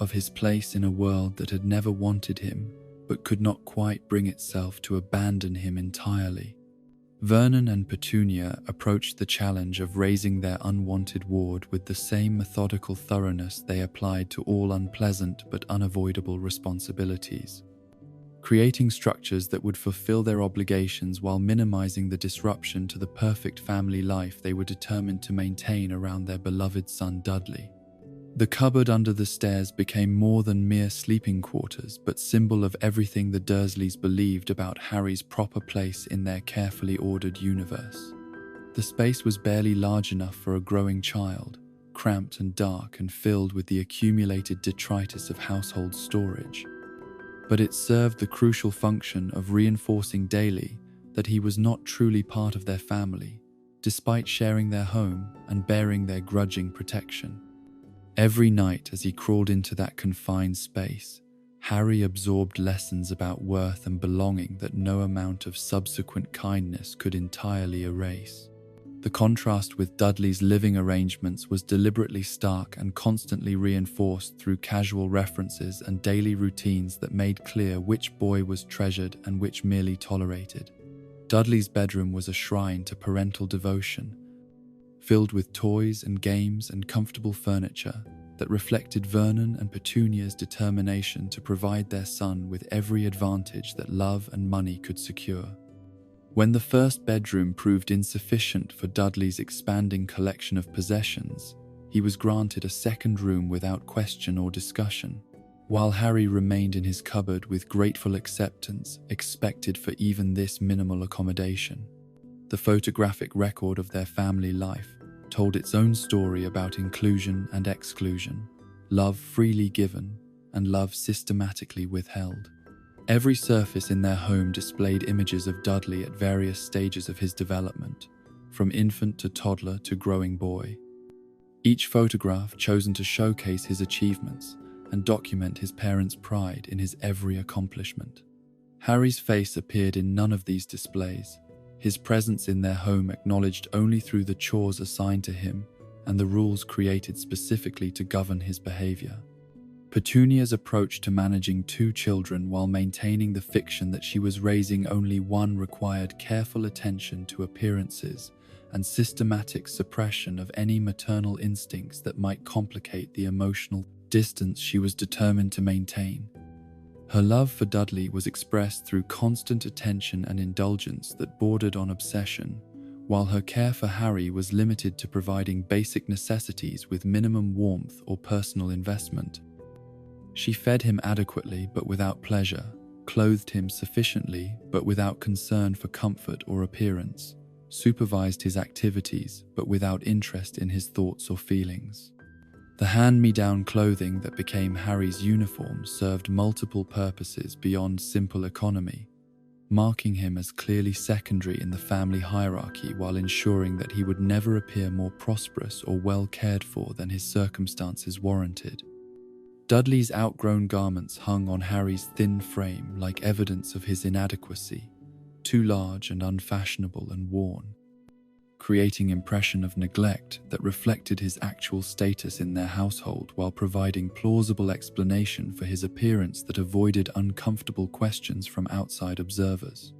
of his place in a world that had never wanted him but could not quite bring itself to abandon him entirely. Vernon and Petunia approached the challenge of raising their unwanted ward with the same methodical thoroughness they applied to all unpleasant but unavoidable responsibilities, creating structures that would fulfill their obligations while minimizing the disruption to the perfect family life they were determined to maintain around their beloved son Dudley. The cupboard under the stairs became more than mere sleeping quarters, but symbol of everything the Dursleys believed about Harry's proper place in their carefully ordered universe. The space was barely large enough for a growing child, cramped and dark and filled with the accumulated detritus of household storage. But it served the crucial function of reinforcing daily that he was not truly part of their family, despite sharing their home and bearing their grudging protection. Every night as he crawled into that confined space, Harry absorbed lessons about worth and belonging that no amount of subsequent kindness could entirely erase. The contrast with Dudley's living arrangements was deliberately stark and constantly reinforced through casual references and daily routines that made clear which boy was treasured and which merely tolerated. Dudley's bedroom was a shrine to parental devotion, filled with toys and games and comfortable furniture that reflected Vernon and Petunia's determination to provide their son with every advantage that love and money could secure. When the first bedroom proved insufficient for Dudley's expanding collection of possessions, he was granted a second room without question or discussion, while Harry remained in his cupboard with grateful acceptance expected for even this minimal accommodation. The photographic record of their family life told its own story about inclusion and exclusion, love freely given and love systematically withheld. Every surface in their home displayed images of Dudley at various stages of his development, from infant to toddler to growing boy. Each photograph chosen to showcase his achievements and document his parents' pride in his every accomplishment. Harry's face appeared in none of these displays, his presence in their home acknowledged only through the chores assigned to him and the rules created specifically to govern his behavior. Petunia's approach to managing 2 children while maintaining the fiction that she was raising only one required careful attention to appearances and systematic suppression of any maternal instincts that might complicate the emotional distance she was determined to maintain. Her love for Dudley was expressed through constant attention and indulgence that bordered on obsession, while her care for Harry was limited to providing basic necessities with minimum warmth or personal investment. She fed him adequately but without pleasure, clothed him sufficiently but without concern for comfort or appearance, supervised his activities but without interest in his thoughts or feelings. The hand-me-down clothing that became Harry's uniform served multiple purposes beyond simple economy, marking him as clearly secondary in the family hierarchy while ensuring that he would never appear more prosperous or well cared for than his circumstances warranted. Dudley's outgrown garments hung on Harry's thin frame like evidence of his inadequacy, too large and unfashionable and worn, creating impression of neglect that reflected his actual status in their household while providing plausible explanation for his appearance that avoided uncomfortable questions from outside observers.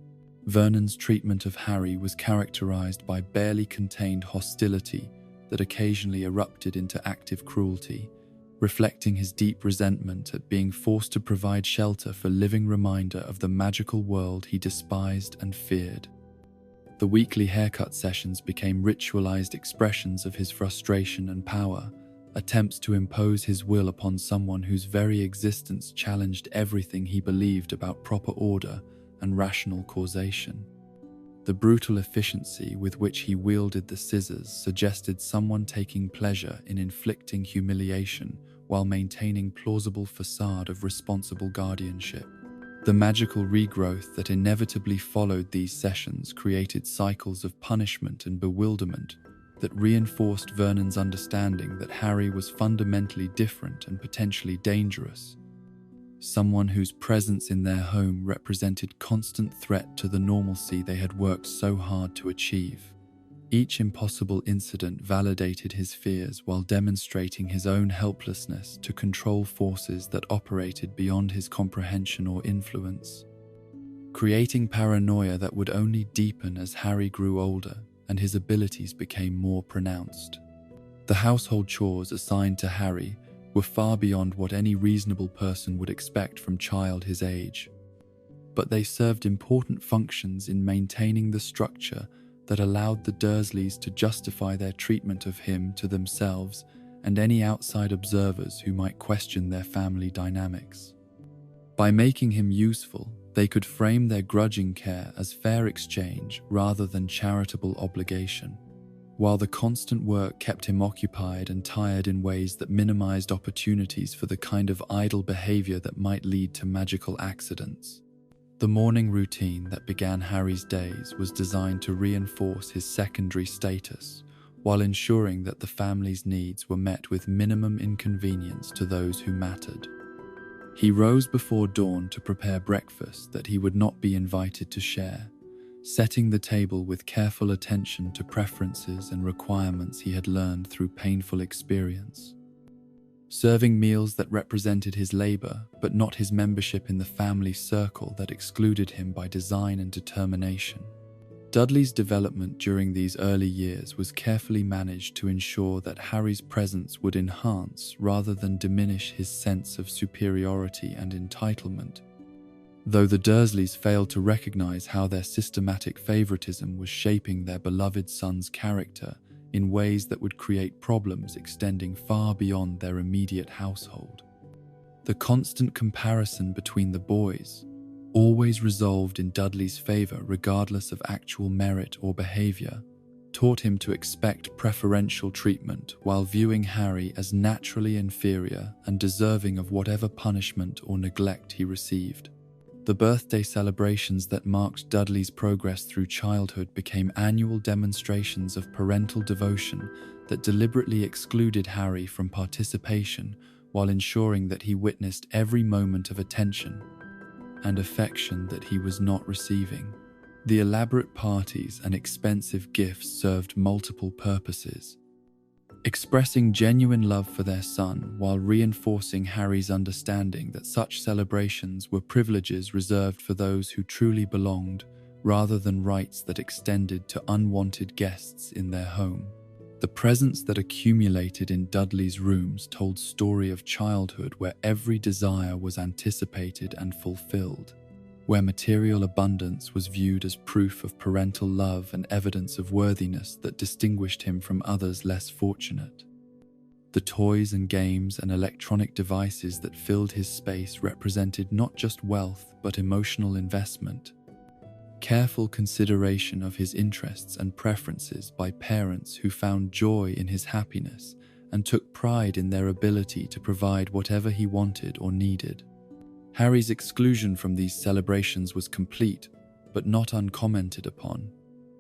Vernon's treatment of Harry was characterized by barely contained hostility that occasionally erupted into active cruelty, reflecting his deep resentment at being forced to provide shelter for living reminder of the magical world he despised and feared. The weekly haircut sessions became ritualized expressions of his frustration and power, attempts to impose his will upon someone whose very existence challenged everything he believed about proper order and rational causation. The brutal efficiency with which he wielded the scissors suggested someone taking pleasure in inflicting humiliation while maintaining plausible facade of responsible guardianship. The magical regrowth that inevitably followed these sessions created cycles of punishment and bewilderment that reinforced Vernon's understanding that Harry was fundamentally different and potentially dangerous, someone whose presence in their home represented constant threat to the normalcy they had worked so hard to achieve. Each impossible incident validated his fears while demonstrating his own helplessness to control forces that operated beyond his comprehension or influence, creating paranoia that would only deepen as Harry grew older and his abilities became more pronounced. The household chores assigned to Harry were far beyond what any reasonable person would expect from a child his age, but they served important functions in maintaining the structure that allowed the Dursleys to justify their treatment of him to themselves and any outside observers who might question their family dynamics. By making him useful, they could frame their grudging care as fair exchange rather than charitable obligation, while the constant work kept him occupied and tired in ways that minimized opportunities for the kind of idle behavior that might lead to magical accidents. The morning routine that began Harry's days was designed to reinforce his secondary status, while ensuring that the family's needs were met with minimum inconvenience to those who mattered. He rose before dawn to prepare breakfast that he would not be invited to share, setting the table with careful attention to preferences and requirements he had learned through painful experience. Serving meals that represented his labor, but not his membership in the family circle that excluded him by design and determination. Dudley's development during these early years was carefully managed to ensure that Harry's presence would enhance rather than diminish his sense of superiority and entitlement. Though the Dursleys failed to recognize how their systematic favoritism was shaping their beloved son's character in ways that would create problems extending far beyond their immediate household. The constant comparison between the boys, always resolved in Dudley's favor regardless of actual merit or behavior, taught him to expect preferential treatment while viewing Harry as naturally inferior and deserving of whatever punishment or neglect he received. The birthday celebrations that marked Dudley's progress through childhood became annual demonstrations of parental devotion that deliberately excluded Harry from participation while ensuring that he witnessed every moment of attention and affection that he was not receiving. The elaborate parties and expensive gifts served multiple purposes, expressing genuine love for their son while reinforcing Harry's understanding that such celebrations were privileges reserved for those who truly belonged, rather than rights that extended to unwanted guests in their home. The presents that accumulated in Dudley's rooms told a story of childhood where every desire was anticipated and fulfilled, where material abundance was viewed as proof of parental love and evidence of worthiness that distinguished him from others less fortunate. The toys and games and electronic devices that filled his space represented not just wealth but emotional investment, careful consideration of his interests and preferences by parents who found joy in his happiness and took pride in their ability to provide whatever he wanted or needed. Harry's exclusion from these celebrations was complete, but not uncommented upon,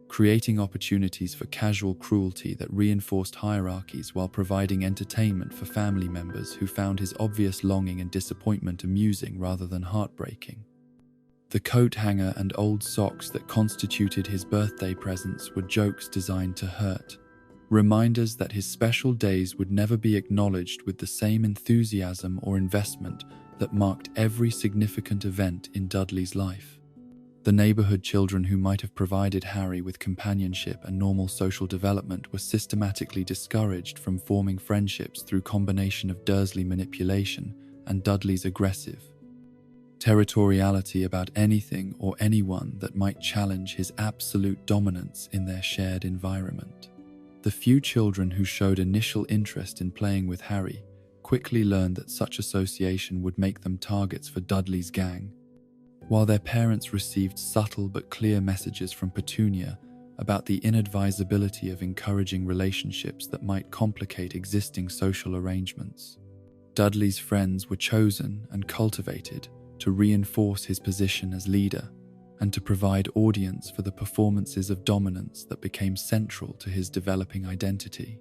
creating opportunities for casual cruelty that reinforced hierarchies while providing entertainment for family members who found his obvious longing and disappointment amusing rather than heartbreaking. The coat hanger and old socks that constituted his birthday presents were jokes designed to hurt, reminders that his special days would never be acknowledged with the same enthusiasm or investment that marked every significant event in Dudley's life. The neighborhood children who might have provided Harry with companionship and normal social development were systematically discouraged from forming friendships through combination of Dursley manipulation and Dudley's aggressive territoriality about anything or anyone that might challenge his absolute dominance in their shared environment. The few children who showed initial interest in playing with Harry quickly learned that such association would make them targets for Dudley's gang, while their parents received subtle but clear messages from Petunia about the inadvisability of encouraging relationships that might complicate existing social arrangements. Dudley's friends were chosen and cultivated to reinforce his position as leader and to provide audience for the performances of dominance that became central to his developing identity.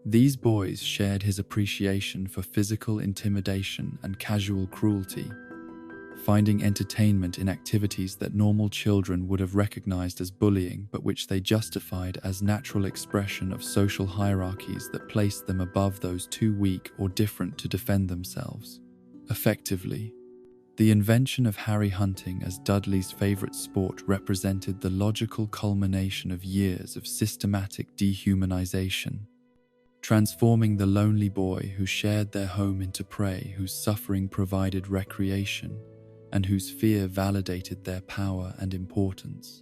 These boys shared his appreciation for physical intimidation and casual cruelty, finding entertainment in activities that normal children would have recognized as bullying but which they justified as natural expression of social hierarchies that placed them above those too weak or different to defend themselves. Effectively, the invention of Harry hunting as Dudley's favorite sport represented the logical culmination of years of systematic dehumanization, transforming the lonely boy who shared their home into prey whose suffering provided recreation and whose fear validated their power and importance.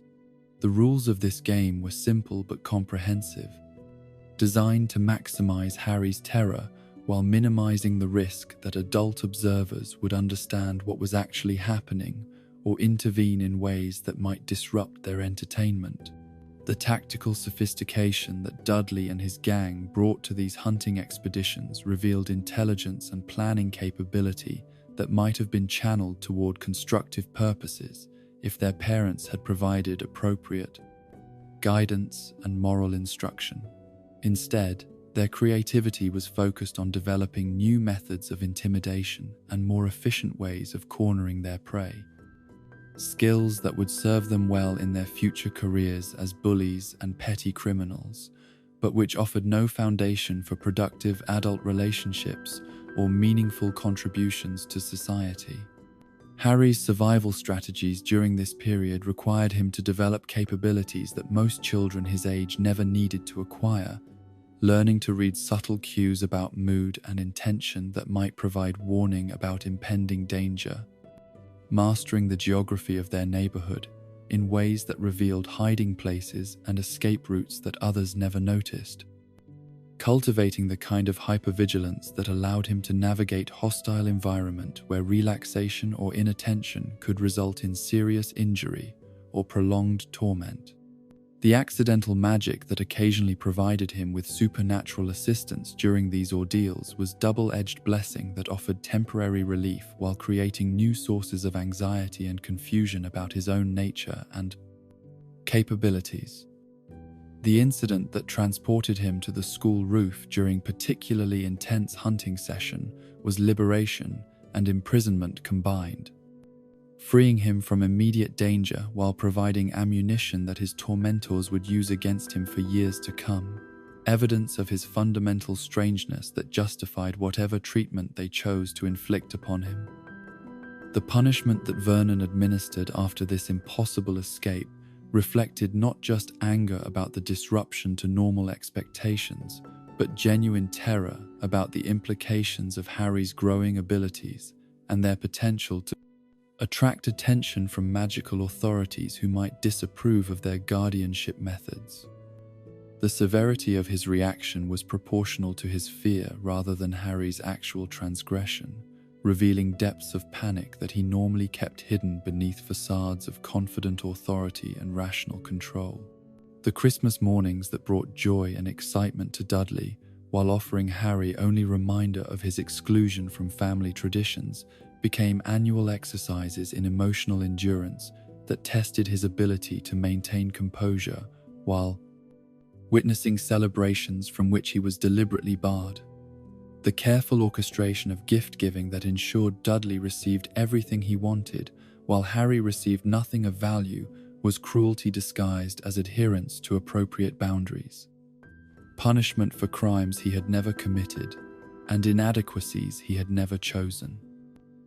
The rules of this game were simple but comprehensive, designed to maximize Harry's terror while minimizing the risk that adult observers would understand what was actually happening or intervene in ways that might disrupt their entertainment. The tactical sophistication that Dudley and his gang brought to these hunting expeditions revealed intelligence and planning capability that might have been channeled toward constructive purposes if their parents had provided appropriate guidance and moral instruction. Instead, their creativity was focused on developing new methods of intimidation and more efficient ways of cornering their prey, skills that would serve them well in their future careers as bullies and petty criminals, but which offered no foundation for productive adult relationships or meaningful contributions to society. Harry's survival strategies during this period required him to develop capabilities that most children his age never needed to acquire, learning to read subtle cues about mood and intention that might provide warning about impending danger, mastering the geography of their neighborhood in ways that revealed hiding places and escape routes that others never noticed, cultivating the kind of hypervigilance that allowed him to navigate hostile environment where relaxation or inattention could result in serious injury or prolonged torment. The accidental magic that occasionally provided him with supernatural assistance during these ordeals was a double-edged blessing that offered temporary relief while creating new sources of anxiety and confusion about his own nature and capabilities. The incident that transported him to the school roof during particularly intense hunting session was liberation and imprisonment combined, freeing him from immediate danger while providing ammunition that his tormentors would use against him for years to come, evidence of his fundamental strangeness that justified whatever treatment they chose to inflict upon him. The punishment that Vernon administered after this impossible escape reflected not just anger about the disruption to normal expectations, but genuine terror about the implications of Harry's growing abilities and their potential to attract attention from magical authorities who might disapprove of their guardianship methods. The severity of his reaction was proportional to his fear rather than Harry's actual transgression, revealing depths of panic that he normally kept hidden beneath facades of confident authority and rational control. The Christmas mornings that brought joy and excitement to Dudley, while offering Harry only reminder of his exclusion from family traditions, became annual exercises in emotional endurance that tested his ability to maintain composure while witnessing celebrations from which he was deliberately barred. The careful orchestration of gift-giving that ensured Dudley received everything he wanted, while Harry received nothing of value, was cruelty disguised as adherence to appropriate boundaries. Punishment for crimes he had never committed, and inadequacies he had never chosen.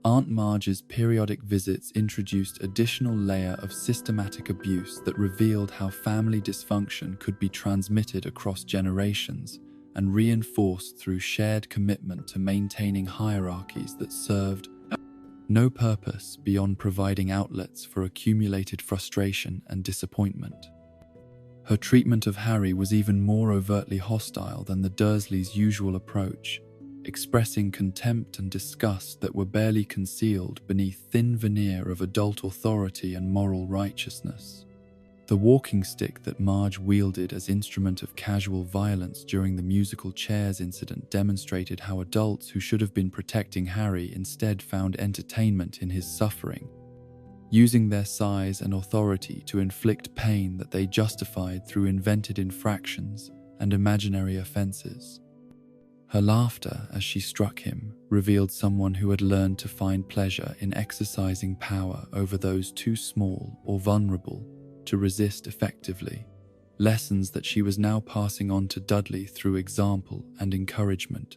Aunt Marge's periodic visits introduced additional layer of systematic abuse that revealed how family dysfunction could be transmitted across generations and reinforced through shared commitment to maintaining hierarchies that served no purpose beyond providing outlets for accumulated frustration and disappointment. Her treatment of Harry was even more overtly hostile than the Dursleys' usual approach, expressing contempt and disgust that were barely concealed beneath thin veneer of adult authority and moral righteousness. The walking stick that Marge wielded as instrument of casual violence during the musical chairs incident demonstrated how adults who should have been protecting Harry instead found entertainment in his suffering, using their size and authority to inflict pain that they justified through invented infractions and imaginary offenses. Her laughter as she struck him revealed someone who had learned to find pleasure in exercising power over those too small or vulnerable to resist effectively, lessons that she was now passing on to Dudley through example and encouragement.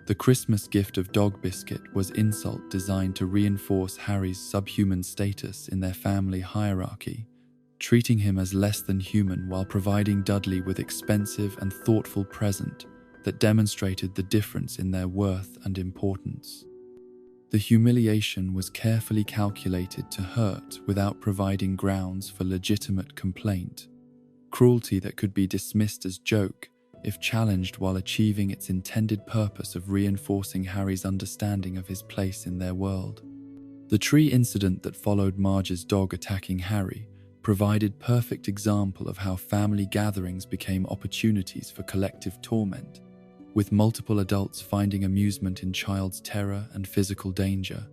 The Christmas gift of dog biscuit was insult designed to reinforce Harry's subhuman status in their family hierarchy, treating him as less than human while providing Dudley with expensive and thoughtful present that demonstrated the difference in their worth and importance. The humiliation was carefully calculated to hurt without providing grounds for legitimate complaint, cruelty that could be dismissed as joke if challenged while achieving its intended purpose of reinforcing Harry's understanding of his place in their world. The tree incident that followed Marge's dog attacking Harry provided perfect example of how family gatherings became opportunities for collective torment, with multiple adults finding amusement in child's terror and physical danger.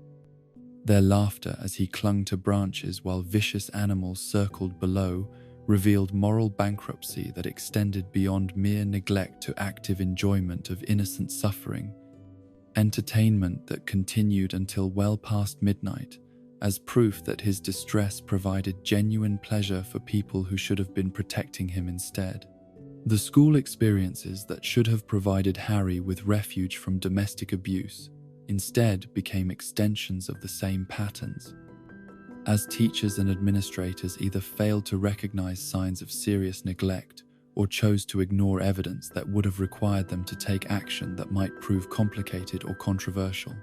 Their laughter as he clung to branches while vicious animals circled below revealed moral bankruptcy that extended beyond mere neglect to active enjoyment of innocent suffering, entertainment that continued until well past midnight, as proof that his distress provided genuine pleasure for people who should have been protecting him instead. The school experiences that should have provided Harry with refuge from domestic abuse instead became extensions of the same patterns, as teachers and administrators either failed to recognize signs of serious neglect or chose to ignore evidence that would have required them to take action that might prove complicated or controversial.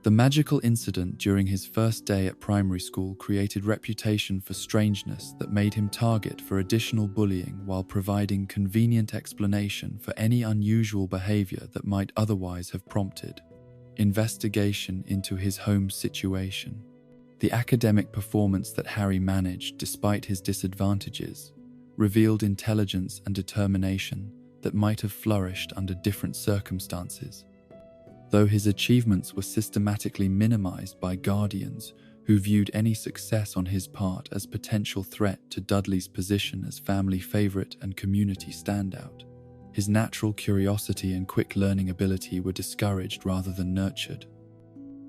The magical incident during his first day at primary school created reputation for strangeness that made him target for additional bullying while providing convenient explanation for any unusual behavior that might otherwise have prompted investigation into his home situation. The academic performance that Harry managed despite his disadvantages revealed intelligence and determination that might have flourished under different circumstances. Though his achievements were systematically minimized by guardians who viewed any success on his part as potential threat to Dudley's position as family favorite and community standout, his natural curiosity and quick learning ability were discouraged rather than nurtured,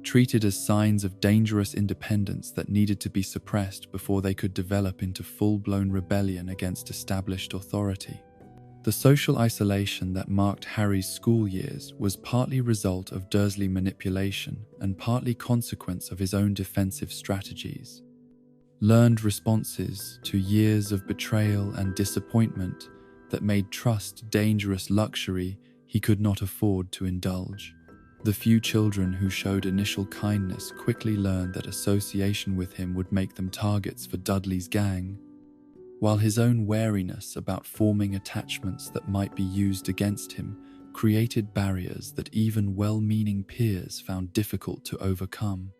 treated as signs of dangerous independence that needed to be suppressed before they could develop into full-blown rebellion against established authority. The social isolation that marked Harry's school years was partly result of Dursley manipulation and partly consequence of his own defensive strategies. Learned responses to years of betrayal and disappointment that made trust dangerous luxury he could not afford to indulge. The few children who showed initial kindness quickly learned that association with him would make them targets for Dudley's gang, while his own wariness about forming attachments that might be used against him created barriers that even well-meaning peers found difficult to overcome.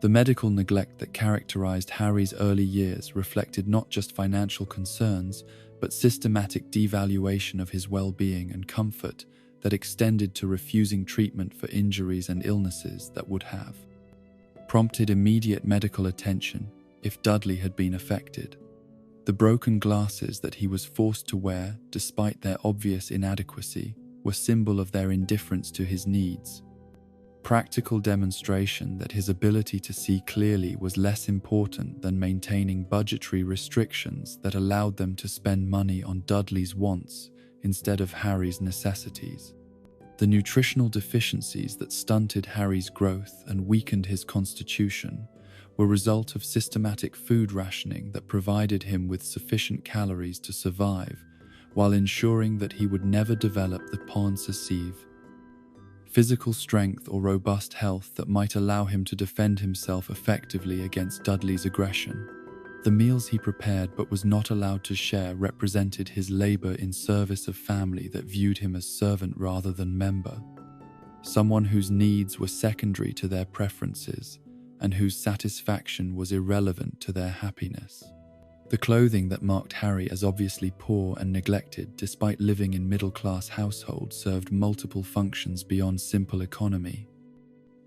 The medical neglect that characterized Harry's early years reflected not just financial concerns, but systematic devaluation of his well-being and comfort that extended to refusing treatment for injuries and illnesses that would have prompted immediate medical attention if Dudley had been affected. The broken glasses that he was forced to wear, despite their obvious inadequacy, were symbol of their indifference to his needs. Practical demonstration that his ability to see clearly was less important than maintaining budgetary restrictions that allowed them to spend money on Dudley's wants instead of Harry's necessities. The nutritional deficiencies that stunted Harry's growth and weakened his constitution were a result of systematic food rationing that provided him with sufficient calories to survive, while ensuring that he would never develop the pense sensitive physical strength or robust health that might allow him to defend himself effectively against Dudley's aggression. The meals he prepared but was not allowed to share represented his labor in service of family that viewed him as servant rather than member, someone whose needs were secondary to their preferences and whose satisfaction was irrelevant to their happiness. The clothing that marked Harry as obviously poor and neglected despite living in middle-class households served multiple functions beyond simple economy,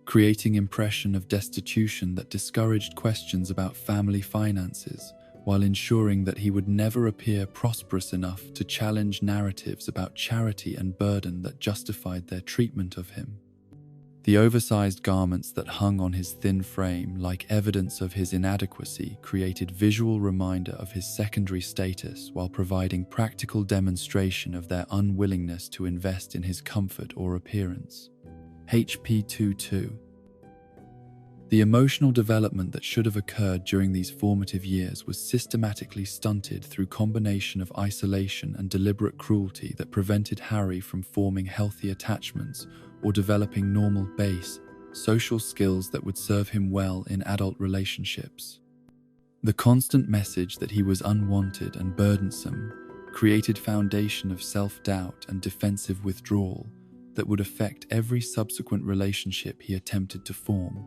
creating impression of destitution that discouraged questions about family finances, while ensuring that he would never appear prosperous enough to challenge narratives about charity and burden that justified their treatment of him. The oversized garments that hung on his thin frame, like evidence of his inadequacy, created visual reminder of his secondary status while providing practical demonstration of their unwillingness to invest in his comfort or appearance. HP 2-2. The emotional development that should have occurred during these formative years was systematically stunted through combination of isolation and deliberate cruelty that prevented Harry from forming healthy attachments or developing normal base social skills that would serve him well in adult relationships. The constant message that he was unwanted and burdensome created foundation of self-doubt and defensive withdrawal that would affect every subsequent relationship he attempted to form,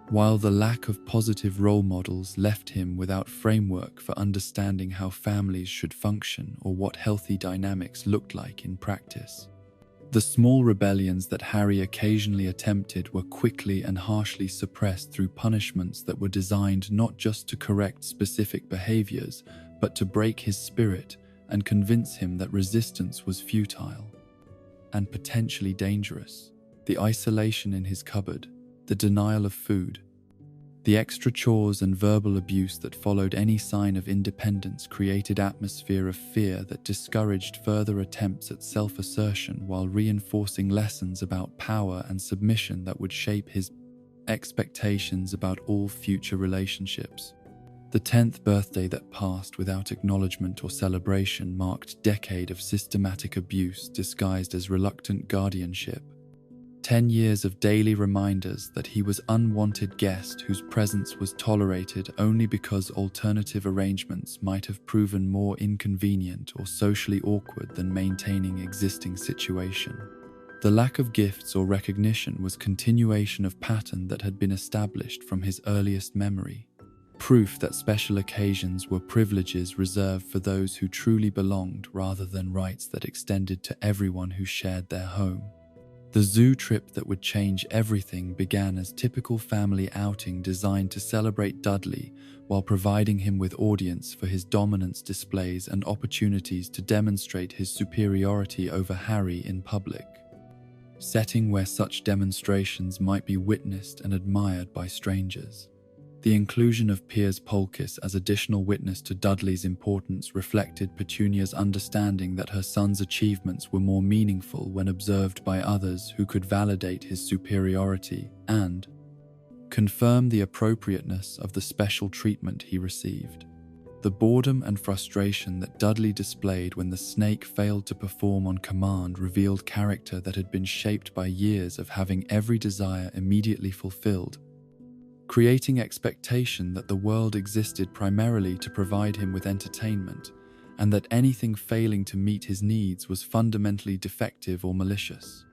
while the lack of positive role models left him without framework for understanding how families should function or what healthy dynamics looked like in practice. The small rebellions that Harry occasionally attempted were quickly and harshly suppressed through punishments that were designed not just to correct specific behaviors, but to break his spirit and convince him that resistance was futile and potentially dangerous. The isolation in his cupboard, the denial of food, the extra chores and verbal abuse that followed any sign of independence created atmosphere of fear that discouraged further attempts at self-assertion while reinforcing lessons about power and submission that would shape his expectations about all future relationships. The 10th birthday that passed without acknowledgement or celebration marked a decade of systematic abuse disguised as reluctant guardianship. 10 years of daily reminders that he was an unwanted guest whose presence was tolerated only because alternative arrangements might have proven more inconvenient or socially awkward than maintaining existing situation. The lack of gifts or recognition was continuation of pattern that had been established from his earliest memory, proof that special occasions were privileges reserved for those who truly belonged rather than rights that extended to everyone who shared their home. The zoo trip that would change everything began as typical family outing designed to celebrate Dudley while providing him with audience for his dominance displays and opportunities to demonstrate his superiority over Harry in public. Setting where such demonstrations might be witnessed and admired by strangers. The inclusion of Piers Polkiss as additional witness to Dudley's importance reflected Petunia's understanding that her son's achievements were more meaningful when observed by others who could validate his superiority and confirm the appropriateness of the special treatment he received. The boredom and frustration that Dudley displayed when the snake failed to perform on command revealed character that had been shaped by years of having every desire immediately fulfilled, creating expectation that the world existed primarily to provide him with entertainment, and that anything failing to meet his needs was fundamentally defective or malicious.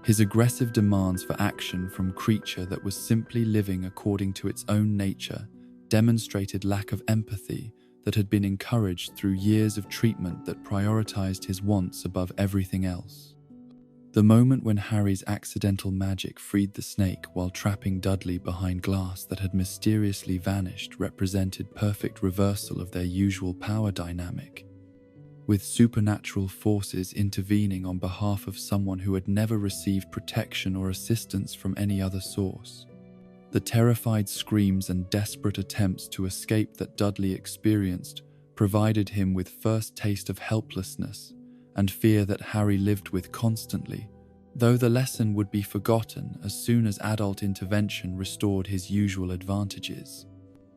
His aggressive demands for action from creature that was simply living according to its own nature demonstrated lack of empathy that had been encouraged through years of treatment that prioritized his wants above everything else. The moment when Harry's accidental magic freed the snake while trapping Dudley behind glass that had mysteriously vanished represented perfect reversal of their usual power dynamic, with supernatural forces intervening on behalf of someone who had never received protection or assistance from any other source. The terrified screams and desperate attempts to escape that Dudley experienced provided him with first taste of helplessness and fear that Harry lived with constantly, though the lesson would be forgotten as soon as adult intervention restored his usual advantages.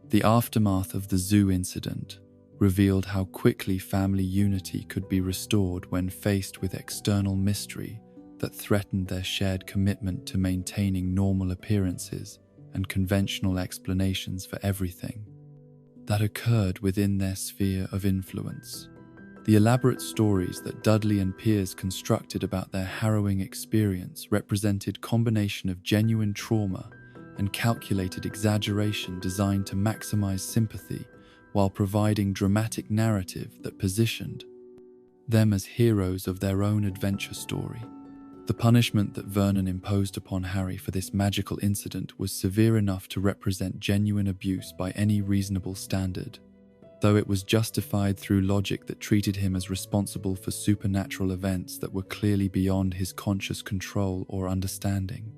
The aftermath of the zoo incident revealed how quickly family unity could be restored when faced with external mystery that threatened their shared commitment to maintaining normal appearances and conventional explanations for everything that occurred within their sphere of influence. The elaborate stories that Dudley and Piers constructed about their harrowing experience represented combination of genuine trauma and calculated exaggeration designed to maximize sympathy while providing dramatic narrative that positioned them as heroes of their own adventure story. The punishment that Vernon imposed upon Harry for this magical incident was severe enough to represent genuine abuse by any reasonable standard, though it was justified through logic that treated him as responsible for supernatural events that were clearly beyond his conscious control or understanding.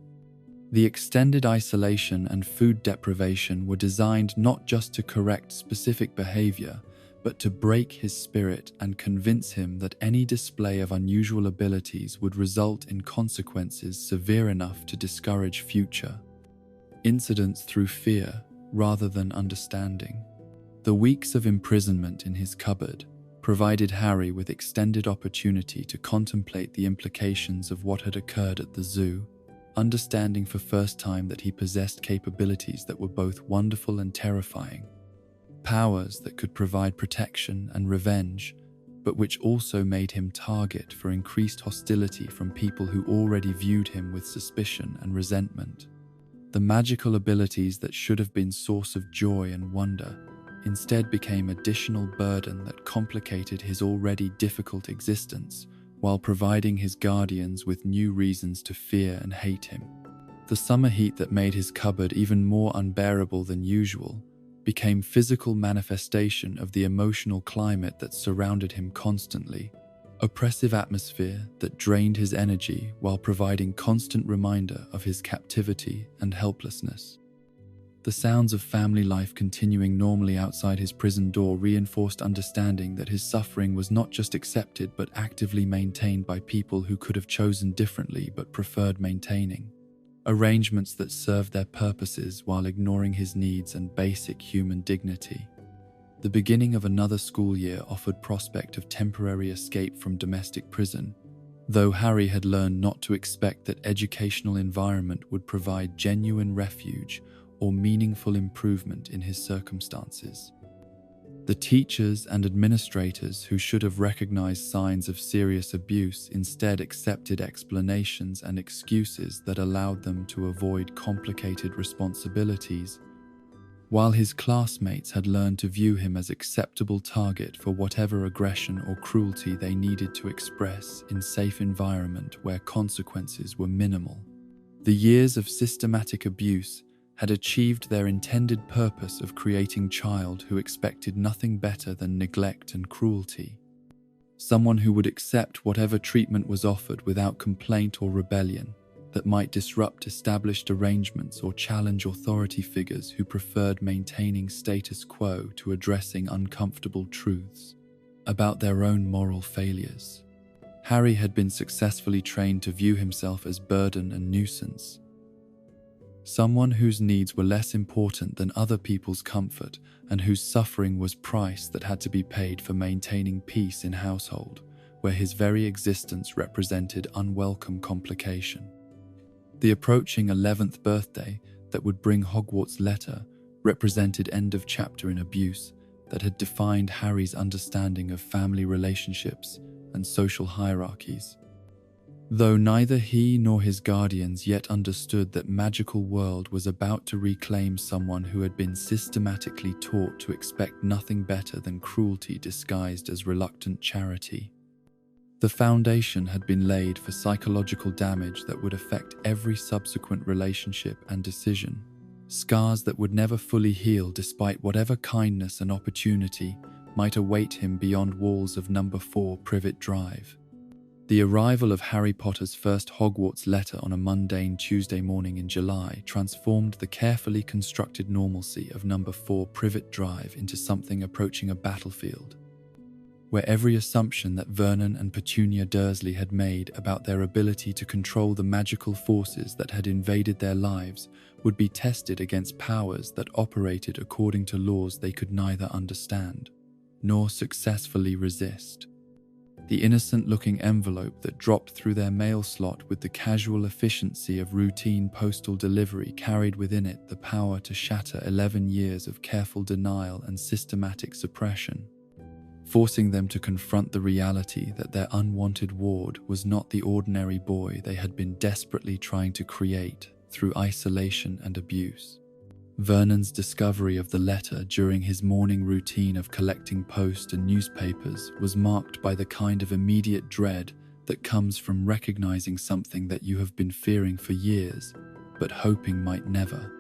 The extended isolation and food deprivation were designed not just to correct specific behavior, but to break his spirit and convince him that any display of unusual abilities would result in consequences severe enough to discourage future incidents through fear rather than understanding. The weeks of imprisonment in his cupboard provided Harry with extended opportunity to contemplate the implications of what had occurred at the zoo, understanding for first time that he possessed capabilities that were both wonderful and terrifying. Powers that could provide protection and revenge, but which also made him target for increased hostility from people who already viewed him with suspicion and resentment. The magical abilities that should have been source of joy and wonder instead became additional burden that complicated his already difficult existence while providing his guardians with new reasons to fear and hate him. The summer heat that made his cupboard even more unbearable than usual became physical manifestation of the emotional climate that surrounded him constantly, oppressive atmosphere that drained his energy while providing constant reminder of his captivity and helplessness. The sounds of family life continuing normally outside his prison door reinforced understanding that his suffering was not just accepted but actively maintained by people who could have chosen differently but preferred maintaining. Arrangements that served their purposes while ignoring his needs and basic human dignity. The beginning of another school year offered prospect of temporary escape from domestic prison, Though Harry had learned not to expect that educational environment would provide genuine refuge or meaningful improvement in his circumstances. The teachers and administrators who should have recognized signs of serious abuse instead accepted explanations and excuses that allowed them to avoid complicated responsibilities, while his classmates had learned to view him as acceptable target for whatever aggression or cruelty they needed to express in safe environment where consequences were minimal. The years of systematic abuse had achieved their intended purpose of creating a child who expected nothing better than neglect and cruelty. Someone who would accept whatever treatment was offered without complaint or rebellion, that might disrupt established arrangements or challenge authority figures who preferred maintaining status quo to addressing uncomfortable truths about their own moral failures. Harry had been successfully trained to view himself as burden and nuisance, someone whose needs were less important than other people's comfort and whose suffering was price that had to be paid for maintaining peace in household, where his very existence represented unwelcome complication. The approaching 11th birthday that would bring Hogwarts letter represented end of chapter in abuse that had defined Harry's understanding of family relationships and social hierarchies. Though neither he nor his guardians yet understood that magical world was about to reclaim someone who had been systematically taught to expect nothing better than cruelty disguised as reluctant charity. The foundation had been laid for psychological damage that would affect every subsequent relationship and decision, scars that would never fully heal despite whatever kindness and opportunity might await him beyond walls of number 4 Privet Drive. The arrival of Harry Potter's first Hogwarts letter on a mundane Tuesday morning in July transformed the carefully constructed normalcy of number 4 Privet Drive into something approaching a battlefield, where every assumption that Vernon and Petunia Dursley had made about their ability to control the magical forces that had invaded their lives would be tested against powers that operated according to laws they could neither understand nor successfully resist. The innocent-looking envelope that dropped through their mail slot with the casual efficiency of routine postal delivery carried within it the power to shatter 11 years of careful denial and systematic suppression, forcing them to confront the reality that their unwanted ward was not the ordinary boy they had been desperately trying to create through isolation and abuse. Vernon's discovery of the letter during his morning routine of collecting post and newspapers was marked by the kind of immediate dread that comes from recognizing something that you have been fearing for years, but hoping might never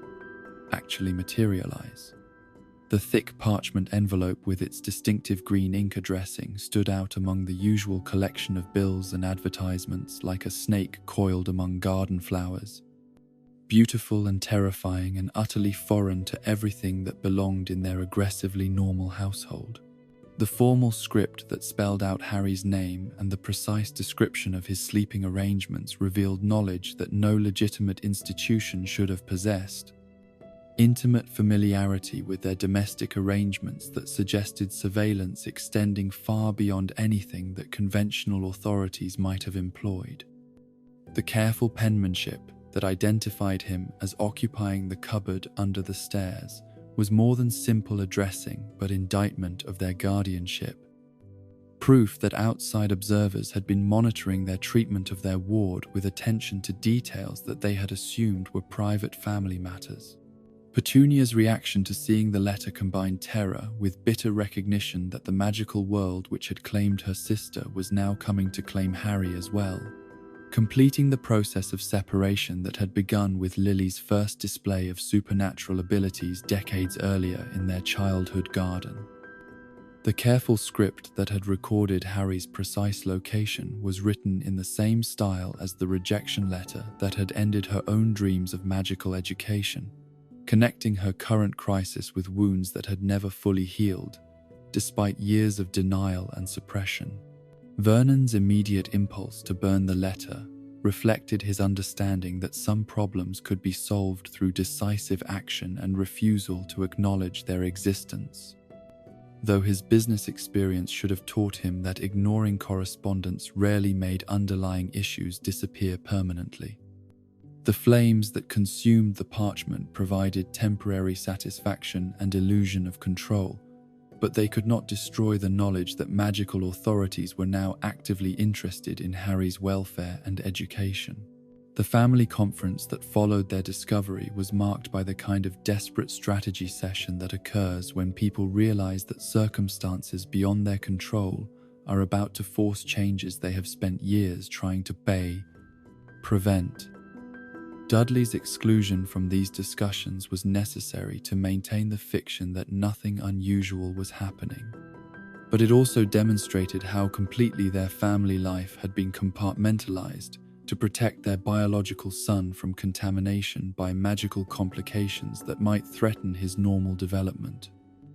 actually materialize. The thick parchment envelope with its distinctive green ink addressing stood out among the usual collection of bills and advertisements like a snake coiled among garden flowers. Beautiful and terrifying and utterly foreign to everything that belonged in their aggressively normal household. The formal script that spelled out Harry's name and the precise description of his sleeping arrangements revealed knowledge that no legitimate institution should have possessed. Intimate familiarity with their domestic arrangements that suggested surveillance extending far beyond anything that conventional authorities might have employed. The careful penmanship that identified him as occupying the cupboard under the stairs was more than simple addressing but indictment of their guardianship. Proof that outside observers had been monitoring their treatment of their ward with attention to details that they had assumed were private family matters. Petunia's reaction to seeing the letter combined terror with bitter recognition that the magical world which had claimed her sister was now coming to claim Harry as well, completing the process of separation that had begun with Lily's first display of supernatural abilities decades earlier in their childhood garden. The careful script that had recorded Harry's precise location was written in the same style as the rejection letter that had ended her own dreams of magical education, connecting her current crisis with wounds that had never fully healed, despite years of denial and suppression. Vernon's immediate impulse to burn the letter reflected his understanding that some problems could be solved through decisive action and refusal to acknowledge their existence. though his business experience should have taught him that ignoring correspondence rarely made underlying issues disappear permanently. The flames that consumed the parchment provided temporary satisfaction and illusion of control, but they could not destroy the knowledge that magical authorities were now actively interested in Harry's welfare and education. The family conference that followed their discovery was marked by the kind of desperate strategy session that occurs when people realize that circumstances beyond their control are about to force changes they have spent years trying to prevent. Dudley's exclusion from these discussions was necessary to maintain the fiction that nothing unusual was happening. But it also demonstrated how completely their family life had been compartmentalized to protect their biological son from contamination by magical complications that might threaten his normal development.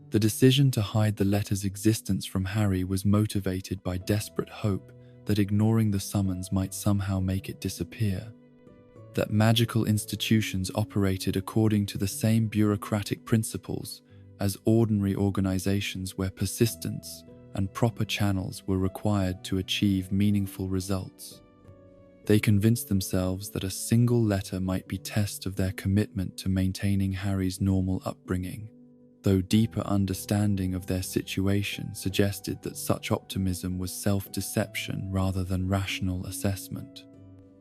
The decision to hide the letter's existence from Harry was motivated by desperate hope that ignoring the summons might somehow make it disappear. That magical institutions operated according to the same bureaucratic principles as ordinary organizations where persistence and proper channels were required to achieve meaningful results. They convinced themselves that a single letter might be test of their commitment to maintaining Harry's normal upbringing, though deeper understanding of their situation suggested that such optimism was self-deception rather than rational assessment.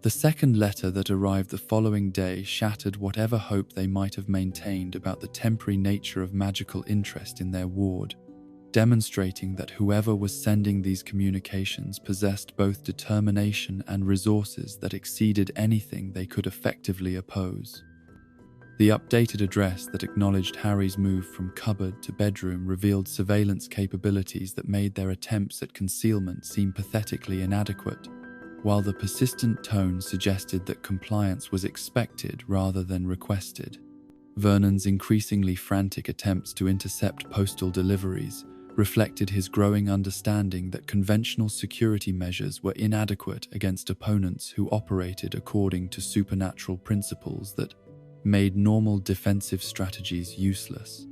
The second letter that arrived the following day shattered whatever hope they might have maintained about the temporary nature of magical interest in their ward, demonstrating that whoever was sending these communications possessed both determination and resources that exceeded anything they could effectively oppose. The updated address that acknowledged Harry's move from cupboard to bedroom revealed surveillance capabilities that made their attempts at concealment seem pathetically inadequate, while the persistent tone suggested that compliance was expected rather than requested. Vernon's increasingly frantic attempts to intercept postal deliveries reflected his growing understanding that conventional security measures were inadequate against opponents who operated according to supernatural principles that made normal defensive strategies useless.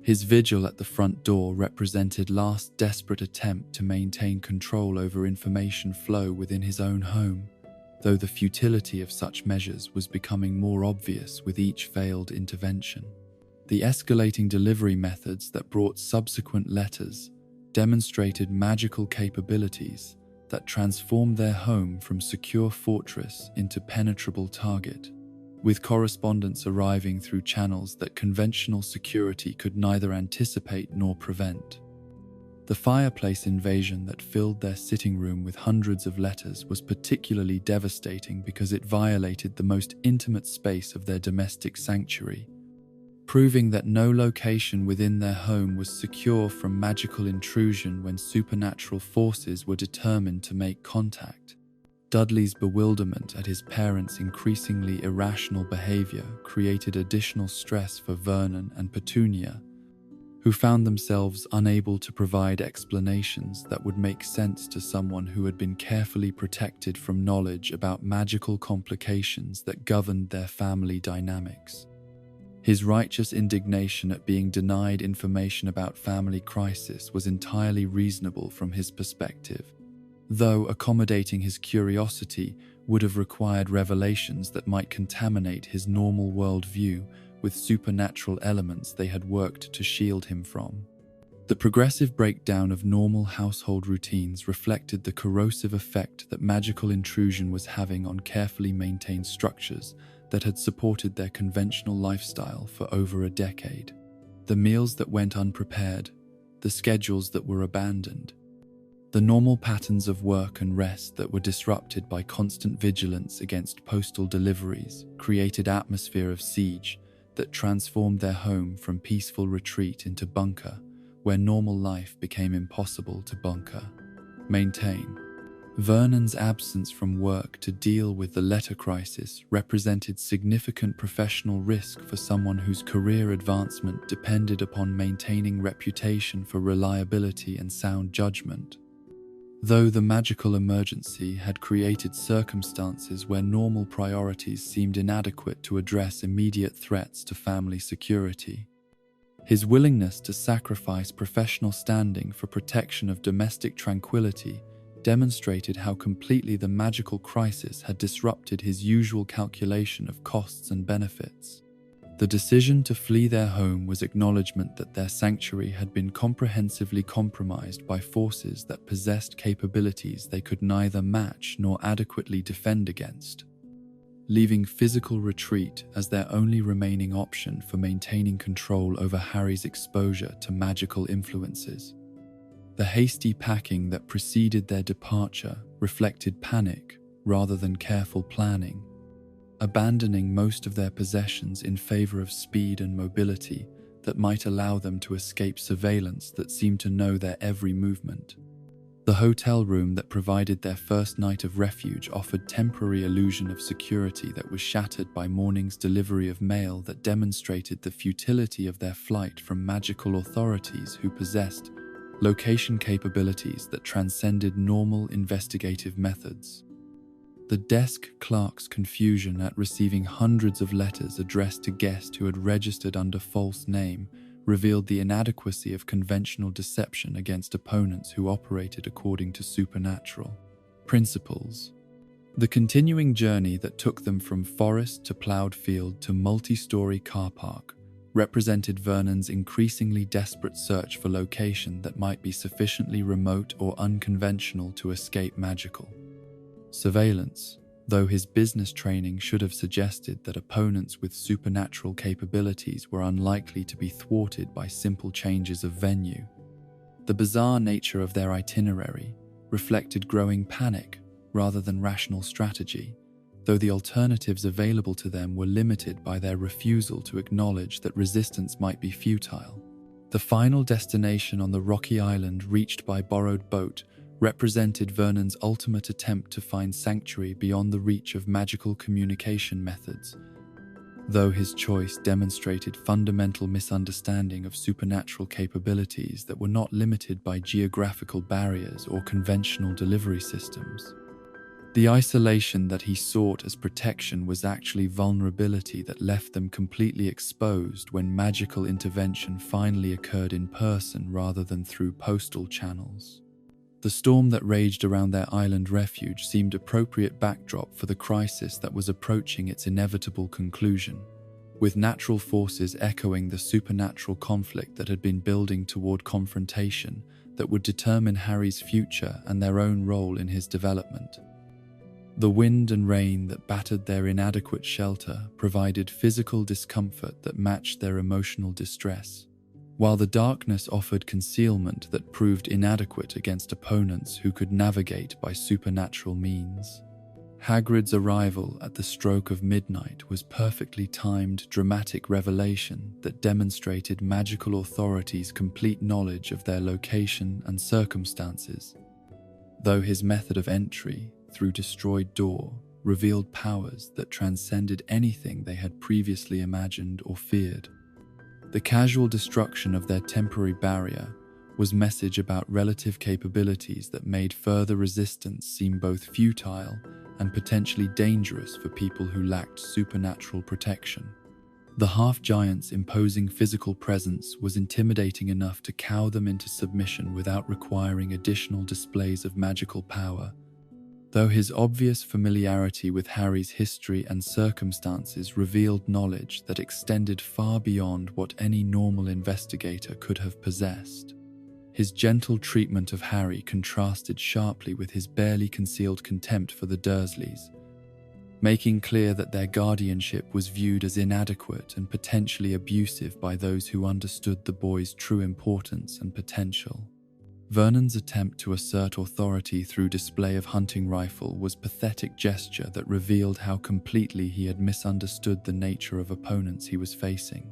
His vigil at the front door represented last desperate attempt to maintain control over information flow within his own home, though the futility of such measures was becoming more obvious with each failed intervention. The escalating delivery methods that brought subsequent letters demonstrated magical capabilities that transformed their home from secure fortress into penetrable target, with correspondence arriving through channels that conventional security could neither anticipate nor prevent. The fireplace invasion that filled their sitting room with hundreds of letters was particularly devastating because it violated the most intimate space of their domestic sanctuary, proving that no location within their home was secure from magical intrusion when supernatural forces were determined to make contact. Dudley's bewilderment at his parents' increasingly irrational behavior created additional stress for Vernon and Petunia, who found themselves unable to provide explanations that would make sense to someone who had been carefully protected from knowledge about magical complications that governed their family dynamics. His righteous indignation at being denied information about family crisis was entirely reasonable from his perspective, though accommodating his curiosity would have required revelations that might contaminate his normal worldview with supernatural elements they had worked to shield him from. The progressive breakdown of normal household routines reflected the corrosive effect that magical intrusion was having on carefully maintained structures that had supported their conventional lifestyle for over a decade. The meals that went unprepared, the schedules that were abandoned, the normal patterns of work and rest that were disrupted by constant vigilance against postal deliveries created an atmosphere of siege that transformed their home from peaceful retreat into bunker, where normal life became impossible to maintain. Vernon's absence from work to deal with the letter crisis represented significant professional risk for someone whose career advancement depended upon maintaining reputation for reliability and sound judgment. Though the magical emergency had created circumstances where normal priorities seemed inadequate to address immediate threats to family security, His willingness to sacrifice professional standing for protection of domestic tranquility demonstrated how completely the magical crisis had disrupted his usual calculation of costs and benefits. The decision to flee their home was acknowledgement that their sanctuary had been comprehensively compromised by forces that possessed capabilities they could neither match nor adequately defend against, leaving physical retreat as their only remaining option for maintaining control over Harry's exposure to magical influences. The hasty packing that preceded their departure reflected panic rather than careful planning, abandoning most of their possessions in favor of speed and mobility that might allow them to escape surveillance that seemed to know their every movement. The hotel room that provided their first night of refuge offered temporary illusion of security that was shattered by morning's delivery of mail that demonstrated the futility of their flight from magical authorities who possessed location capabilities that transcended normal investigative methods. The desk clerk's confusion at receiving hundreds of letters addressed to guests who had registered under false name revealed the inadequacy of conventional deception against opponents who operated according to supernatural principles. The continuing journey that took them from forest to ploughed field to multi-story car park represented Vernon's increasingly desperate search for location that might be sufficiently remote or unconventional to escape magical surveillance, though his business training should have suggested that opponents with supernatural capabilities were unlikely to be thwarted by simple changes of venue. The bizarre nature of their itinerary reflected growing panic rather than rational strategy, though the alternatives available to them were limited by their refusal to acknowledge that resistance might be futile. The final destination on the rocky island reached by borrowed boat represented Vernon's ultimate attempt to find sanctuary beyond the reach of magical communication methods, though his choice demonstrated fundamental misunderstanding of supernatural capabilities that were not limited by geographical barriers or conventional delivery systems. The isolation that he sought as protection was actually vulnerability that left them completely exposed when magical intervention finally occurred in person rather than through postal channels. The storm that raged around their island refuge seemed appropriate backdrop for the crisis that was approaching its inevitable conclusion, with natural forces echoing the supernatural conflict that had been building toward confrontation that would determine Harry's future and their own role in his development. The wind and rain that battered their inadequate shelter provided physical discomfort that matched their emotional distress, while the darkness offered concealment that proved inadequate against opponents who could navigate by supernatural means. Hagrid's arrival at the stroke of midnight was perfectly timed dramatic revelation that demonstrated magical authorities' complete knowledge of their location and circumstances, though his method of entry, through destroyed door, revealed powers that transcended anything they had previously imagined or feared. The casual destruction of their temporary barrier was message about relative capabilities that made further resistance seem both futile and potentially dangerous for people who lacked supernatural protection. The half-giant's imposing physical presence was intimidating enough to cow them into submission without requiring additional displays of magical power, though his obvious familiarity with Harry's history and circumstances revealed knowledge that extended far beyond what any normal investigator could have possessed. His gentle treatment of Harry contrasted sharply with his barely concealed contempt for the Dursleys, making clear that their guardianship was viewed as inadequate and potentially abusive by those who understood the boy's true importance and potential. Vernon's attempt to assert authority through display of hunting rifle was a pathetic gesture that revealed how completely he had misunderstood the nature of opponents he was facing.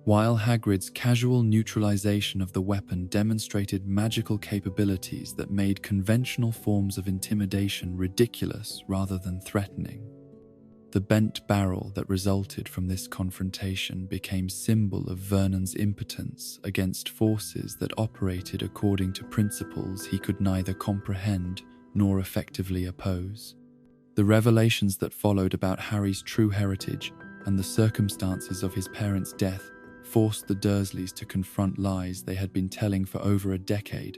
While Hagrid's casual neutralization of the weapon demonstrated magical capabilities that made conventional forms of intimidation ridiculous rather than threatening, the bent barrel that resulted from this confrontation became symbol of Vernon's impotence against forces that operated according to principles he could neither comprehend nor effectively oppose. The revelations that followed about Harry's true heritage and the circumstances of his parents' death forced the Dursleys to confront lies they had been telling for over a decade,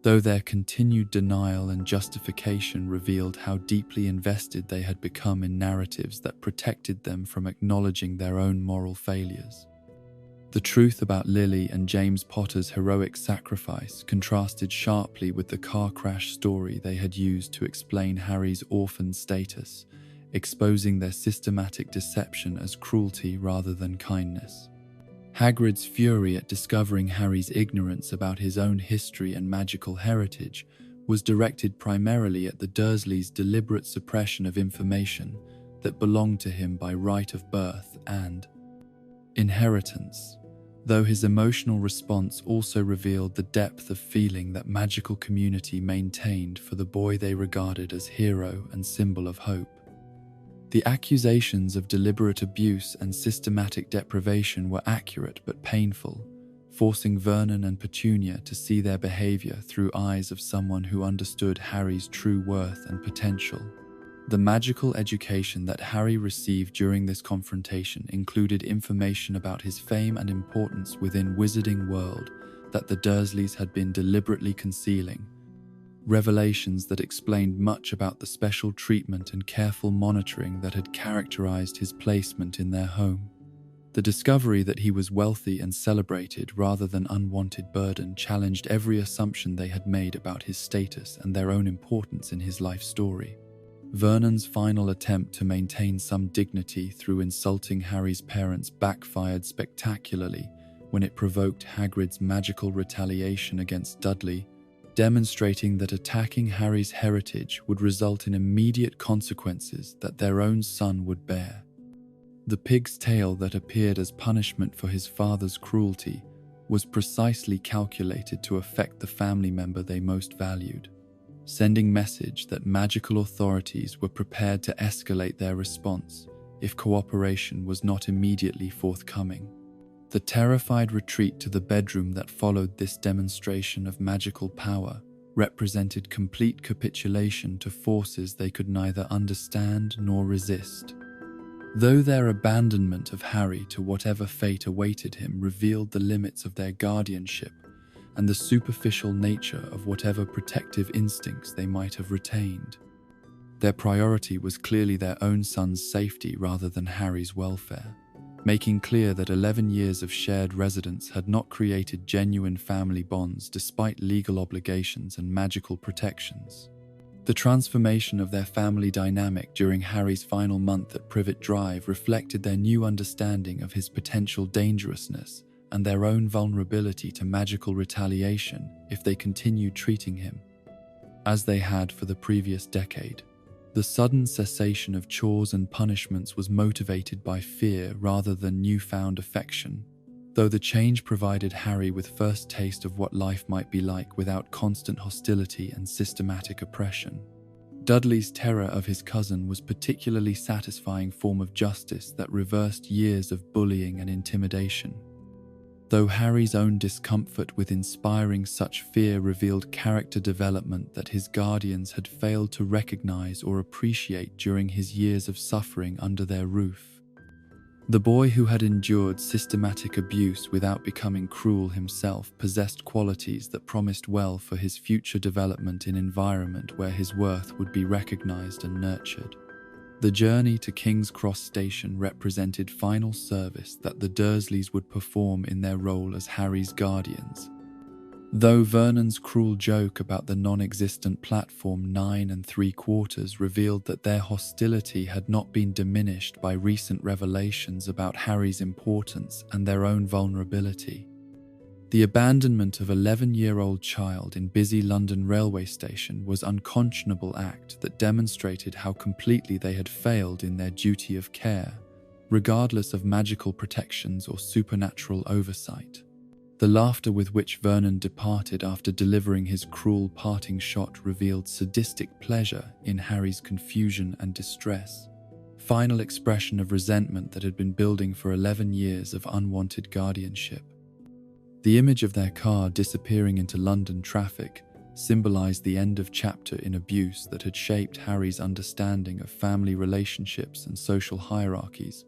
though their continued denial and justification revealed how deeply invested they had become in narratives that protected them from acknowledging their own moral failures. The truth about Lily and James Potter's heroic sacrifice contrasted sharply with the car crash story they had used to explain Harry's orphan status, exposing their systematic deception as cruelty rather than kindness. Hagrid's fury at discovering Harry's ignorance about his own history and magical heritage was directed primarily at the Dursleys' deliberate suppression of information that belonged to him by right of birth and inheritance, though his emotional response also revealed the depth of feeling that magical community maintained for the boy they regarded as hero and symbol of hope. The accusations of deliberate abuse and systematic deprivation were accurate but painful, forcing Vernon and Petunia to see their behavior through eyes of someone who understood Harry's true worth and potential. The magical education that Harry received during this confrontation included information about his fame and importance within Wizarding World that the Dursleys had been deliberately concealing, revelations that explained much about the special treatment and careful monitoring that had characterized his placement in their home. The discovery that he was wealthy and celebrated rather than unwanted burden challenged every assumption they had made about his status and their own importance in his life story. Vernon's final attempt to maintain some dignity through insulting Harry's parents backfired spectacularly when it provoked Hagrid's magical retaliation against Dudley, demonstrating that attacking Harry's heritage would result in immediate consequences that their own son would bear. The pig's tail that appeared as punishment for his father's cruelty was precisely calculated to affect the family member they most valued, sending message that magical authorities were prepared to escalate their response if cooperation was not immediately forthcoming. The terrified retreat to the bedroom that followed this demonstration of magical power represented complete capitulation to forces they could neither understand nor resist. Though their abandonment of Harry to whatever fate awaited him revealed the limits of their guardianship and the superficial nature of whatever protective instincts they might have retained, their priority was clearly their own son's safety rather than Harry's welfare, making clear that 11 years of shared residence had not created genuine family bonds despite legal obligations and magical protections. The transformation of their family dynamic during Harry's final month at Privet Drive reflected their new understanding of his potential dangerousness and their own vulnerability to magical retaliation if they continued treating him as they had for the previous decade. The sudden cessation of chores and punishments was motivated by fear rather than newfound affection, though the change provided Harry with first taste of what life might be like without constant hostility and systematic oppression. Dudley's terror of his cousin was a particularly satisfying form of justice that reversed years of bullying and intimidation, though Harry's own discomfort with inspiring such fear revealed character development that his guardians had failed to recognize or appreciate during his years of suffering under their roof. The boy who had endured systematic abuse without becoming cruel himself possessed qualities that promised well for his future development in an environment where his worth would be recognized and nurtured. The journey to King's Cross Station represented final service that the Dursleys would perform in their role as Harry's guardians. Though Vernon's cruel joke about the non-existent platform 9 3/4 revealed that their hostility had not been diminished by recent revelations about Harry's importance and their own vulnerability, the abandonment of an 11-year-old child in busy London railway station was an unconscionable act that demonstrated how completely they had failed in their duty of care, regardless of magical protections or supernatural oversight. The laughter with which Vernon departed after delivering his cruel parting shot revealed sadistic pleasure in Harry's confusion and distress, final expression of resentment that had been building for 11 years of unwanted guardianship. The image of their car disappearing into London traffic symbolized the end of chapter in abuse that had shaped Harry's understanding of family relationships and social hierarchies,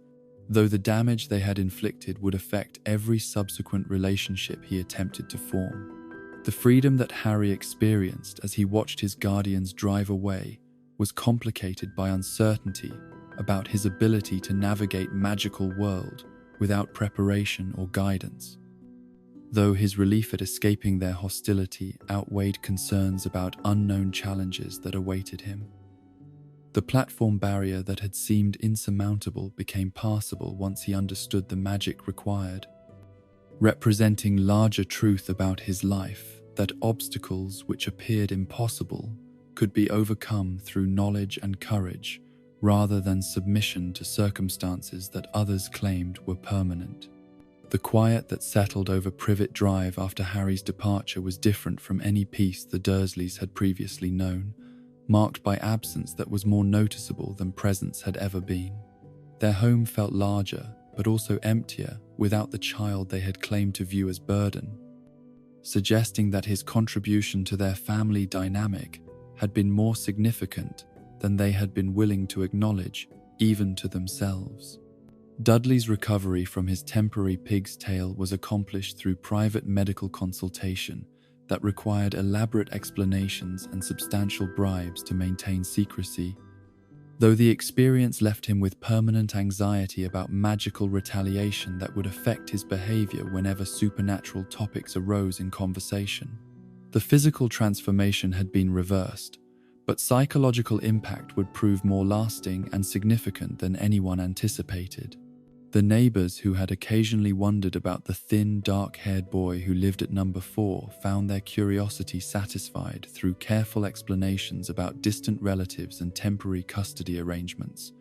though the damage they had inflicted would affect every subsequent relationship he attempted to form. The freedom that Harry experienced as he watched his guardians drive away was complicated by uncertainty about his ability to navigate magical world without preparation or guidance. Though his relief at escaping their hostility outweighed concerns about unknown challenges that awaited him. The platform barrier that had seemed insurmountable became passable once he understood the magic required, representing larger truth about his life, that obstacles which appeared impossible could be overcome through knowledge and courage, rather than submission to circumstances that others claimed were permanent. The quiet that settled over Privet Drive after Harry's departure was different from any peace the Dursleys had previously known, marked by absence that was more noticeable than presence had ever been. Their home felt larger, but also emptier, without the child they had claimed to view as burden, suggesting that his contribution to their family dynamic had been more significant than they had been willing to acknowledge, even to themselves. Dudley's recovery from his temporary pig's tail was accomplished through private medical consultation that required elaborate explanations and substantial bribes to maintain secrecy, though the experience left him with permanent anxiety about magical retaliation that would affect his behavior whenever supernatural topics arose in conversation. The physical transformation had been reversed, but psychological impact would prove more lasting and significant than anyone anticipated. The neighbors who had occasionally wondered about the thin, dark-haired boy who lived at number 4 found their curiosity satisfied through careful explanations about distant relatives and temporary custody arrangements,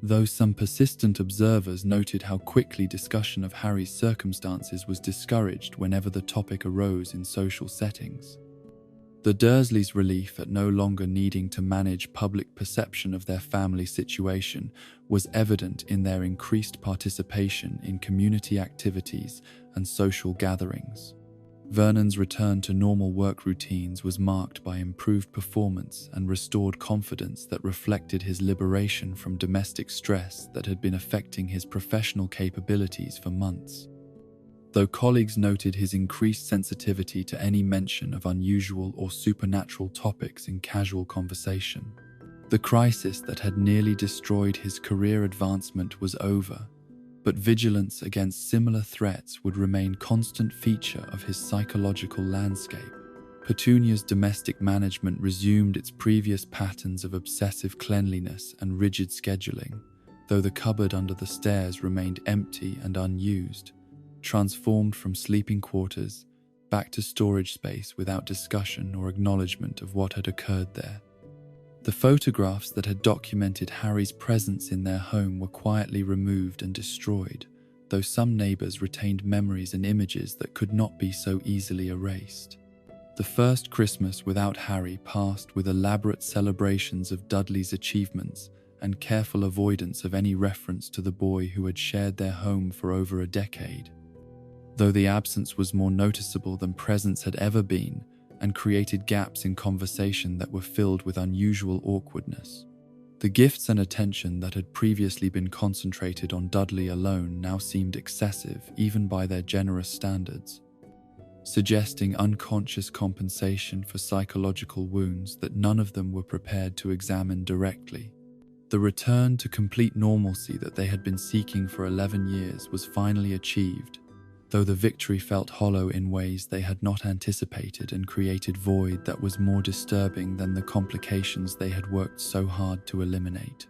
though some persistent observers noted how quickly discussion of Harry's circumstances was discouraged whenever the topic arose in social settings. The Dursleys' relief at no longer needing to manage public perception of their family situation was evident in their increased participation in community activities and social gatherings. Vernon's return to normal work routines was marked by improved performance and restored confidence that reflected his liberation from domestic stress that had been affecting his professional capabilities for months. Though colleagues noted his increased sensitivity to any mention of unusual or supernatural topics in casual conversation, the crisis that had nearly destroyed his career advancement was over, but vigilance against similar threats would remain a constant feature of his psychological landscape. Petunia's domestic management resumed its previous patterns of obsessive cleanliness and rigid scheduling, though the cupboard under the stairs remained empty and unused, transformed from sleeping quarters back to storage space without discussion or acknowledgement of what had occurred there. The photographs that had documented Harry's presence in their home were quietly removed and destroyed, though some neighbors retained memories and images that could not be so easily erased. The first Christmas without Harry passed with elaborate celebrations of Dudley's achievements and careful avoidance of any reference to the boy who had shared their home for over a decade. Though the absence was more noticeable than presence had ever been and created gaps in conversation that were filled with unusual awkwardness. The gifts and attention that had previously been concentrated on Dudley alone now seemed excessive even by their generous standards, suggesting unconscious compensation for psychological wounds that none of them were prepared to examine directly. The return to complete normalcy that they had been seeking for 11 years was finally achieved, though the victory felt hollow in ways they had not anticipated and created void that was more disturbing than the complications they had worked so hard to eliminate.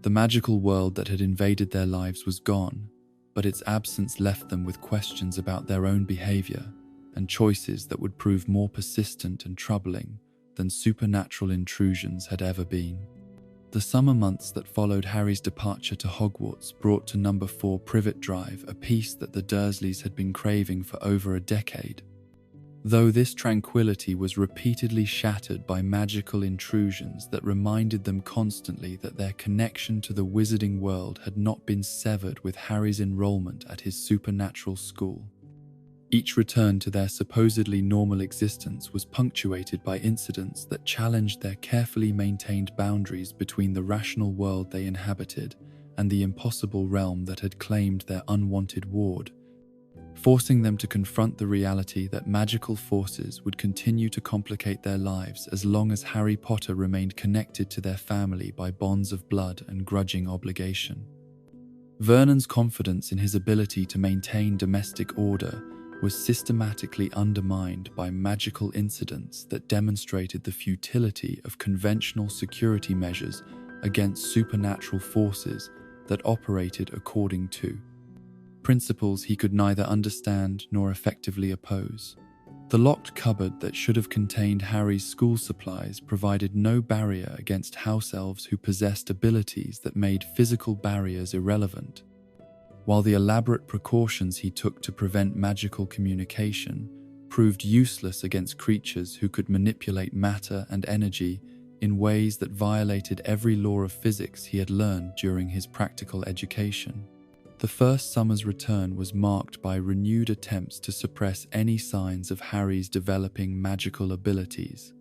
The magical world that had invaded their lives was gone, but its absence left them with questions about their own behavior and choices that would prove more persistent and troubling than supernatural intrusions had ever been. The summer months that followed Harry's departure to Hogwarts brought to number 4 Privet Drive a peace that the Dursleys had been craving for over a decade. Though this tranquility was repeatedly shattered by magical intrusions that reminded them constantly that their connection to the wizarding world had not been severed with Harry's enrollment at his supernatural school. Each return to their supposedly normal existence was punctuated by incidents that challenged their carefully maintained boundaries between the rational world they inhabited and the impossible realm that had claimed their unwanted ward, forcing them to confront the reality that magical forces would continue to complicate their lives as long as Harry Potter remained connected to their family by bonds of blood and grudging obligation. Vernon's confidence in his ability to maintain domestic order was systematically undermined by magical incidents that demonstrated the futility of conventional security measures against supernatural forces that operated according to principles he could neither understand nor effectively oppose. The locked cupboard that should have contained Harry's school supplies provided no barrier against house elves who possessed abilities that made physical barriers irrelevant, while the elaborate precautions he took to prevent magical communication proved useless against creatures who could manipulate matter and energy in ways that violated every law of physics he had learned during his practical education. The first summer's return was marked by renewed attempts to suppress any signs of Harry's developing magical abilities.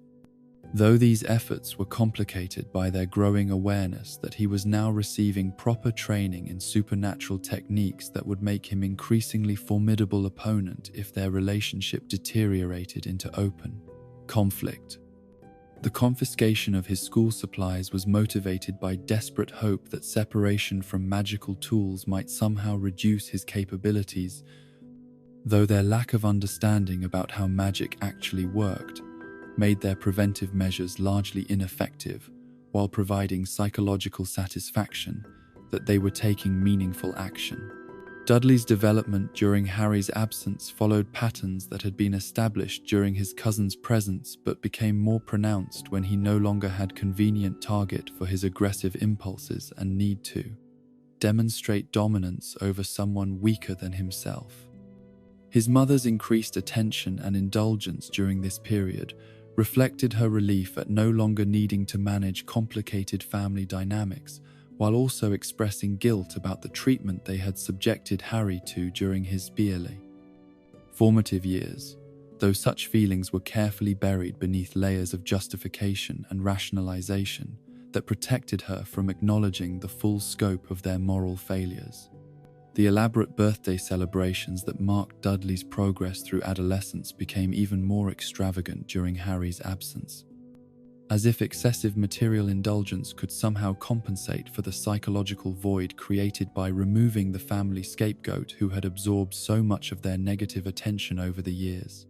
Though these efforts were complicated by their growing awareness that he was now receiving proper training in supernatural techniques that would make him increasingly formidable opponent if their relationship deteriorated into open conflict. The confiscation of his school supplies was motivated by desperate hope that separation from magical tools might somehow reduce his capabilities, though their lack of understanding about how magic actually worked made their preventive measures largely ineffective while providing psychological satisfaction that they were taking meaningful action. Dudley's development during Harry's absence followed patterns that had been established during his cousin's presence but became more pronounced when he no longer had convenient target for his aggressive impulses and need to demonstrate dominance over someone weaker than himself. His mother's increased attention and indulgence during this period reflected her relief at no longer needing to manage complicated family dynamics, while also expressing guilt about the treatment they had subjected Harry to during his formative years, though such feelings were carefully buried beneath layers of justification and rationalization that protected her from acknowledging the full scope of their moral failures. The elaborate birthday celebrations that marked Dudley's progress through adolescence became even more extravagant during Harry's absence, as if excessive material indulgence could somehow compensate for the psychological void created by removing the family scapegoat who had absorbed so much of their negative attention over the years.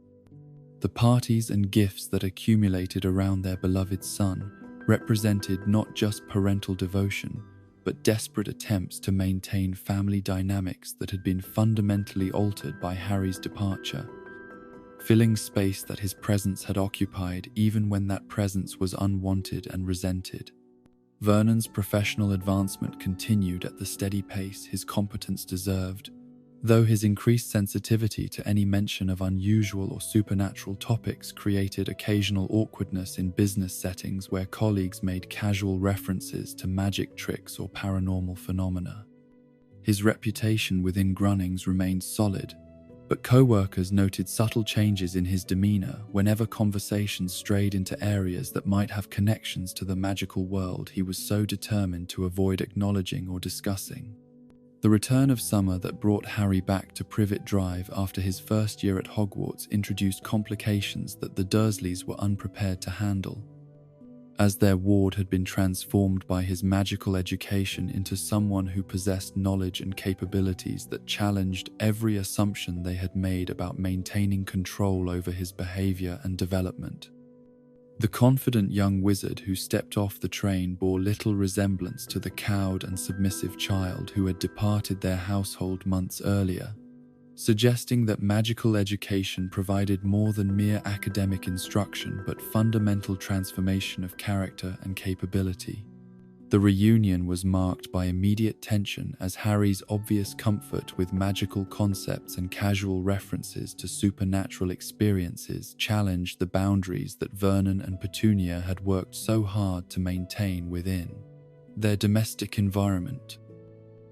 The parties and gifts that accumulated around their beloved son represented not just parental devotion, but desperate attempts to maintain family dynamics that had been fundamentally altered by Harry's departure, filling space that his presence had occupied even when that presence was unwanted and resented. Vernon's professional advancement continued at the steady pace his competence deserved, though his increased sensitivity to any mention of unusual or supernatural topics created occasional awkwardness in business settings where colleagues made casual references to magic tricks or paranormal phenomena. His reputation within Grunnings remained solid, but co-workers noted subtle changes in his demeanor whenever conversations strayed into areas that might have connections to the magical world he was so determined to avoid acknowledging or discussing. The return of summer that brought Harry back to Privet Drive after his first year at Hogwarts introduced complications that the Dursleys were unprepared to handle. As their ward had been transformed by his magical education into someone who possessed knowledge and capabilities that challenged every assumption they had made about maintaining control over his behavior and development. The confident young wizard who stepped off the train bore little resemblance to the cowed and submissive child who had departed their household months earlier, suggesting that magical education provided more than mere academic instruction but fundamental transformation of character and capability. The reunion was marked by immediate tension as Harry's obvious comfort with magical concepts and casual references to supernatural experiences challenged the boundaries that Vernon and Petunia had worked so hard to maintain within their domestic environment.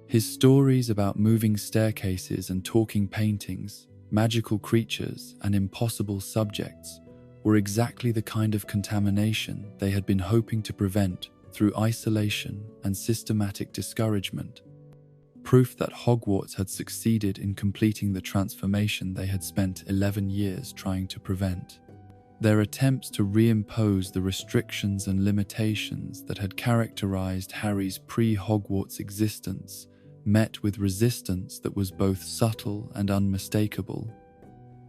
His stories about moving staircases and talking paintings, magical creatures, and impossible subjects were exactly the kind of contamination they had been hoping to prevent through isolation and systematic discouragement, proof that Hogwarts had succeeded in completing the transformation they had spent 11 years trying to prevent. Their attempts to reimpose the restrictions and limitations that had characterized Harry's pre-Hogwarts existence met with resistance that was both subtle and unmistakable,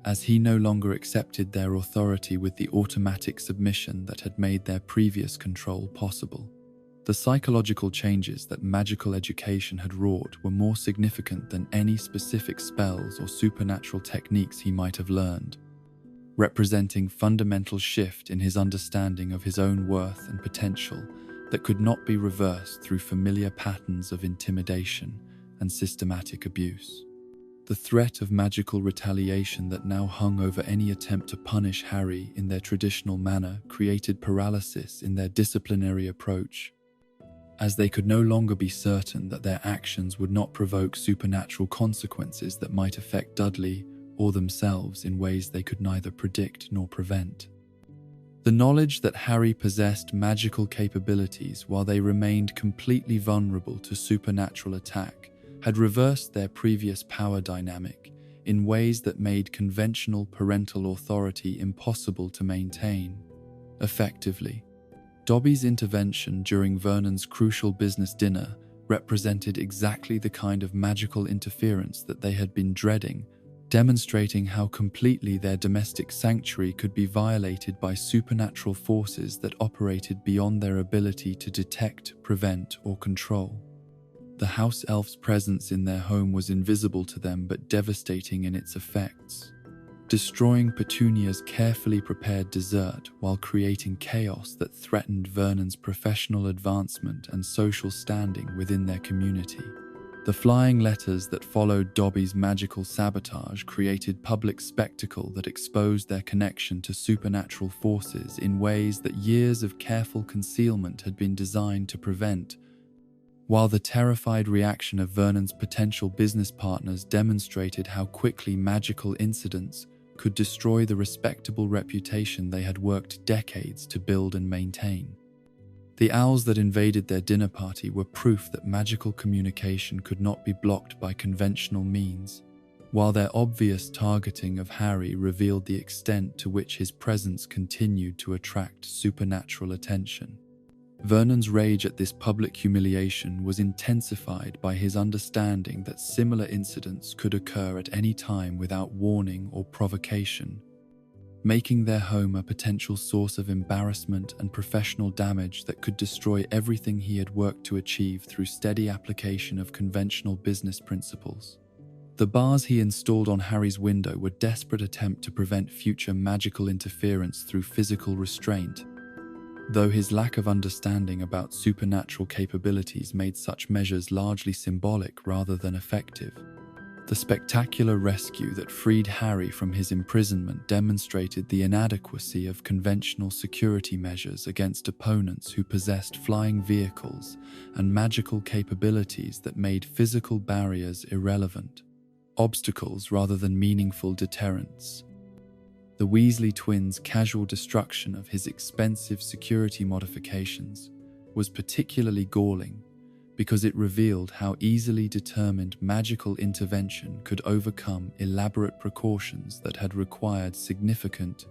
as he no longer accepted their authority with the automatic submission that had made their previous control possible. The psychological changes that magical education had wrought were more significant than any specific spells or supernatural techniques he might have learned, representing fundamental shift in his understanding of his own worth and potential that could not be reversed through familiar patterns of intimidation and systematic abuse. The threat of magical retaliation that now hung over any attempt to punish Harry in their traditional manner created paralysis in their disciplinary approach, as they could no longer be certain that their actions would not provoke supernatural consequences that might affect Dudley or themselves in ways they could neither predict nor prevent. The knowledge that Harry possessed magical capabilities while they remained completely vulnerable to supernatural attack had reversed their previous power dynamic in ways that made conventional parental authority impossible to maintain effectively. Dobby's intervention during Vernon's crucial business dinner represented exactly the kind of magical interference that they had been dreading, demonstrating how completely their domestic sanctuary could be violated by supernatural forces that operated beyond their ability to detect, prevent, or control. The house elf's presence in their home was invisible to them but devastating in its effects, destroying Petunia's carefully prepared dessert while creating chaos that threatened Vernon's professional advancement and social standing within their community. The flying letters that followed Dobby's magical sabotage created public spectacle that exposed their connection to supernatural forces in ways that years of careful concealment had been designed to prevent, while the terrified reaction of Vernon's potential business partners demonstrated how quickly magical incidents could destroy the respectable reputation they had worked decades to build and maintain. The owls that invaded their dinner party were proof that magical communication could not be blocked by conventional means, while their obvious targeting of Harry revealed the extent to which his presence continued to attract supernatural attention. Vernon's rage at this public humiliation was intensified by his understanding that similar incidents could occur at any time without warning or provocation, making their home a potential source of embarrassment and professional damage that could destroy everything he had worked to achieve through steady application of conventional business principles. The bars he installed on Harry's window were a desperate attempt to prevent future magical interference through physical restraint, though his lack of understanding about supernatural capabilities made such measures largely symbolic rather than effective. The spectacular rescue that freed Harry from his imprisonment demonstrated the inadequacy of conventional security measures against opponents who possessed flying vehicles and magical capabilities that made physical barriers irrelevant, obstacles rather than meaningful deterrents. The Weasley twins' casual destruction of his expensive security modifications was particularly galling because it revealed how easily determined magical intervention could overcome elaborate precautions that had required significant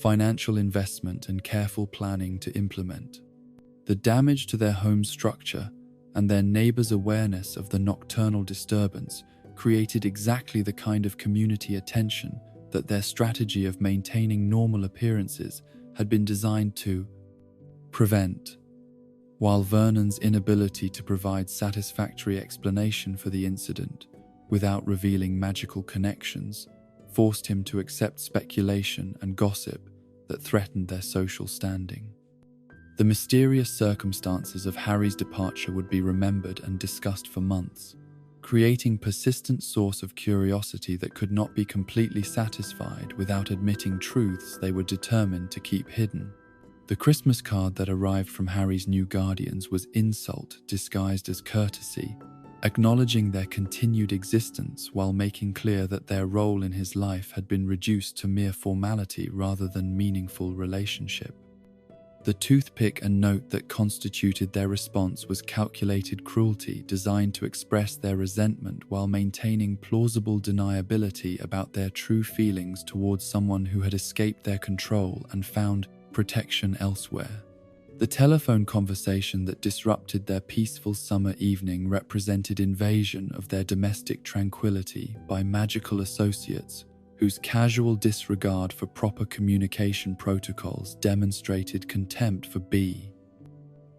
financial investment and careful planning to implement. The damage to their home structure and their neighbors' awareness of the nocturnal disturbance created exactly the kind of community attention that their strategy of maintaining normal appearances had been designed to prevent, while Vernon's inability to provide satisfactory explanation for the incident without revealing magical connections forced him to accept speculation and gossip that threatened their social standing. The mysterious circumstances of Harry's departure would be remembered and discussed for months, creating a persistent source of curiosity that could not be completely satisfied without admitting truths they were determined to keep hidden. The Christmas card that arrived from Harry's new guardians was insult disguised as courtesy, acknowledging their continued existence while making clear that their role in his life had been reduced to mere formality rather than meaningful relationship. The toothpick and note that constituted their response was calculated cruelty designed to express their resentment while maintaining plausible deniability about their true feelings towards someone who had escaped their control and found protection elsewhere. The telephone conversation that disrupted their peaceful summer evening represented invasion of their domestic tranquility by magical associates whose casual disregard for proper communication protocols demonstrated contempt for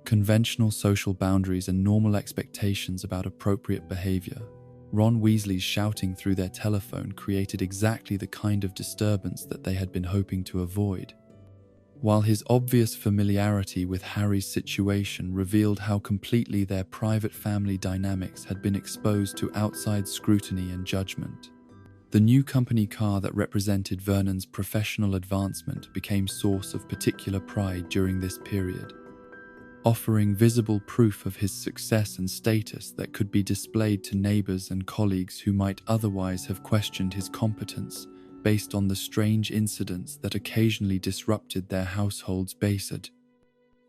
conventional social boundaries and normal expectations about appropriate behavior. Ron Weasley's shouting through their telephone created exactly the kind of disturbance that they had been hoping to avoid, while his obvious familiarity with Harry's situation revealed how completely their private family dynamics had been exposed to outside scrutiny and judgment. The new company car that represented Vernon's professional advancement became source of particular pride during this period, offering visible proof of his success and status that could be displayed to neighbors and colleagues who might otherwise have questioned his competence based on the strange incidents that occasionally disrupted their household's basic,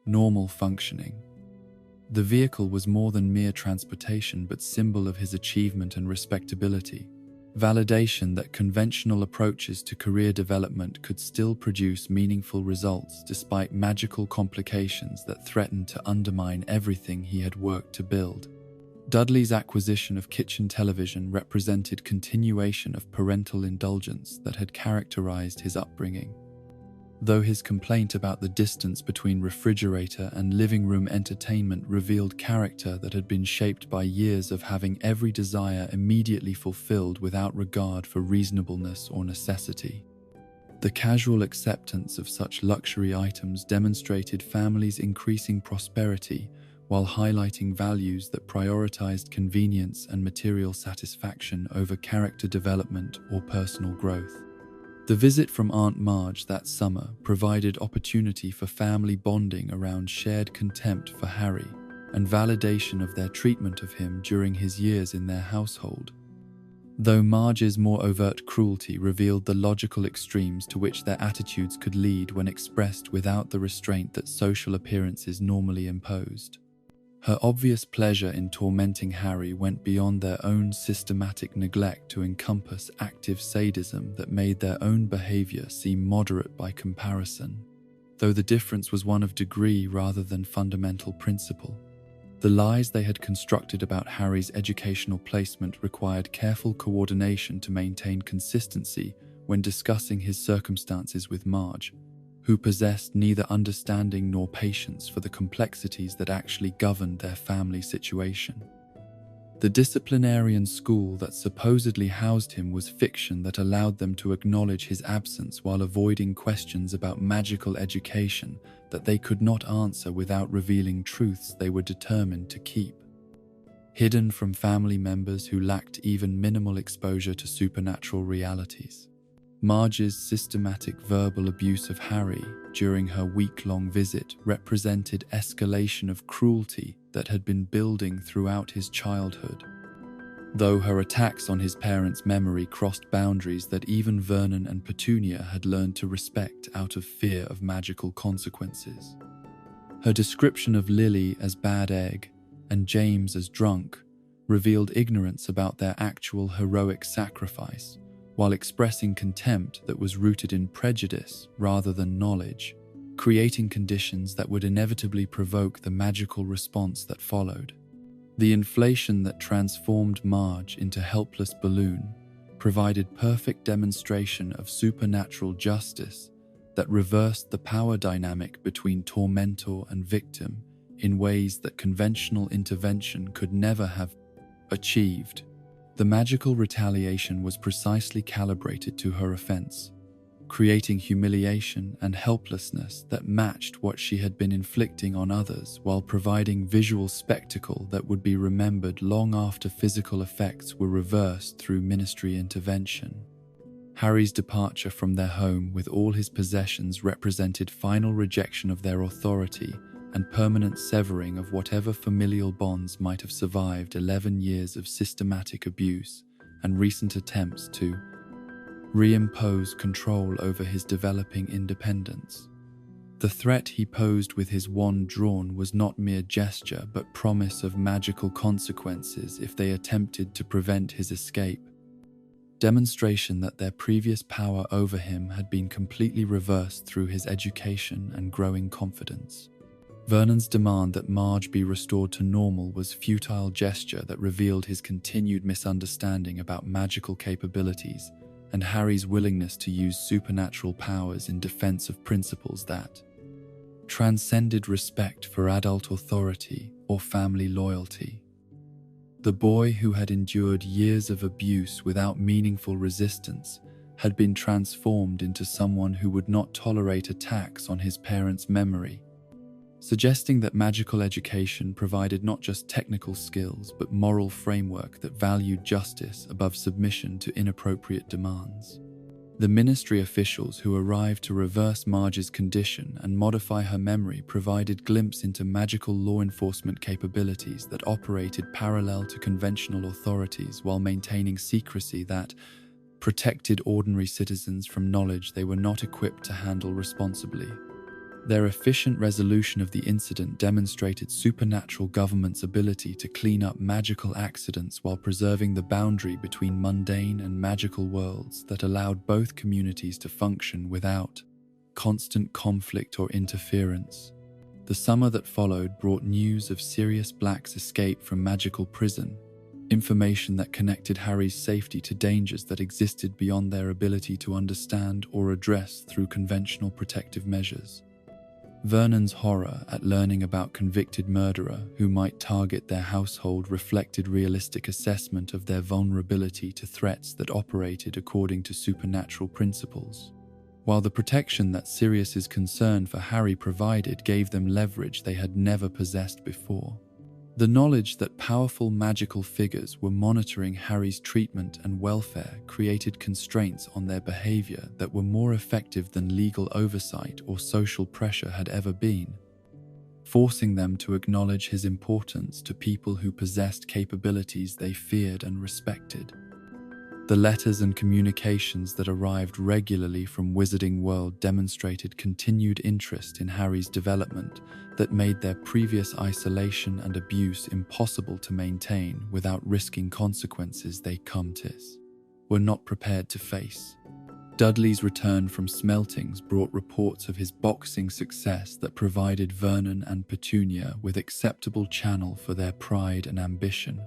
normal functioning. The vehicle was more than mere transportation but symbol of his achievement and respectability, validation that conventional approaches to career development could still produce meaningful results despite magical complications that threatened to undermine everything he had worked to build. Dudley's acquisition of kitchen television represented continuation of parental indulgence that had characterized his upbringing. Though his complaint about the distance between refrigerator and living room entertainment revealed character that had been shaped by years of having every desire immediately fulfilled without regard for reasonableness or necessity. The casual acceptance of such luxury items demonstrated families' increasing prosperity while highlighting values that prioritized convenience and material satisfaction over character development or personal growth. The visit from Aunt Marge that summer provided opportunity for family bonding around shared contempt for Harry and validation of their treatment of him during his years in their household. Though Marge's more overt cruelty revealed the logical extremes to which their attitudes could lead when expressed without the restraint that social appearances normally imposed. Her obvious pleasure in tormenting Harry went beyond their own systematic neglect to encompass active sadism that made their own behavior seem moderate by comparison, though the difference was one of degree rather than fundamental principle. The lies they had constructed about Harry's educational placement required careful coordination to maintain consistency when discussing his circumstances with Marge, who possessed neither understanding nor patience for the complexities that actually governed their family situation. The disciplinarian school that supposedly housed him was fiction that allowed them to acknowledge his absence while avoiding questions about magical education that they could not answer without revealing truths they were determined to keep. Hidden from family members who lacked even minimal exposure to supernatural realities. Marge's systematic verbal abuse of Harry during her week-long visit represented escalation of cruelty that had been building throughout his childhood. Though her attacks on his parents' memory crossed boundaries that even Vernon and Petunia had learned to respect out of fear of magical consequences. Her description of Lily as bad egg and James as drunk revealed ignorance about their actual heroic sacrifice, while expressing contempt that was rooted in prejudice rather than knowledge, creating conditions that would inevitably provoke the magical response that followed. The inflation that transformed Marge into helpless balloon provided perfect demonstration of supernatural justice that reversed the power dynamic between tormentor and victim in ways that conventional intervention could never have achieved. The magical retaliation was precisely calibrated to her offense, creating humiliation and helplessness that matched what she had been inflicting on others while providing visual spectacle that would be remembered long after physical effects were reversed through ministry intervention. Harry's departure from their home with all his possessions represented final rejection of their authority and permanent severing of whatever familial bonds might have survived 11 years of systematic abuse and recent attempts to reimpose control over his developing independence. The threat he posed with his wand drawn was not mere gesture but promise of magical consequences if they attempted to prevent his escape. Demonstration that their previous power over him had been completely reversed through his education and growing confidence. Vernon's demand that Marge be restored to normal was a futile gesture that revealed his continued misunderstanding about magical capabilities and Harry's willingness to use supernatural powers in defense of principles that transcended respect for adult authority or family loyalty. The boy who had endured years of abuse without meaningful resistance had been transformed into someone who would not tolerate attacks on his parents' memory, suggesting that magical education provided not just technical skills but moral framework that valued justice above submission to inappropriate demands. The ministry officials who arrived to reverse Marge's condition and modify her memory provided glimpse into magical law enforcement capabilities that operated parallel to conventional authorities while maintaining secrecy that protected ordinary citizens from knowledge they were not equipped to handle responsibly. Their efficient resolution of the incident demonstrated supernatural government's ability to clean up magical accidents while preserving the boundary between mundane and magical worlds that allowed both communities to function without constant conflict or interference. The summer that followed brought news of Sirius Black's escape from magical prison, information that connected Harry's safety to dangers that existed beyond their ability to understand or address through conventional protective measures. Vernon's horror at learning about convicted murderer who might target their household reflected realistic assessment of their vulnerability to threats that operated according to supernatural principles, while the protection that Sirius's concern for Harry provided gave them leverage they had never possessed before. The knowledge that powerful magical figures were monitoring Harry's treatment and welfare created constraints on their behavior that were more effective than legal oversight or social pressure had ever been, forcing them to acknowledge his importance to people who possessed capabilities they feared and respected. The letters and communications that arrived regularly from Wizarding World demonstrated continued interest in Harry's development that made their previous isolation and abuse impossible to maintain without risking consequences they were not prepared to face. Dudley's return from Smeltings brought reports of his boxing success that provided Vernon and Petunia with acceptable channel for their pride and ambition.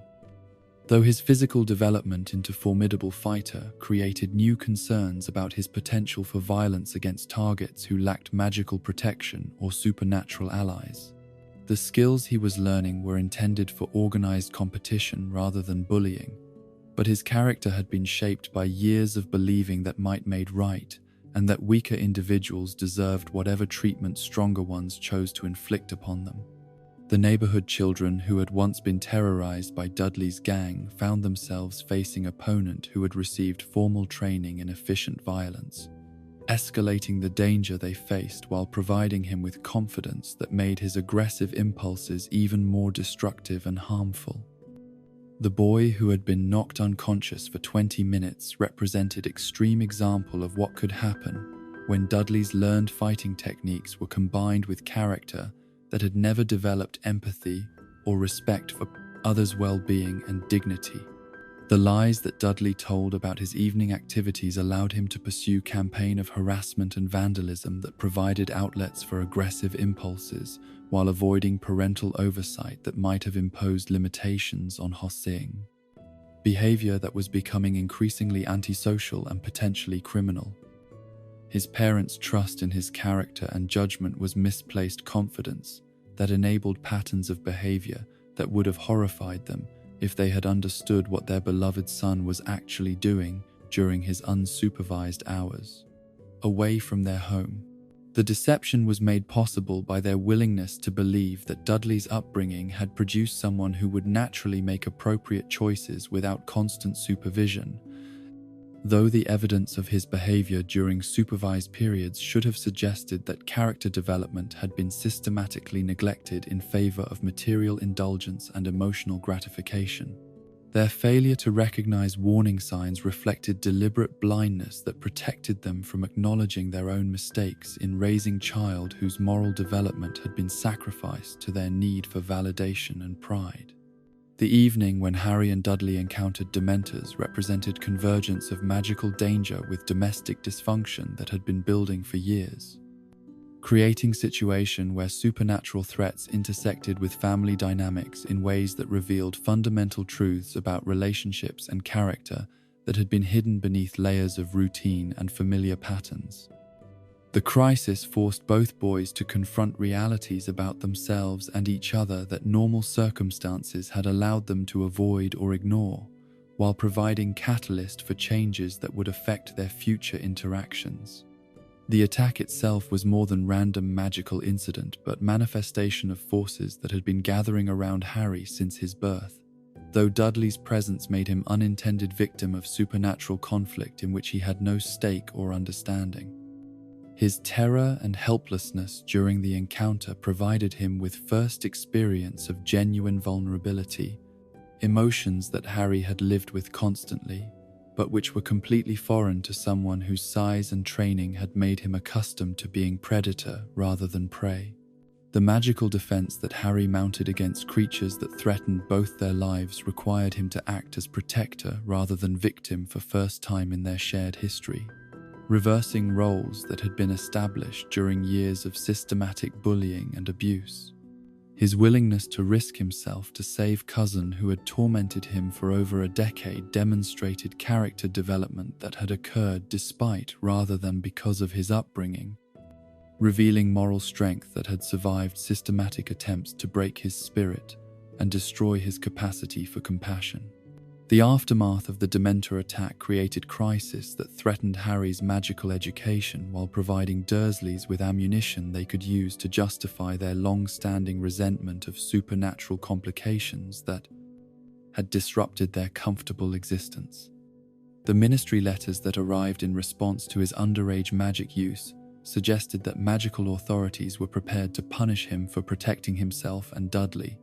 Though his physical development into formidable fighter created new concerns about his potential for violence against targets who lacked magical protection or supernatural allies. The skills he was learning were intended for organized competition rather than bullying, but his character had been shaped by years of believing that might made right and that weaker individuals deserved whatever treatment stronger ones chose to inflict upon them. The neighborhood children who had once been terrorized by Dudley's gang found themselves facing an opponent who had received formal training in efficient violence, escalating the danger they faced while providing him with confidence that made his aggressive impulses even more destructive and harmful. The boy who had been knocked unconscious for 20 minutes represented an extreme example of what could happen when Dudley's learned fighting techniques were combined with character that had never developed empathy or respect for others' well-being and dignity. The lies that Dudley told about his evening activities allowed him to pursue a campaign of harassment and vandalism that provided outlets for aggressive impulses while avoiding parental oversight that might have imposed limitations on Hossing. Behavior that was becoming increasingly antisocial and potentially criminal. His parents' trust in his character and judgment was misplaced confidence that enabled patterns of behavior that would have horrified them if they had understood what their beloved son was actually doing during his unsupervised hours away from their home. The deception was made possible by their willingness to believe that Dudley's upbringing had produced someone who would naturally make appropriate choices without constant supervision, though the evidence of his behavior during supervised periods should have suggested that character development had been systematically neglected in favor of material indulgence and emotional gratification. Their failure to recognize warning signs reflected deliberate blindness that protected them from acknowledging their own mistakes in raising a child whose moral development had been sacrificed to their need for validation and pride. The evening when Harry and Dudley encountered Dementors represented convergence of magical danger with domestic dysfunction that had been building for years, creating a situation where supernatural threats intersected with family dynamics in ways that revealed fundamental truths about relationships and character that had been hidden beneath layers of routine and familiar patterns. The crisis forced both boys to confront realities about themselves and each other that normal circumstances had allowed them to avoid or ignore, while providing catalyst for changes that would affect their future interactions. The attack itself was more than random magical incident, but manifestation of forces that had been gathering around Harry since his birth, though Dudley's presence made him unintended victim of supernatural conflict in which he had no stake or understanding. His terror and helplessness during the encounter provided him with first experience of genuine vulnerability, emotions that Harry had lived with constantly, but which were completely foreign to someone whose size and training had made him accustomed to being predator rather than prey. The magical defense that Harry mounted against creatures that threatened both their lives required him to act as protector rather than victim for first time in their shared history, reversing roles that had been established during years of systematic bullying and abuse. His willingness to risk himself to save cousin who had tormented him for over a decade demonstrated character development that had occurred despite rather than because of his upbringing, revealing moral strength that had survived systematic attempts to break his spirit and destroy his capacity for compassion. The aftermath of the Dementor attack created crisis that threatened Harry's magical education while providing Dursleys with ammunition they could use to justify their long-standing resentment of supernatural complications that had disrupted their comfortable existence. The ministry letters that arrived in response to his underage magic use suggested that magical authorities were prepared to punish him for protecting himself and Dudley,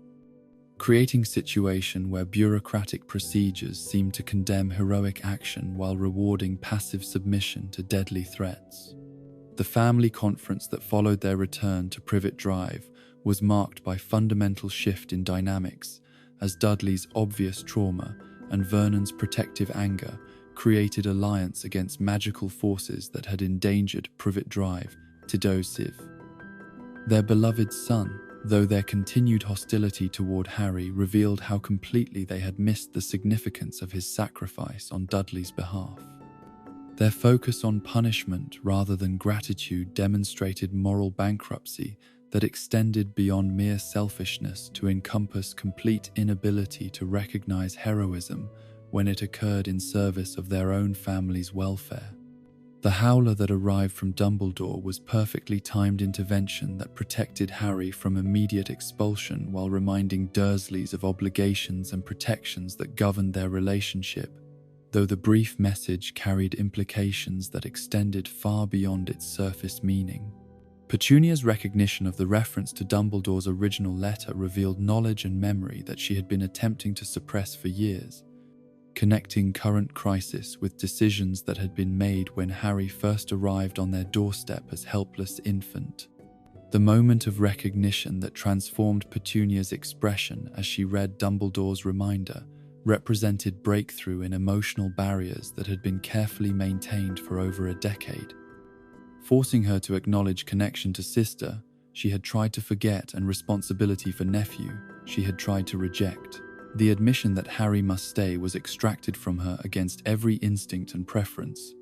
creating a situation where bureaucratic procedures seemed to condemn heroic action while rewarding passive submission to deadly threats. The family conference that followed their return to Privet Drive was marked by fundamental shift in dynamics, as Dudley's obvious trauma and Vernon's protective anger created alliance against magical forces that had endangered Privet Drive to Dosiv. Their beloved son, though their continued hostility toward Harry revealed how completely they had missed the significance of his sacrifice on Dudley's behalf. Their focus on punishment rather than gratitude demonstrated moral bankruptcy that extended beyond mere selfishness to encompass complete inability to recognize heroism when it occurred in service of their own family's welfare. The howler that arrived from Dumbledore was perfectly timed intervention that protected Harry from immediate expulsion while reminding Dursleys of obligations and protections that governed their relationship, though the brief message carried implications that extended far beyond its surface meaning. Petunia's recognition of the reference to Dumbledore's original letter revealed knowledge and memory that she had been attempting to suppress for years, connecting current crisis with decisions that had been made when Harry first arrived on their doorstep as helpless infant. The moment of recognition that transformed Petunia's expression as she read Dumbledore's reminder represented breakthrough in emotional barriers that had been carefully maintained for over a decade. Forcing her to acknowledge connection to sister, she had tried to forget, and responsibility for nephew, she had tried to reject. The admission that Harry must stay was extracted from her against every instinct and preference,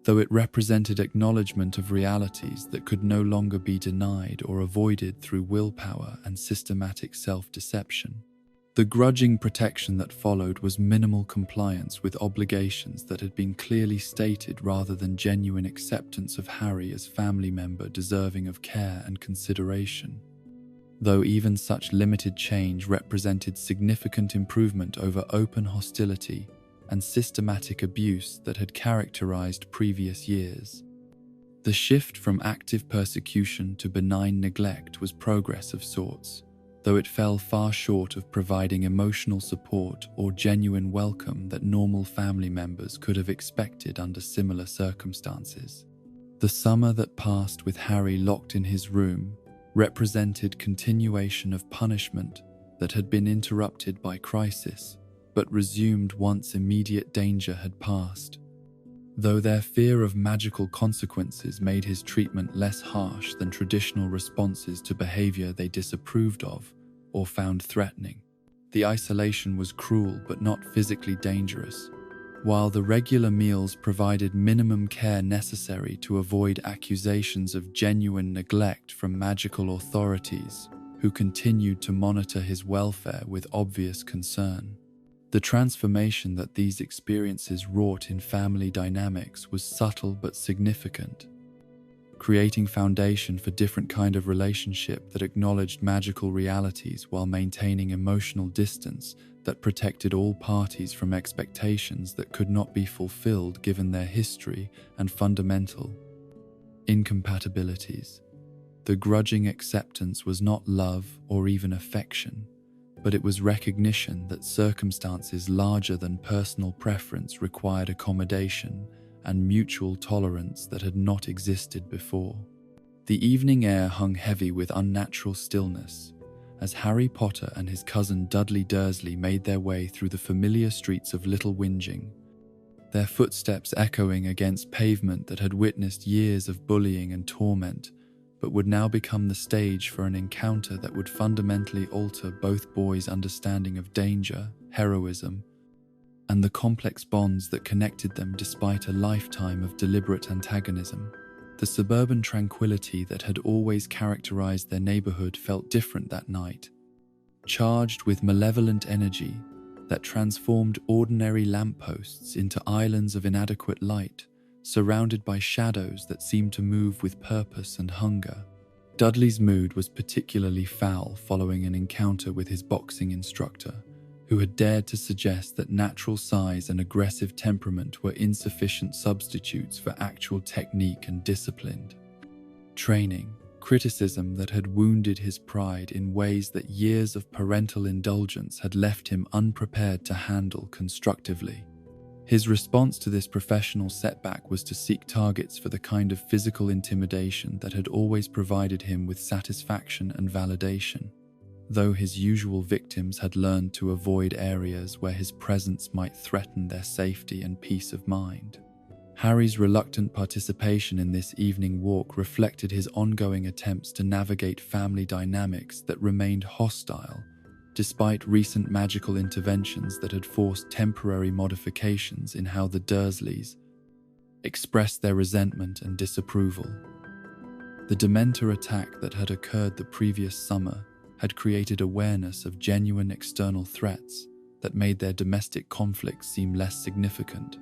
though it represented acknowledgement of realities that could no longer be denied or avoided through willpower and systematic self-deception. The grudging protection that followed was minimal compliance with obligations that had been clearly stated rather than genuine acceptance of Harry as family member deserving of care and consideration, though even such limited change represented significant improvement over open hostility and systematic abuse that had characterized previous years. The shift from active persecution to benign neglect was progress of sorts, though it fell far short of providing emotional support or genuine welcome that normal family members could have expected under similar circumstances. The summer that passed with Harry locked in his room represented continuation of punishment that had been interrupted by crisis, but resumed once immediate danger had passed. Though their fear of magical consequences made his treatment less harsh than traditional responses to behavior they disapproved of or found threatening, the isolation was cruel but not physically dangerous. While the regular meals provided minimum care necessary to avoid accusations of genuine neglect from magical authorities, who continued to monitor his welfare with obvious concern. The transformation that these experiences wrought in family dynamics was subtle but significant, creating foundation for different kind of relationship that acknowledged magical realities while maintaining emotional distance that protected all parties from expectations that could not be fulfilled given their history and fundamental incompatibilities. The grudging acceptance was not love or even affection, but it was recognition that circumstances larger than personal preference required accommodation and mutual tolerance that had not existed before. The evening air hung heavy with unnatural stillness as Harry Potter and his cousin Dudley Dursley made their way through the familiar streets of Little Whinging, their footsteps echoing against pavement that had witnessed years of bullying and torment, but would now become the stage for an encounter that would fundamentally alter both boys' understanding of danger, heroism, and the complex bonds that connected them despite a lifetime of deliberate antagonism. The suburban tranquility that had always characterized their neighborhood felt different that night, charged with malevolent energy that transformed ordinary lampposts into islands of inadequate light, surrounded by shadows that seemed to move with purpose and hunger. Dudley's mood was particularly foul following an encounter with his boxing instructor, who had dared to suggest that natural size and aggressive temperament were insufficient substitutes for actual technique and disciplined training, criticism that had wounded his pride in ways that years of parental indulgence had left him unprepared to handle constructively. His response to this professional setback was to seek targets for the kind of physical intimidation that had always provided him with satisfaction and validation, though his usual victims had learned to avoid areas where his presence might threaten their safety and peace of mind. Harry's reluctant participation in this evening walk reflected his ongoing attempts to navigate family dynamics that remained hostile, despite recent magical interventions that had forced temporary modifications in how the Dursleys expressed their resentment and disapproval. The Dementor attack that had occurred the previous summer had created awareness of genuine external threats that made their domestic conflicts seem less significant,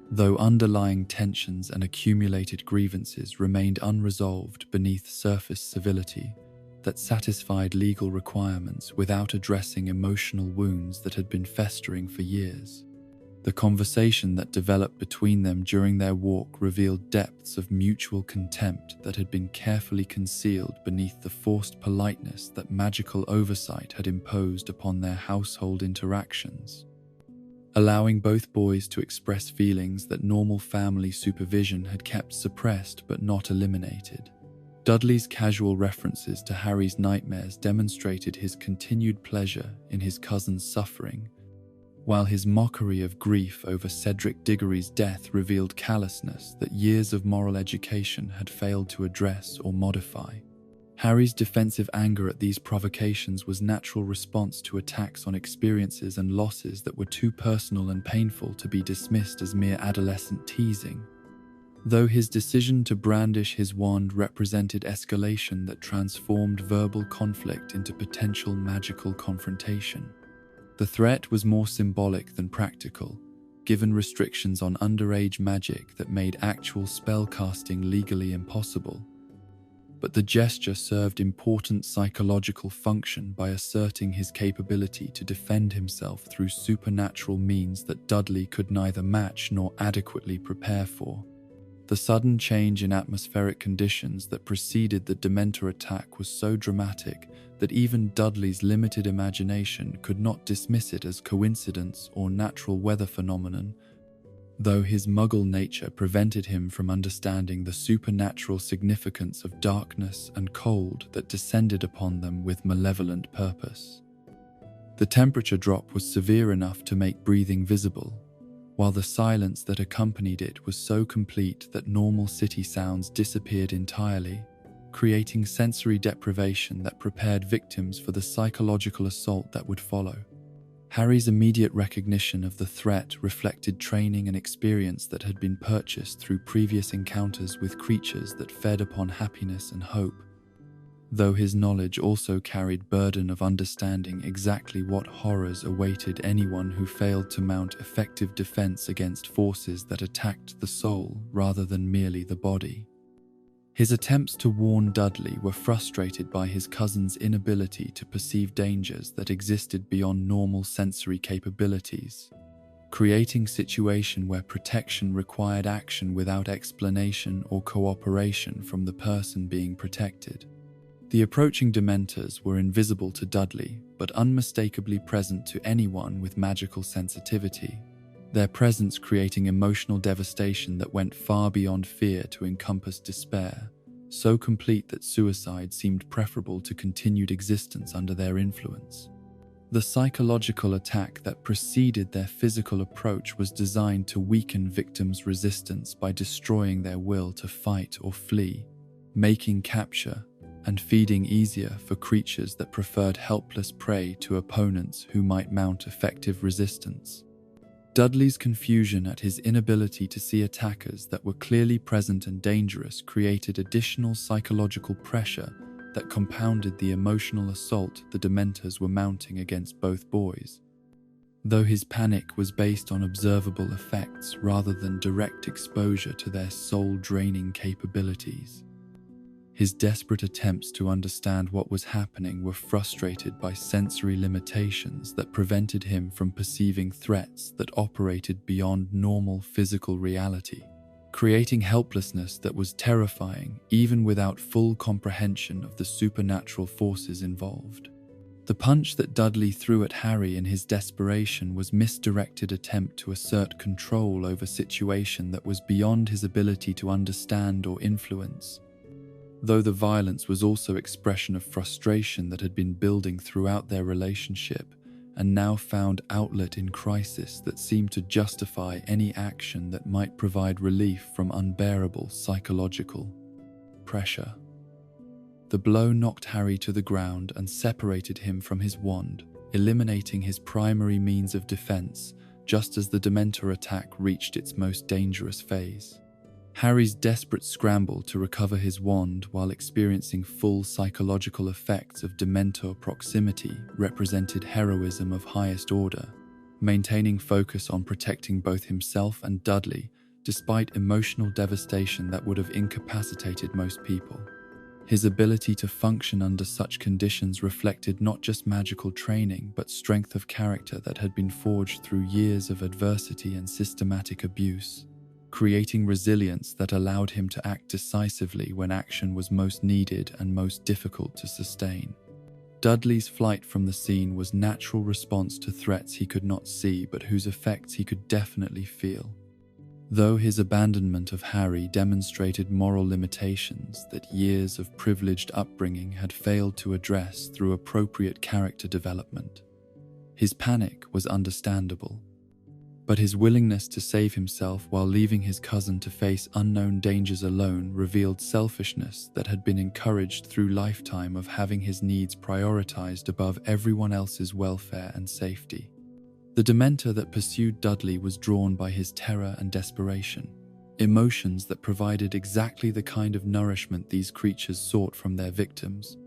though underlying tensions and accumulated grievances remained unresolved beneath surface civility that satisfied legal requirements without addressing emotional wounds that had been festering for years. The conversation that developed between them during their walk revealed depths of mutual contempt that had been carefully concealed beneath the forced politeness that magical oversight had imposed upon their household interactions, allowing both boys to express feelings that normal family supervision had kept suppressed but not eliminated. Dudley's casual references to Harry's nightmares demonstrated his continued pleasure in his cousin's suffering, while his mockery of grief over Cedric Diggory's death revealed callousness that years of moral education had failed to address or modify. Harry's defensive anger at these provocations was natural response to attacks on experiences and losses that were too personal and painful to be dismissed as mere adolescent teasing, though his decision to brandish his wand represented escalation that transformed verbal conflict into potential magical confrontation. The threat was more symbolic than practical, given restrictions on underage magic that made actual spellcasting legally impossible. But the gesture served important psychological function by asserting his capability to defend himself through supernatural means that Dudley could neither match nor adequately prepare for. The sudden change in atmospheric conditions that preceded the Dementor attack was so dramatic that even Dudley's limited imagination could not dismiss it as coincidence or natural weather phenomenon, though his muggle nature prevented him from understanding the supernatural significance of darkness and cold that descended upon them with malevolent purpose. The temperature drop was severe enough to make breathing visible, while the silence that accompanied it was so complete that normal city sounds disappeared entirely, creating sensory deprivation that prepared victims for the psychological assault that would follow. Harry's immediate recognition of the threat reflected training and experience that had been purchased through previous encounters with creatures that fed upon happiness and hope, though his knowledge also carried burden of understanding exactly what horrors awaited anyone who failed to mount effective defense against forces that attacked the soul rather than merely the body. His attempts to warn Dudley were frustrated by his cousin's inability to perceive dangers that existed beyond normal sensory capabilities, creating a situation where protection required action without explanation or cooperation from the person being protected. The approaching Dementors were invisible to Dudley, but unmistakably present to anyone with magical sensitivity, their presence creating emotional devastation that went far beyond fear to encompass despair, so complete that suicide seemed preferable to continued existence under their influence. The psychological attack that preceded their physical approach was designed to weaken victims' resistance by destroying their will to fight or flee, making capture and feeding easier for creatures that preferred helpless prey to opponents who might mount effective resistance. Dudley's confusion at his inability to see attackers that were clearly present and dangerous created additional psychological pressure that compounded the emotional assault the Dementors were mounting against both boys. Though his panic was based on observable effects rather than direct exposure to their soul-draining capabilities, his desperate attempts to understand what was happening were frustrated by sensory limitations that prevented him from perceiving threats that operated beyond normal physical reality, creating helplessness that was terrifying even without full comprehension of the supernatural forces involved. The punch that Dudley threw at Harry in his desperation was a misdirected attempt to assert control over a situation that was beyond his ability to understand or influence, though the violence was also expression of frustration that had been building throughout their relationship and now found outlet in crisis that seemed to justify any action that might provide relief from unbearable psychological pressure. The blow knocked Harry to the ground and separated him from his wand, eliminating his primary means of defense just as the Dementor attack reached its most dangerous phase. Harry's desperate scramble to recover his wand while experiencing full psychological effects of Dementor proximity represented heroism of highest order, maintaining focus on protecting both himself and Dudley despite emotional devastation that would have incapacitated most people. His ability to function under such conditions reflected not just magical training but strength of character that had been forged through years of adversity and systematic abuse, creating resilience that allowed him to act decisively when action was most needed and most difficult to sustain. Dudley's flight from the scene was a natural response to threats he could not see but whose effects he could definitely feel, though his abandonment of Harry demonstrated moral limitations that years of privileged upbringing had failed to address through appropriate character development. His panic was understandable, but his willingness to save himself while leaving his cousin to face unknown dangers alone revealed selfishness that had been encouraged through a lifetime of having his needs prioritized above everyone else's welfare and safety. The Dementor that pursued Dudley was drawn by his terror and desperation, emotions that provided exactly the kind of nourishment these creatures sought from their victims.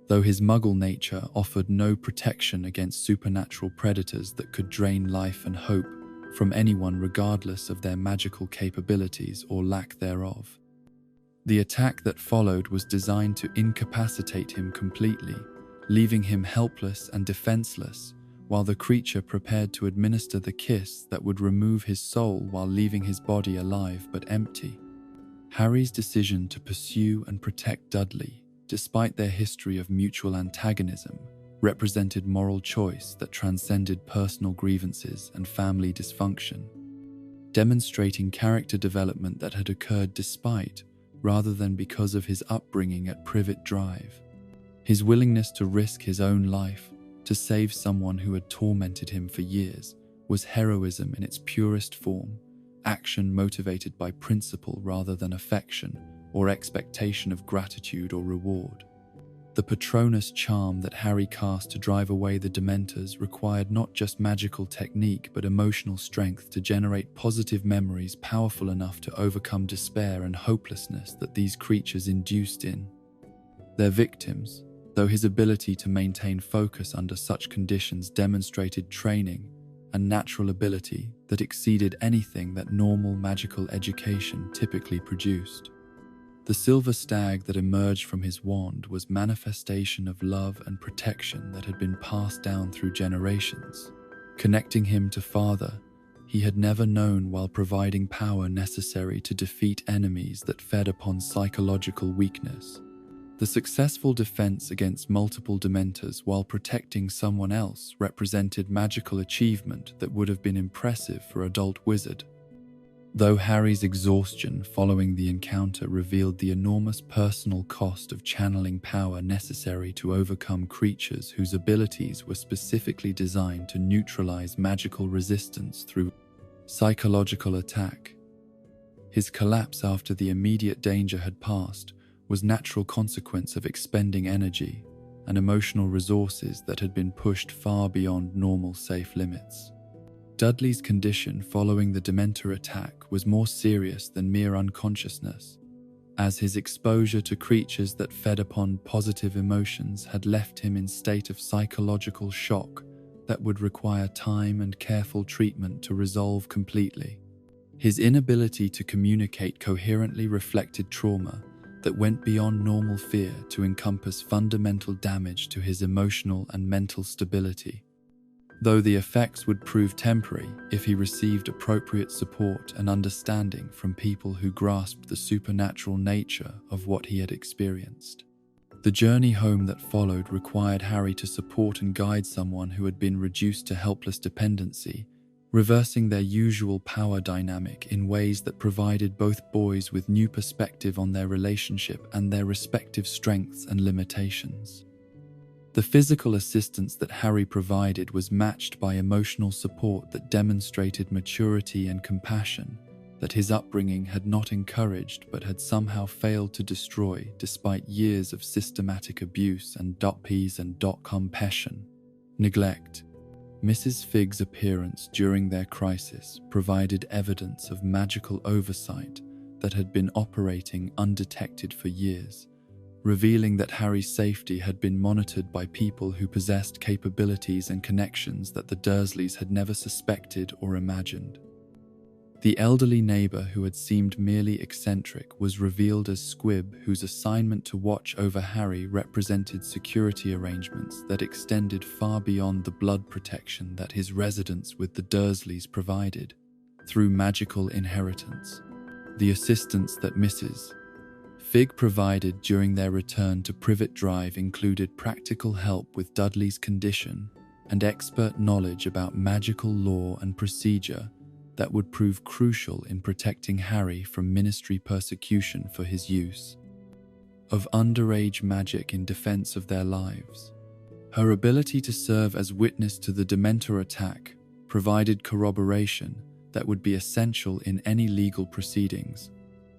Though his muggle nature offered no protection against supernatural predators that could drain life and hope from anyone regardless of their magical capabilities or lack thereof. The attack that followed was designed to incapacitate him completely, leaving him helpless and defenseless, while the creature prepared to administer the kiss that would remove his soul while leaving his body alive but empty. Harry's decision to pursue and protect Dudley, despite their history of mutual antagonism, represented moral choice that transcended personal grievances and family dysfunction, demonstrating character development that had occurred despite, rather than because of his upbringing at Privet Drive. His willingness to risk his own life to save someone who had tormented him for years was heroism in its purest form, action motivated by principle rather than affection or expectation of gratitude or reward. The Patronus charm that Harry cast to drive away the Dementors required not just magical technique but emotional strength to generate positive memories powerful enough to overcome despair and hopelessness that these creatures induced in their victims, though his ability to maintain focus under such conditions demonstrated training and natural ability that exceeded anything that normal magical education typically produced. The silver stag that emerged from his wand was manifestation of love and protection that had been passed down through generations, connecting him to father he had never known while providing power necessary to defeat enemies that fed upon psychological weakness. The successful defense against multiple Dementors while protecting someone else represented magical achievement that would have been impressive for adult wizard. Though Harry's exhaustion following the encounter revealed the enormous personal cost of channeling power necessary to overcome creatures whose abilities were specifically designed to neutralize magical resistance through psychological attack. His collapse after the immediate danger had passed was natural consequence of expending energy and emotional resources that had been pushed far beyond normal safe limits. Dudley's condition following the Dementor attack was more serious than mere unconsciousness, as his exposure to creatures that fed upon positive emotions had left him in a state of psychological shock that would require time and careful treatment to resolve completely. His inability to communicate coherently reflected trauma that went beyond normal fear to encompass fundamental damage to his emotional and mental stability. Though the effects would prove temporary if he received appropriate support and understanding from people who grasped the supernatural nature of what he had experienced. The journey home that followed required Harry to support and guide someone who had been reduced to helpless dependency, reversing their usual power dynamic in ways that provided both boys with new perspective on their relationship and their respective strengths and limitations. The physical assistance that Harry provided was matched by emotional support that demonstrated maturity and compassion that his upbringing had not encouraged but had somehow failed to destroy despite years of systematic abuse and .ps and .compassion. Neglect. Mrs. Figg's appearance during their crisis provided evidence of magical oversight that had been operating undetected for years, revealing that Harry's safety had been monitored by people who possessed capabilities and connections that the Dursleys had never suspected or imagined. The elderly neighbour who had seemed merely eccentric was revealed as Squib, whose assignment to watch over Harry represented security arrangements that extended far beyond the blood protection that his residence with the Dursleys provided, through magical inheritance. The assistance that Mrs. Figg provided during their return to Privet Drive included practical help with Dudley's condition and expert knowledge about magical law and procedure that would prove crucial in protecting Harry from ministry persecution for his use of underage magic in defense of their lives. Her ability to serve as witness to the Dementor attack provided corroboration that would be essential in any legal proceedings,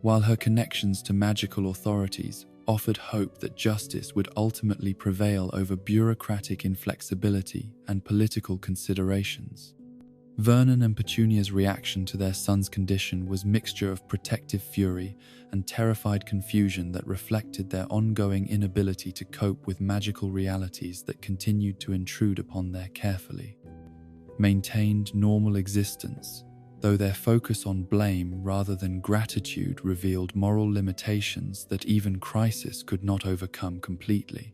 while her connections to magical authorities offered hope that justice would ultimately prevail over bureaucratic inflexibility and political considerations. Vernon and Petunia's reaction to their son's condition was a mixture of protective fury and terrified confusion that reflected their ongoing inability to cope with magical realities that continued to intrude upon their carefully maintained normal existence, though their focus on blame rather than gratitude revealed moral limitations that even crisis could not overcome completely.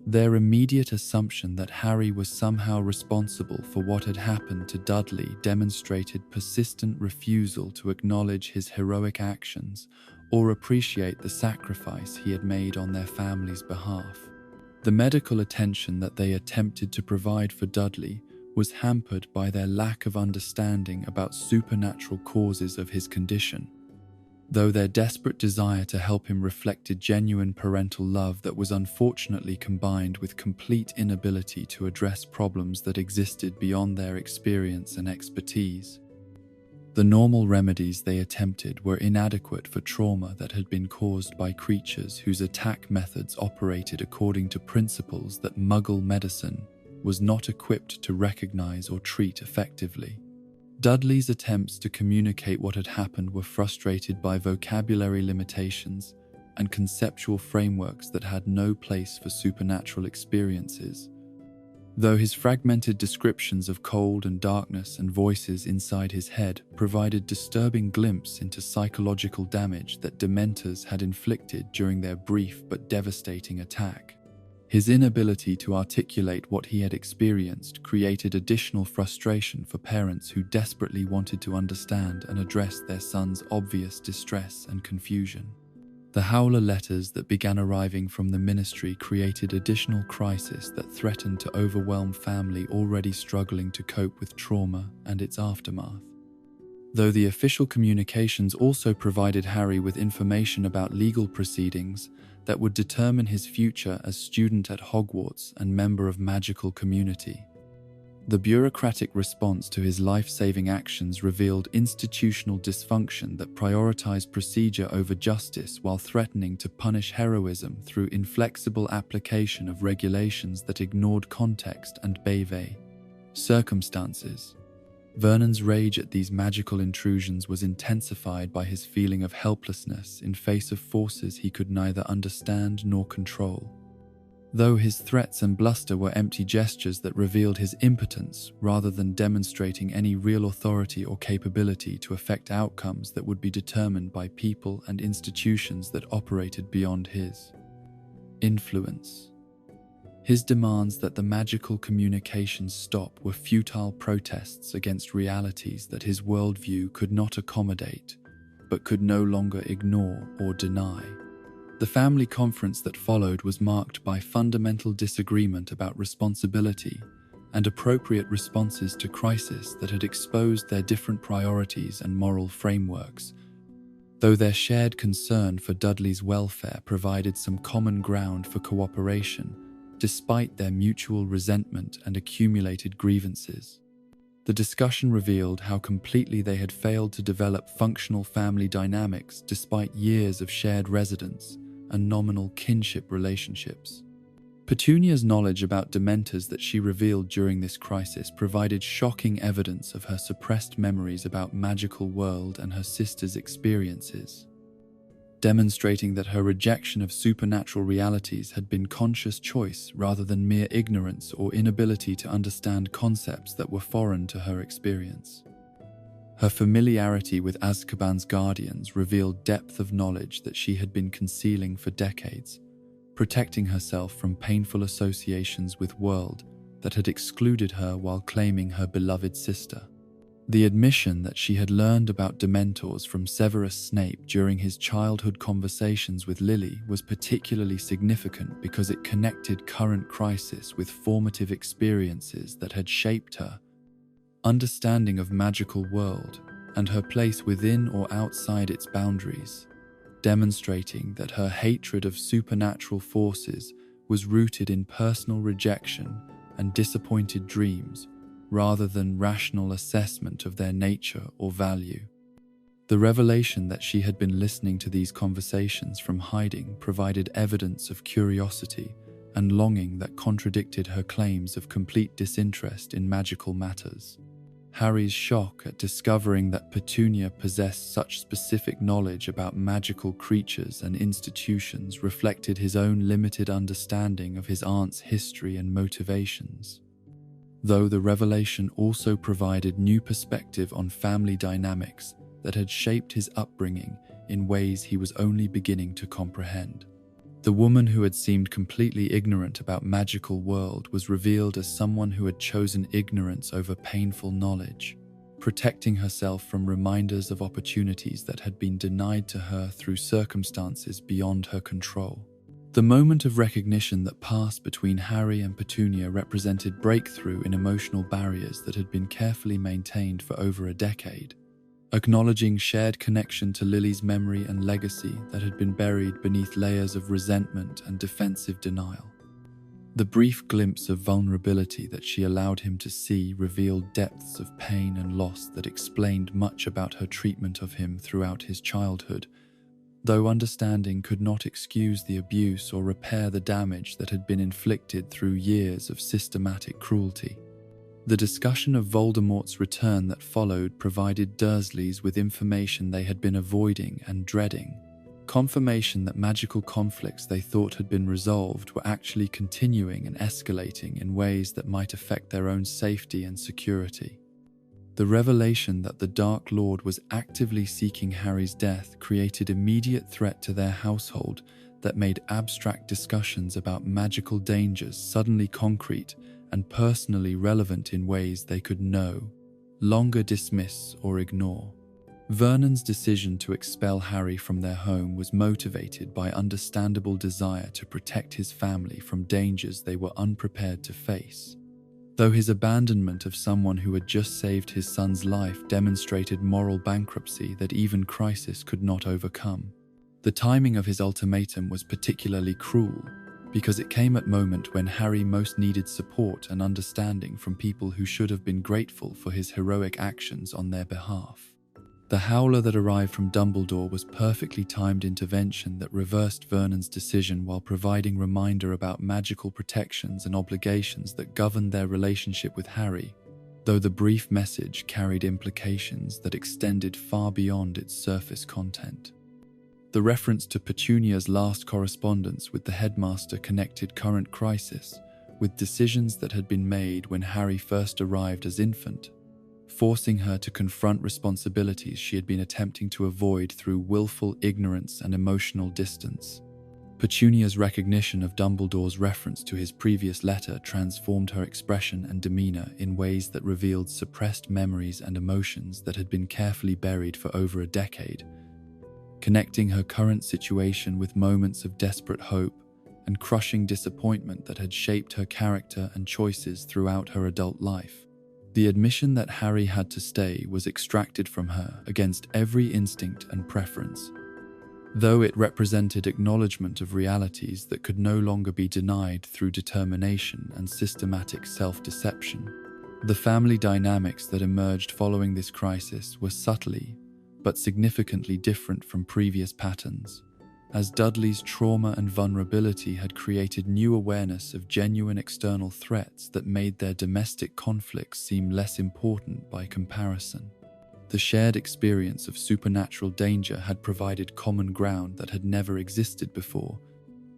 Their immediate assumption that Harry was somehow responsible for what had happened to Dudley demonstrated persistent refusal to acknowledge his heroic actions or appreciate the sacrifice he had made on their family's behalf. The medical attention that they attempted to provide for Dudley was hampered by their lack of understanding about supernatural causes of his condition, though their desperate desire to help him reflected genuine parental love that was unfortunately combined with complete inability to address problems that existed beyond their experience and expertise. The normal remedies they attempted were inadequate for trauma that had been caused by creatures whose attack methods operated according to principles that muggle medicine was not equipped to recognize or treat effectively. Dudley's attempts to communicate what had happened were frustrated by vocabulary limitations and conceptual frameworks that had no place for supernatural experiences. Though his fragmented descriptions of cold and darkness and voices inside his head provided disturbing glimpse into psychological damage that Dementors had inflicted during their brief but devastating attack, his inability to articulate what he had experienced created additional frustration for parents who desperately wanted to understand and address their son's obvious distress and confusion. The howler letters that began arriving from the ministry created additional crisis that threatened to overwhelm family already struggling to cope with trauma and its aftermath. Though the official communications also provided Harry with information about legal proceedings that would determine his future as student at Hogwarts and member of magical community, the bureaucratic response to his life-saving actions revealed institutional dysfunction that prioritized procedure over justice while threatening to punish heroism through inflexible application of regulations that ignored context and circumstances. Vernon's rage at these magical intrusions was intensified by his feeling of helplessness in face of forces he could neither understand nor control. Though his threats and bluster were empty gestures that revealed his impotence rather than demonstrating any real authority or capability to affect outcomes that would be determined by people and institutions that operated beyond his influence. His demands that the magical communications stop were futile protests against realities that his worldview could not accommodate, but could no longer ignore or deny. The family conference that followed was marked by fundamental disagreement about responsibility and appropriate responses to crisis that had exposed their different priorities and moral frameworks, though their shared concern for Dudley's welfare provided some common ground for cooperation, despite their mutual resentment and accumulated grievances. The discussion revealed how completely they had failed to develop functional family dynamics despite years of shared residence and nominal kinship relationships. Petunia's knowledge about Dementors that she revealed during this crisis provided shocking evidence of her suppressed memories about magical world and her sister's experiences, demonstrating that her rejection of supernatural realities had been conscious choice rather than mere ignorance or inability to understand concepts that were foreign to her experience. Her familiarity with Azkaban's guardians revealed depth of knowledge that she had been concealing for decades, protecting herself from painful associations with world that had excluded her while claiming her beloved sister. The admission that she had learned about Dementors from Severus Snape during his childhood conversations with Lily was particularly significant because it connected current crisis with formative experiences that had shaped her understanding of magical world and her place within or outside its boundaries, demonstrating that her hatred of supernatural forces was rooted in personal rejection and disappointed dreams rather than rational assessment of their nature or value. The revelation that she had been listening to these conversations from hiding provided evidence of curiosity and longing that contradicted her claims of complete disinterest in magical matters. Harry's shock at discovering that Petunia possessed such specific knowledge about magical creatures and institutions reflected his own limited understanding of his aunt's history and motivations, though the revelation also provided new perspective on family dynamics that had shaped his upbringing in ways he was only beginning to comprehend. The woman who had seemed completely ignorant about magical world was revealed as someone who had chosen ignorance over painful knowledge, protecting herself from reminders of opportunities that had been denied to her through circumstances beyond her control. The moment of recognition that passed between Harry and Petunia represented breakthrough in emotional barriers that had been carefully maintained for over a decade, acknowledging shared connection to Lily's memory and legacy that had been buried beneath layers of resentment and defensive denial. The brief glimpse of vulnerability that she allowed him to see revealed depths of pain and loss that explained much about her treatment of him throughout his childhood, though understanding could not excuse the abuse or repair the damage that had been inflicted through years of systematic cruelty. The discussion of Voldemort's return that followed provided Dursleys with information they had been avoiding and dreading, confirmation that magical conflicts they thought had been resolved were actually continuing and escalating in ways that might affect their own safety and security. The revelation that the Dark Lord was actively seeking Harry's death created immediate threat to their household that made abstract discussions about magical dangers suddenly concrete and personally relevant in ways they could no longer dismiss or ignore. Vernon's decision to expel Harry from their home was motivated by understandable desire to protect his family from dangers they were unprepared to face. Though his abandonment of someone who had just saved his son's life demonstrated moral bankruptcy that even crisis could not overcome, the timing of his ultimatum was particularly cruel because it came at a moment when Harry most needed support and understanding from people who should have been grateful for his heroic actions on their behalf. The howler that arrived from Dumbledore was perfectly timed intervention that reversed Vernon's decision while providing reminder about magical protections and obligations that governed their relationship with Harry, though the brief message carried implications that extended far beyond its surface content. The reference to Petunia's last correspondence with the headmaster connected current crisis with decisions that had been made when Harry first arrived as infant, forcing her to confront responsibilities she had been attempting to avoid through willful ignorance and emotional distance. Petunia's recognition of Dumbledore's reference to his previous letter transformed her expression and demeanor in ways that revealed suppressed memories and emotions that had been carefully buried for over a decade, connecting her current situation with moments of desperate hope and crushing disappointment that had shaped her character and choices throughout her adult life. The admission that Harry had to stay was extracted from her against every instinct and preference, though it represented acknowledgement of realities that could no longer be denied through determination and systematic self-deception. The family dynamics that emerged following this crisis were subtly but significantly different from previous patterns, as Dudley's trauma and vulnerability had created new awareness of genuine external threats that made their domestic conflicts seem less important by comparison. The shared experience of supernatural danger had provided common ground that had never existed before,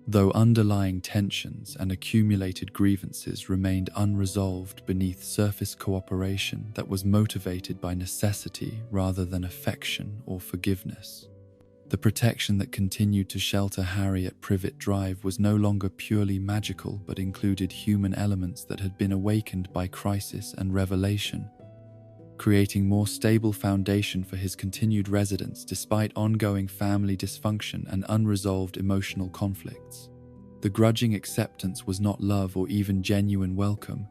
though underlying tensions and accumulated grievances remained unresolved beneath surface cooperation that was motivated by necessity rather than affection or forgiveness. The protection that continued to shelter Harry at Privet Drive was no longer purely magical but included human elements that had been awakened by crisis and revelation, creating more stable foundation for his continued residence despite ongoing family dysfunction and unresolved emotional conflicts. The grudging acceptance was not love or even genuine welcome,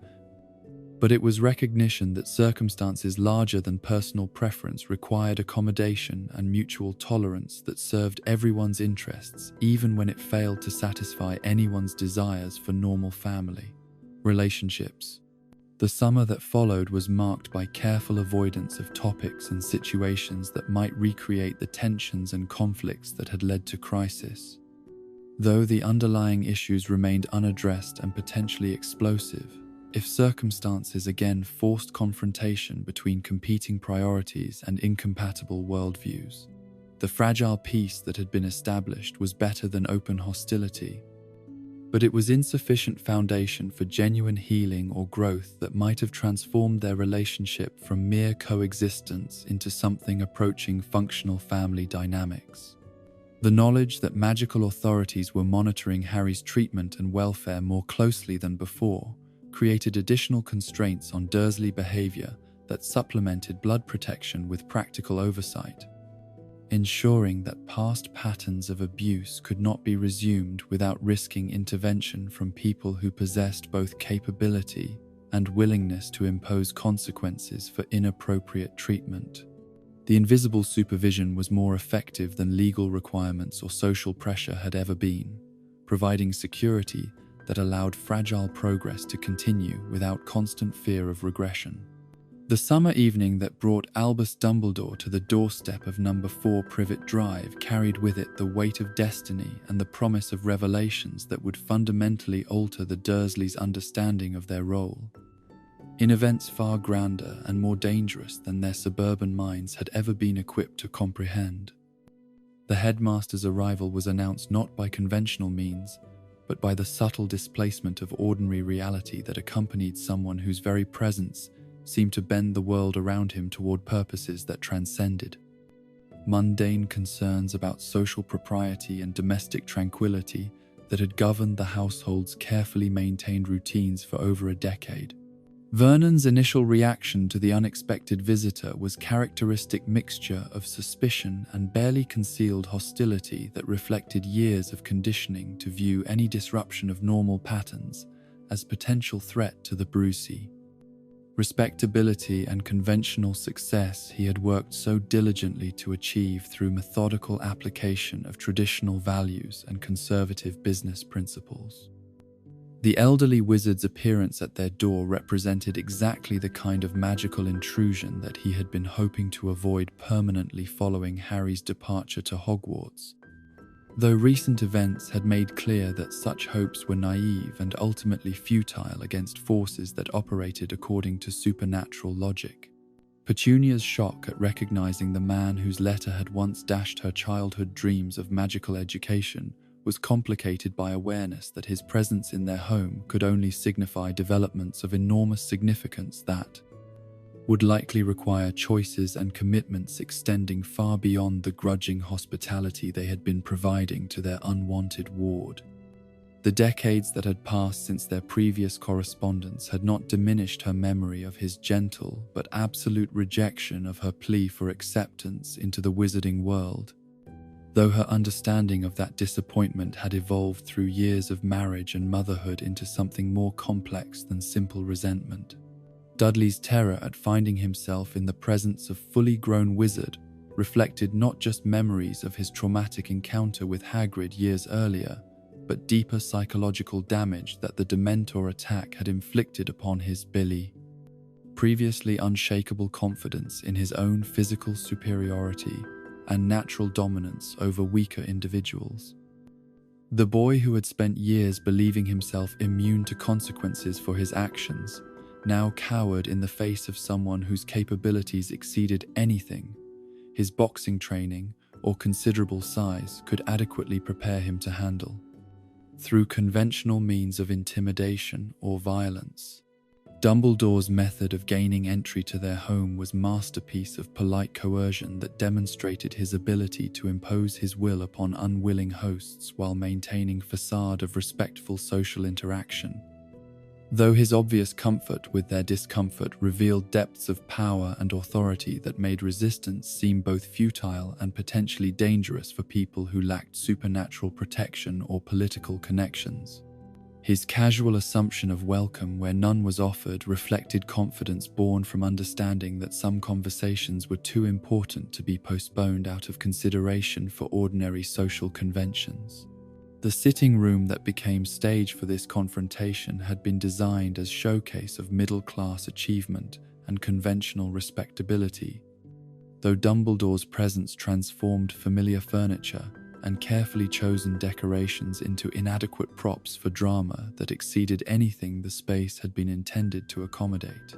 but it was recognition that circumstances larger than personal preference required accommodation and mutual tolerance that served everyone's interests, even when it failed to satisfy anyone's desires for normal family relationships. The summer that followed was marked by careful avoidance of topics and situations that might recreate the tensions and conflicts that had led to crisis. Though the underlying issues remained unaddressed and potentially explosive, if circumstances again forced confrontation between competing priorities and incompatible worldviews, the fragile peace that had been established was better than open hostility, but it was insufficient foundation for genuine healing or growth that might have transformed their relationship from mere coexistence into something approaching functional family dynamics. The knowledge that magical authorities were monitoring Harry's treatment and welfare more closely than before created additional constraints on Dursley behavior that supplemented blood protection with practical oversight, ensuring that past patterns of abuse could not be resumed without risking intervention from people who possessed both capability and willingness to impose consequences for inappropriate treatment. The invisible supervision was more effective than legal requirements or social pressure had ever been, providing security that allowed fragile progress to continue without constant fear of regression. The summer evening that brought Albus Dumbledore to the doorstep of number 4 Privet Drive carried with it the weight of destiny and the promise of revelations that would fundamentally alter the Dursleys' understanding of their role. In events far grander and more dangerous than their suburban minds had ever been equipped to comprehend. The headmaster's arrival was announced not by conventional means, but by the subtle displacement of ordinary reality that accompanied someone whose very presence seemed to bend the world around him toward purposes that transcended. Mundane concerns about social propriety and domestic tranquility that had governed the household's carefully maintained routines for over a decade. Vernon's initial reaction to the unexpected visitor was characteristic mixture of suspicion and barely concealed hostility that reflected years of conditioning to view any disruption of normal patterns as potential threat to the Brucey. Respectability and conventional success he had worked so diligently to achieve through methodical application of traditional values and conservative business principles. The elderly wizard's appearance at their door represented exactly the kind of magical intrusion that he had been hoping to avoid permanently following Harry's departure to Hogwarts. Though recent events had made clear that such hopes were naive and ultimately futile against forces that operated according to supernatural logic. Petunia's shock at recognizing the man whose letter had once dashed her childhood dreams of magical education was complicated by awareness that his presence in their home could only signify developments of enormous significance that would likely require choices and commitments extending far beyond the grudging hospitality they had been providing to their unwanted ward. The decades that had passed since their previous correspondence had not diminished her memory of his gentle but absolute rejection of her plea for acceptance into the wizarding world, though her understanding of that disappointment had evolved through years of marriage and motherhood into something more complex than simple resentment. Dudley's terror at finding himself in the presence of fully grown wizard reflected not just memories of his traumatic encounter with Hagrid years earlier, but deeper psychological damage that the Dementor attack had inflicted upon his previously unshakable confidence in his own physical superiority and natural dominance over weaker individuals. The boy who had spent years believing himself immune to consequences for his actions now cowered in the face of someone whose capabilities exceeded anything his boxing training or considerable size could adequately prepare him to handle. Through conventional means of intimidation or violence, Dumbledore's method of gaining entry to their home was a masterpiece of polite coercion that demonstrated his ability to impose his will upon unwilling hosts while maintaining a facade of respectful social interaction. Though his obvious comfort with their discomfort revealed depths of power and authority that made resistance seem both futile and potentially dangerous for people who lacked supernatural protection or political connections. His casual assumption of welcome where none was offered reflected confidence born from understanding that some conversations were too important to be postponed out of consideration for ordinary social conventions. The sitting room that became stage for this confrontation had been designed as showcase of middle-class achievement and conventional respectability, though Dumbledore's presence transformed familiar furniture and carefully chosen decorations into inadequate props for drama that exceeded anything the space had been intended to accommodate.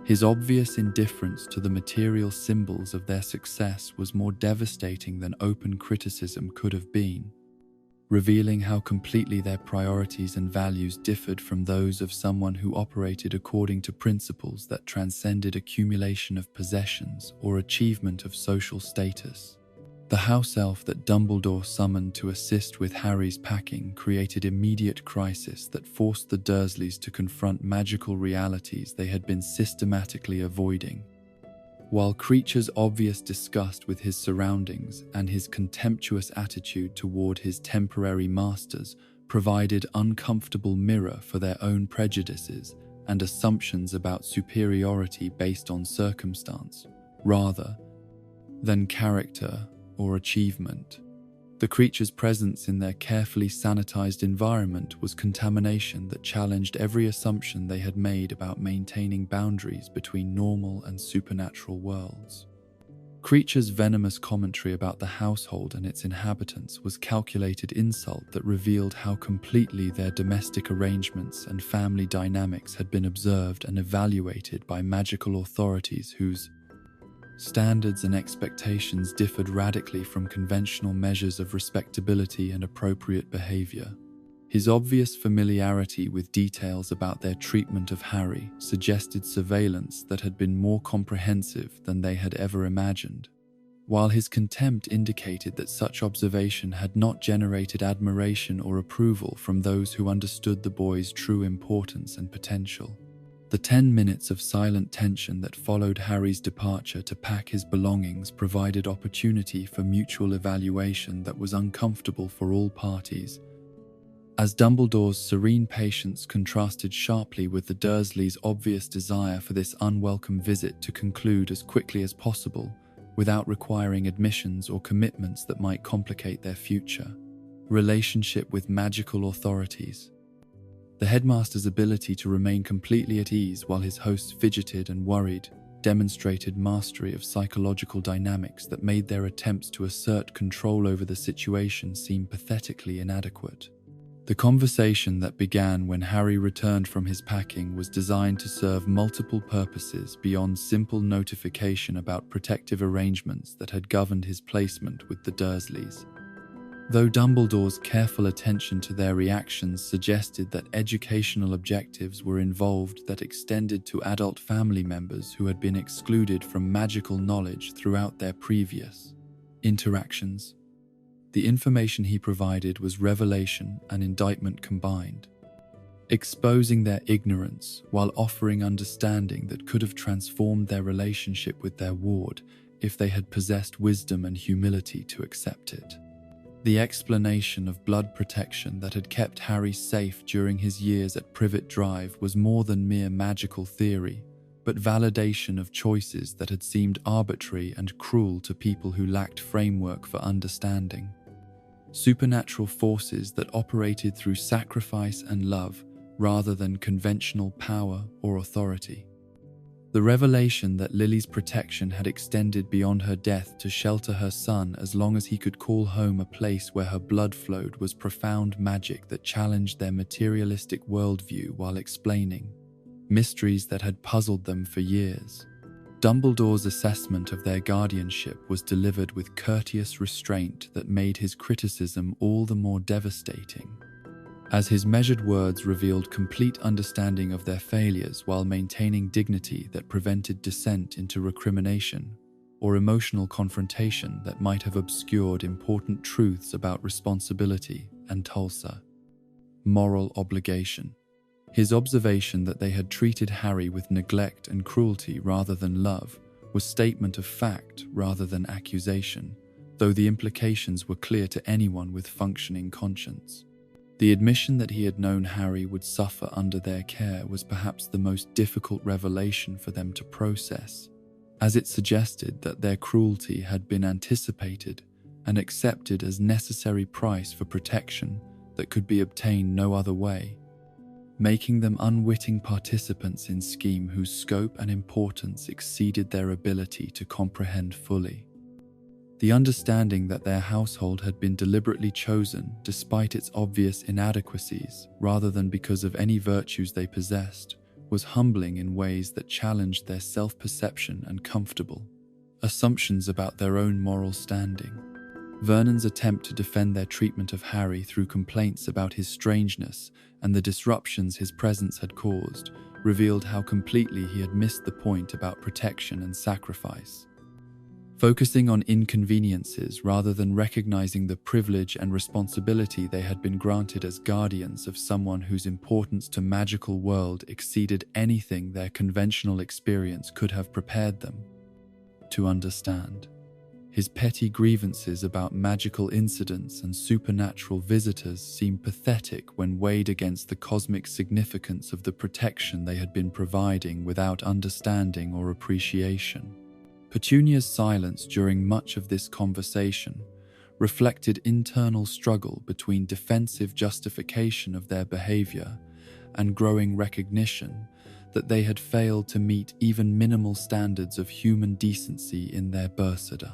His obvious indifference to the material symbols of their success was more devastating than open criticism could have been, revealing how completely their priorities and values differed from those of someone who operated according to principles that transcended accumulation of possessions or achievement of social status. The house elf that Dumbledore summoned to assist with Harry's packing created immediate crisis that forced the Dursleys to confront magical realities they had been systematically avoiding. While Creature's obvious disgust with his surroundings and his contemptuous attitude toward his temporary masters provided uncomfortable mirror for their own prejudices and assumptions about superiority based on circumstance, rather than character or achievement. The Creature's presence in their carefully sanitized environment was contamination that challenged every assumption they had made about maintaining boundaries between normal and supernatural worlds. Creature's venomous commentary about the household and its inhabitants was calculated insult that revealed how completely their domestic arrangements and family dynamics had been observed and evaluated by magical authorities whose standards and expectations differed radically from conventional measures of respectability and appropriate behavior. His obvious familiarity with details about their treatment of Harry suggested surveillance that had been more comprehensive than they had ever imagined, while his contempt indicated that such observation had not generated admiration or approval from those who understood the boy's true importance and potential. The 10 minutes of silent tension that followed Harry's departure to pack his belongings provided opportunity for mutual evaluation that was uncomfortable for all parties, as Dumbledore's serene patience contrasted sharply with the Dursleys' obvious desire for this unwelcome visit to conclude as quickly as possible, without requiring admissions or commitments that might complicate their future relationship with magical authorities. The headmaster's ability to remain completely at ease while his hosts fidgeted and worried demonstrated mastery of psychological dynamics that made their attempts to assert control over the situation seem pathetically inadequate. The conversation that began when Harry returned from his packing was designed to serve multiple purposes beyond simple notification about protective arrangements that had governed his placement with the Dursleys. Though Dumbledore's careful attention to their reactions suggested that educational objectives were involved that extended to adult family members who had been excluded from magical knowledge throughout their previous interactions, the information he provided was revelation and indictment combined, exposing their ignorance while offering understanding that could have transformed their relationship with their ward if they had possessed wisdom and humility to accept it. The explanation of blood protection that had kept Harry safe during his years at Privet Drive was more than mere magical theory, but validation of choices that had seemed arbitrary and cruel to people who lacked framework for understanding. Supernatural forces that operated through sacrifice and love rather than conventional power or authority. The revelation that Lily's protection had extended beyond her death to shelter her son as long as he could call home a place where her blood flowed was profound magic that challenged their materialistic worldview while explaining mysteries that had puzzled them for years. Dumbledore's assessment of their guardianship was delivered with courteous restraint that made his criticism all the more devastating, as his measured words revealed complete understanding of their failures while maintaining dignity that prevented descent into recrimination or emotional confrontation that might have obscured important truths about responsibility and Tulsa. Moral obligation. His observation that they had treated Harry with neglect and cruelty rather than love was statement of fact rather than accusation, though the implications were clear to anyone with functioning conscience. The admission that he had known Harry would suffer under their care was perhaps the most difficult revelation for them to process, as it suggested that their cruelty had been anticipated and accepted as necessary price for protection that could be obtained no other way, making them unwitting participants in scheme whose scope and importance exceeded their ability to comprehend fully. The understanding that their household had been deliberately chosen despite its obvious inadequacies rather than because of any virtues they possessed was humbling in ways that challenged their self-perception and comfortable assumptions about their own moral standing. Vernon's attempt to defend their treatment of Harry through complaints about his strangeness and the disruptions his presence had caused revealed how completely he had missed the point about protection and sacrifice. focusing on inconveniences rather than recognizing the privilege and responsibility they had been granted as guardians of someone whose importance to magical world exceeded anything their conventional experience could have prepared them to understand. His petty grievances about magical incidents and supernatural visitors seemed pathetic when weighed against the cosmic significance of the protection they had been providing without understanding or appreciation. Petunia's silence during much of this conversation reflected internal struggle between defensive justification of their behavior and growing recognition that they had failed to meet even minimal standards of human decency in their bursada.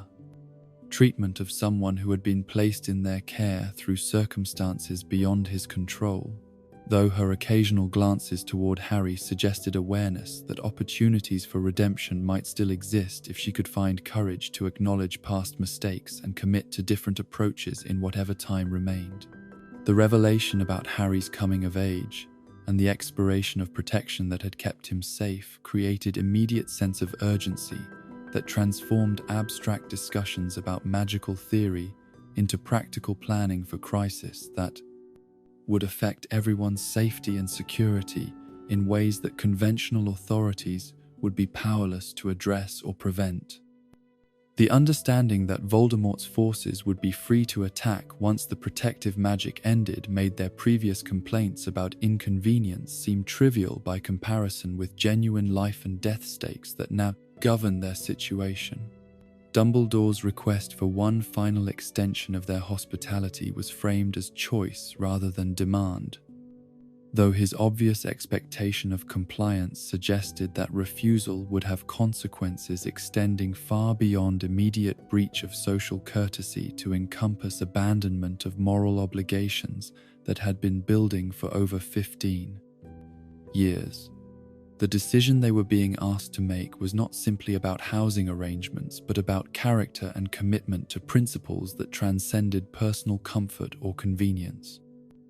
Treatment of someone who had been placed in their care through circumstances beyond his control, though her occasional glances toward Harry suggested awareness that opportunities for redemption might still exist if she could find courage to acknowledge past mistakes and commit to different approaches in whatever time remained. The revelation about Harry's coming of age and the expiration of protection that had kept him safe created immediate sense of urgency that transformed abstract discussions about magical theory into practical planning for crisis that would affect everyone's safety and security in ways that conventional authorities would be powerless to address or prevent. The understanding that Voldemort's forces would be free to attack once the protective magic ended made their previous complaints about inconvenience seem trivial by comparison with genuine life and death stakes that now govern their situation. Dumbledore's request for one final extension of their hospitality was framed as choice rather than demand, though his obvious expectation of compliance suggested that refusal would have consequences extending far beyond immediate breach of social courtesy to encompass abandonment of moral obligations that had been building for over 15 years. The decision they were being asked to make was not simply about housing arrangements, but about character and commitment to principles that transcended personal comfort or convenience.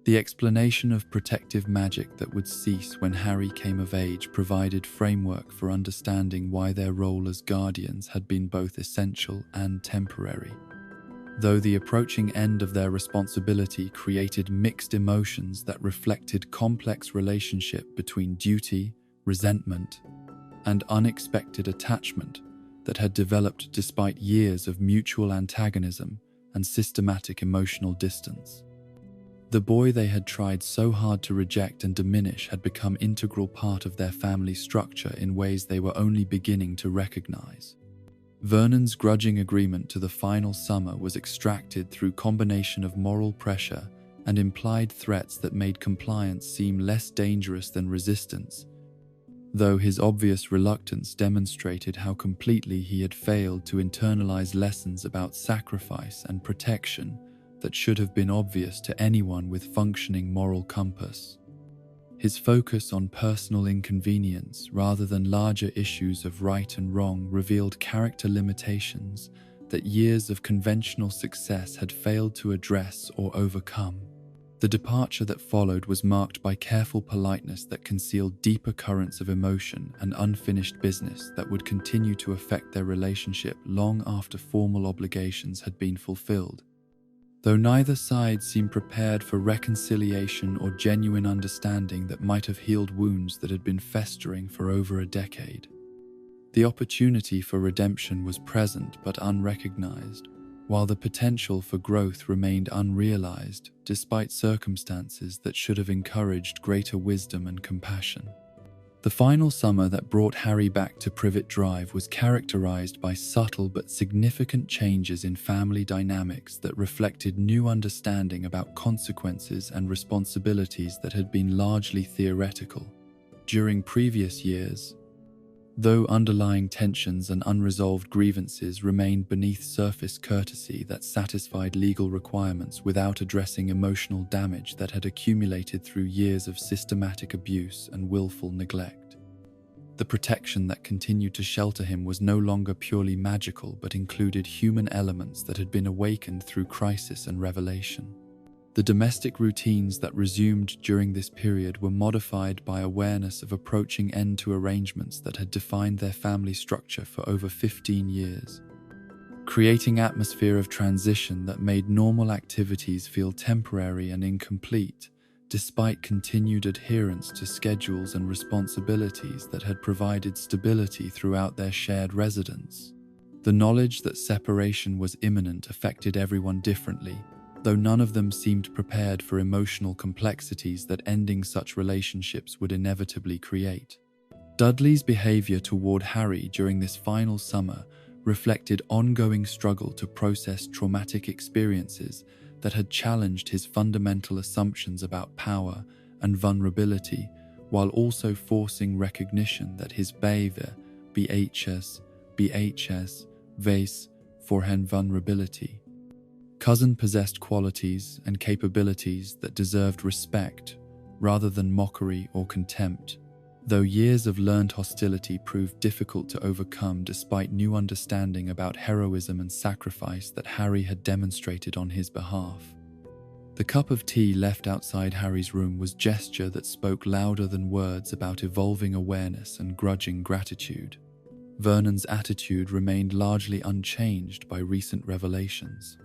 The explanation of protective magic that would cease when Harry came of age provided framework for understanding why their role as guardians had been both essential and temporary. Though the approaching end of their responsibility created mixed emotions that reflected complex relationship between duty, resentment, and unexpected attachment that had developed despite years of mutual antagonism and systematic emotional distance. The boy they had tried so hard to reject and diminish had become an integral part of their family structure in ways they were only beginning to recognize. Vernon's grudging agreement to the final summer was extracted through combination of moral pressure and implied threats that made compliance seem less dangerous than resistance, though his obvious reluctance demonstrated how completely he had failed to internalize lessons about sacrifice and protection that should have been obvious to anyone with functioning moral compass. His focus on personal inconvenience rather than larger issues of right and wrong revealed character limitations that years of conventional success had failed to address or overcome. The departure that followed was marked by careful politeness that concealed deeper currents of emotion and unfinished business that would continue to affect their relationship long after formal obligations had been fulfilled. Though neither side seemed prepared for reconciliation or genuine understanding that might have healed wounds that had been festering for over a decade. The opportunity for redemption was present but unrecognized, while the potential for growth remained unrealized despite circumstances that should have encouraged greater wisdom and compassion. The final summer that brought Harry back to Privet Drive was characterized by subtle but significant changes in family dynamics that reflected new understanding about consequences and responsibilities that had been largely theoretical during previous years. Though underlying tensions and unresolved grievances remained beneath surface courtesy that satisfied legal requirements without addressing emotional damage that had accumulated through years of systematic abuse and willful neglect. The protection that continued to shelter him was no longer purely magical but included human elements that had been awakened through crisis and revelation. The domestic routines that resumed during this period were modified by awareness of approaching end to arrangements that had defined their family structure for over 15 years. creating atmosphere of transition that made normal activities feel temporary and incomplete, despite continued adherence to schedules and responsibilities that had provided stability throughout their shared residence. The knowledge that separation was imminent affected everyone differently, though none of them seemed prepared for emotional complexities that ending such relationships would inevitably create. Dudley's behavior toward Harry during this final summer reflected ongoing struggle to process traumatic experiences that had challenged his fundamental assumptions about power and vulnerability, while also forcing recognition that his behavior, BHS, vase, forehand vulnerability. Cousin possessed qualities and capabilities that deserved respect rather than mockery or contempt, though years of learned hostility proved difficult to overcome despite new understanding about heroism and sacrifice that Harry had demonstrated on his behalf. The cup of tea left outside Harry's room was gesture that spoke louder than words about evolving awareness and grudging gratitude. Vernon's attitude remained largely unchanged by recent revelations,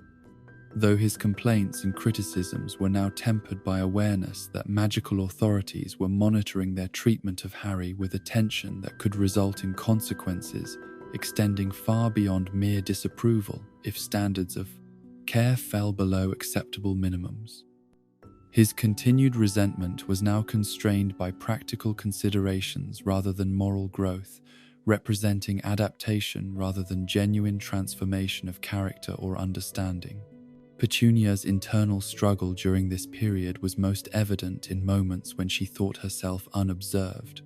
though his complaints and criticisms were now tempered by awareness that magical authorities were monitoring their treatment of Harry with attention that could result in consequences extending far beyond mere disapproval if standards of care fell below acceptable minimums. His continued resentment was now constrained by practical considerations rather than moral growth, representing adaptation rather than genuine transformation of character or understanding. Petunia's internal struggle during this period was most evident in moments when she thought herself unobserved,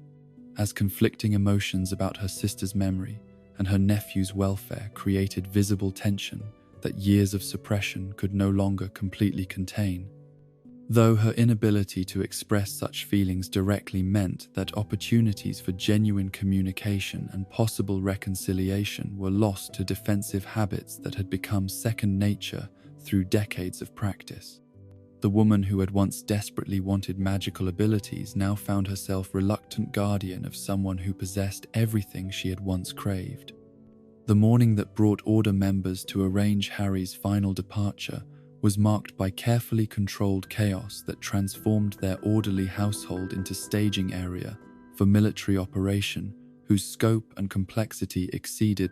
as conflicting emotions about her sister's memory and her nephew's welfare created visible tension that years of suppression could no longer completely contain. Though her inability to express such feelings directly meant that opportunities for genuine communication and possible reconciliation were lost to defensive habits that had become second nature through decades of practice. The woman who had once desperately wanted magical abilities now found herself reluctant guardian of someone who possessed everything she had once craved. The morning that brought Order members to arrange Harry's final departure was marked by carefully controlled chaos that transformed their orderly household into staging area for military operation whose scope and complexity exceeded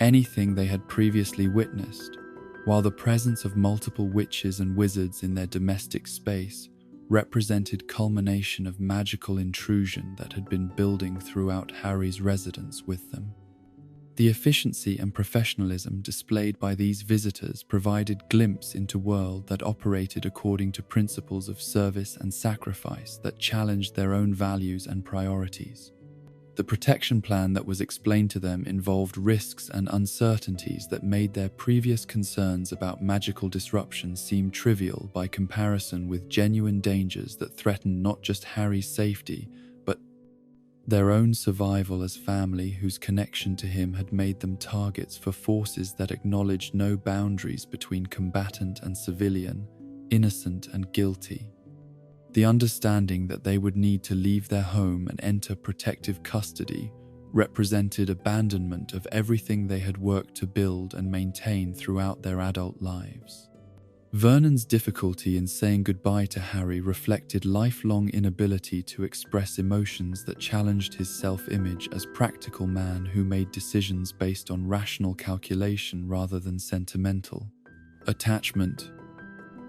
anything they had previously witnessed, while the presence of multiple witches and wizards in their domestic space represented culmination of magical intrusion that had been building throughout Harry's residence with them. The efficiency and professionalism displayed by these visitors provided glimpse into a world that operated according to principles of service and sacrifice that challenged their own values and priorities. The protection plan that was explained to them involved risks and uncertainties that made their previous concerns about magical disruption seem trivial by comparison with genuine dangers that threatened not just Harry's safety, but their own survival as family whose connection to him had made them targets for forces that acknowledged no boundaries between combatant and civilian, innocent and guilty. The understanding that they would need to leave their home and enter protective custody represented abandonment of everything they had worked to build and maintain throughout their adult lives. Vernon's difficulty in saying goodbye to Harry reflected lifelong inability to express emotions that challenged his self-image as practical man who made decisions based on rational calculation rather than sentimental attachment.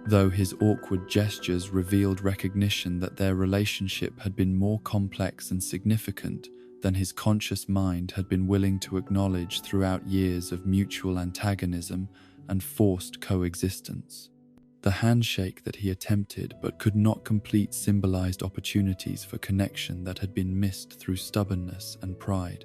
Though his awkward gestures revealed recognition that their relationship had been more complex and significant than his conscious mind had been willing to acknowledge throughout years of mutual antagonism and forced coexistence. The handshake that he attempted but could not complete symbolized opportunities for connection that had been missed through stubbornness and pride.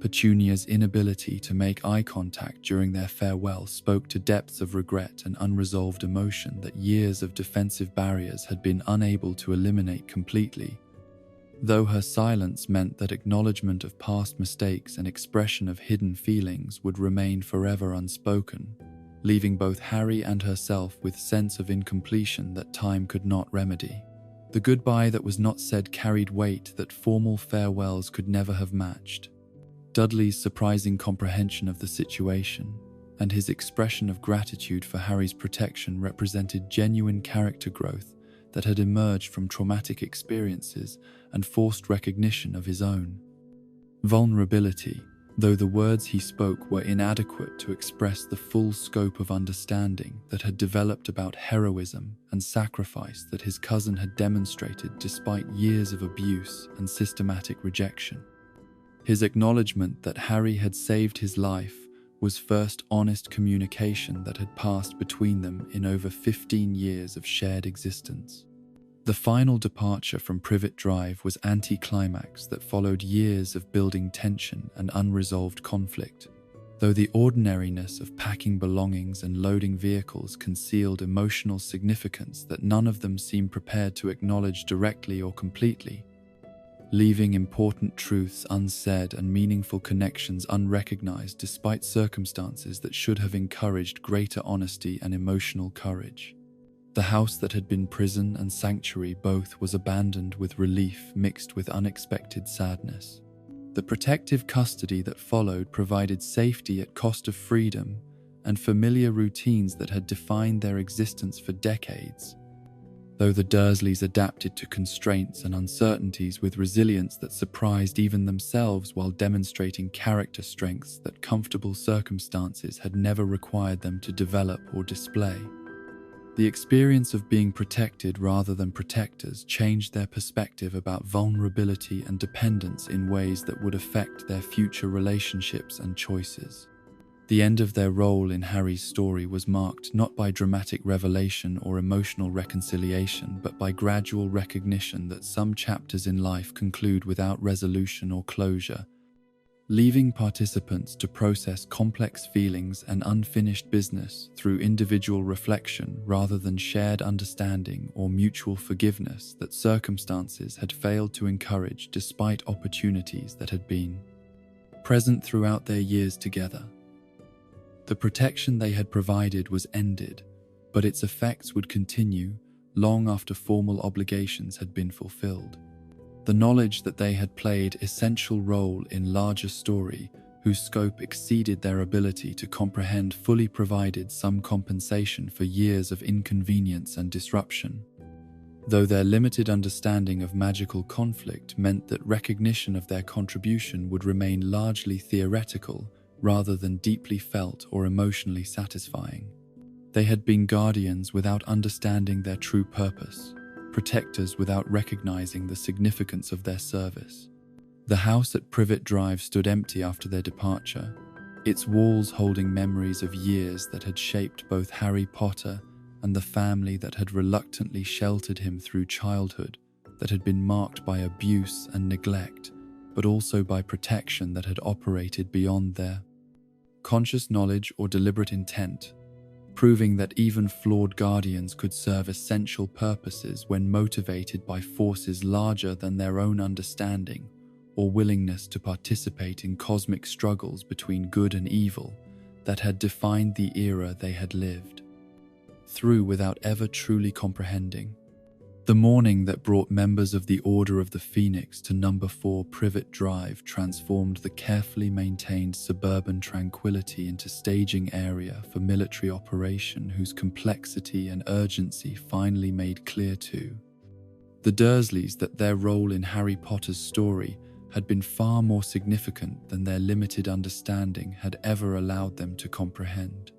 Petunia's inability to make eye contact during their farewell spoke to depths of regret and unresolved emotion that years of defensive barriers had been unable to eliminate completely. Though her silence meant that acknowledgement of past mistakes and expression of hidden feelings would remain forever unspoken, leaving both Harry and herself with sense of incompletion that time could not remedy. The goodbye that was not said carried weight that formal farewells could never have matched. Dudley's surprising comprehension of the situation, and his expression of gratitude for Harry's protection represented genuine character growth that had emerged from traumatic experiences and forced recognition of his own vulnerability, though the words he spoke were inadequate to express the full scope of understanding that had developed about heroism and sacrifice that his cousin had demonstrated despite years of abuse and systematic rejection. His acknowledgement that Harry had saved his life was first honest communication that had passed between them in over 15 years of shared existence. The final departure from Privet Drive was anticlimax that followed years of building tension and unresolved conflict, though the ordinariness of packing belongings and loading vehicles concealed emotional significance that none of them seemed prepared to acknowledge directly or completely, leaving important truths unsaid and meaningful connections unrecognized despite circumstances that should have encouraged greater honesty and emotional courage. The house that had been prison and sanctuary both was abandoned with relief mixed with unexpected sadness. The protective custody that followed provided safety at cost of freedom and familiar routines that had defined their existence for decades. Though the Dursleys adapted to constraints and uncertainties with resilience that surprised even themselves while demonstrating character strengths that comfortable circumstances had never required them to develop or display. The experience of being protected rather than protectors changed their perspective about vulnerability and dependence in ways that would affect their future relationships and choices. The end of their role in Harry's story was marked not by dramatic revelation or emotional reconciliation, but by gradual recognition that some chapters in life conclude without resolution or closure, leaving participants to process complex feelings and unfinished business through individual reflection rather than shared understanding or mutual forgiveness that circumstances had failed to encourage despite opportunities that had been present throughout their years together. The protection they had provided was ended, but its effects would continue long after formal obligations had been fulfilled. The knowledge that they had played essential role in larger story whose scope exceeded their ability to comprehend fully provided some compensation for years of inconvenience and disruption. Though their limited understanding of magical conflict meant that recognition of their contribution would remain largely theoretical rather than deeply felt or emotionally satisfying. They had been guardians without understanding their true purpose, protectors without recognizing the significance of their service. The house at Privet Drive stood empty after their departure, its walls holding memories of years that had shaped both Harry Potter and the family that had reluctantly sheltered him through childhood, that had been marked by abuse and neglect, but also by protection that had operated beyond their conscious knowledge or deliberate intent, proving that even flawed guardians could serve essential purposes when motivated by forces larger than their own understanding or willingness to participate in cosmic struggles between good and evil that had defined the era they had lived through without ever truly comprehending. The morning that brought members of the Order of the Phoenix to number 4 Privet Drive transformed the carefully maintained suburban tranquility into staging area for military operation whose complexity and urgency finally made clear to the Dursleys that their role in Harry Potter's story had been far more significant than their limited understanding had ever allowed them to comprehend.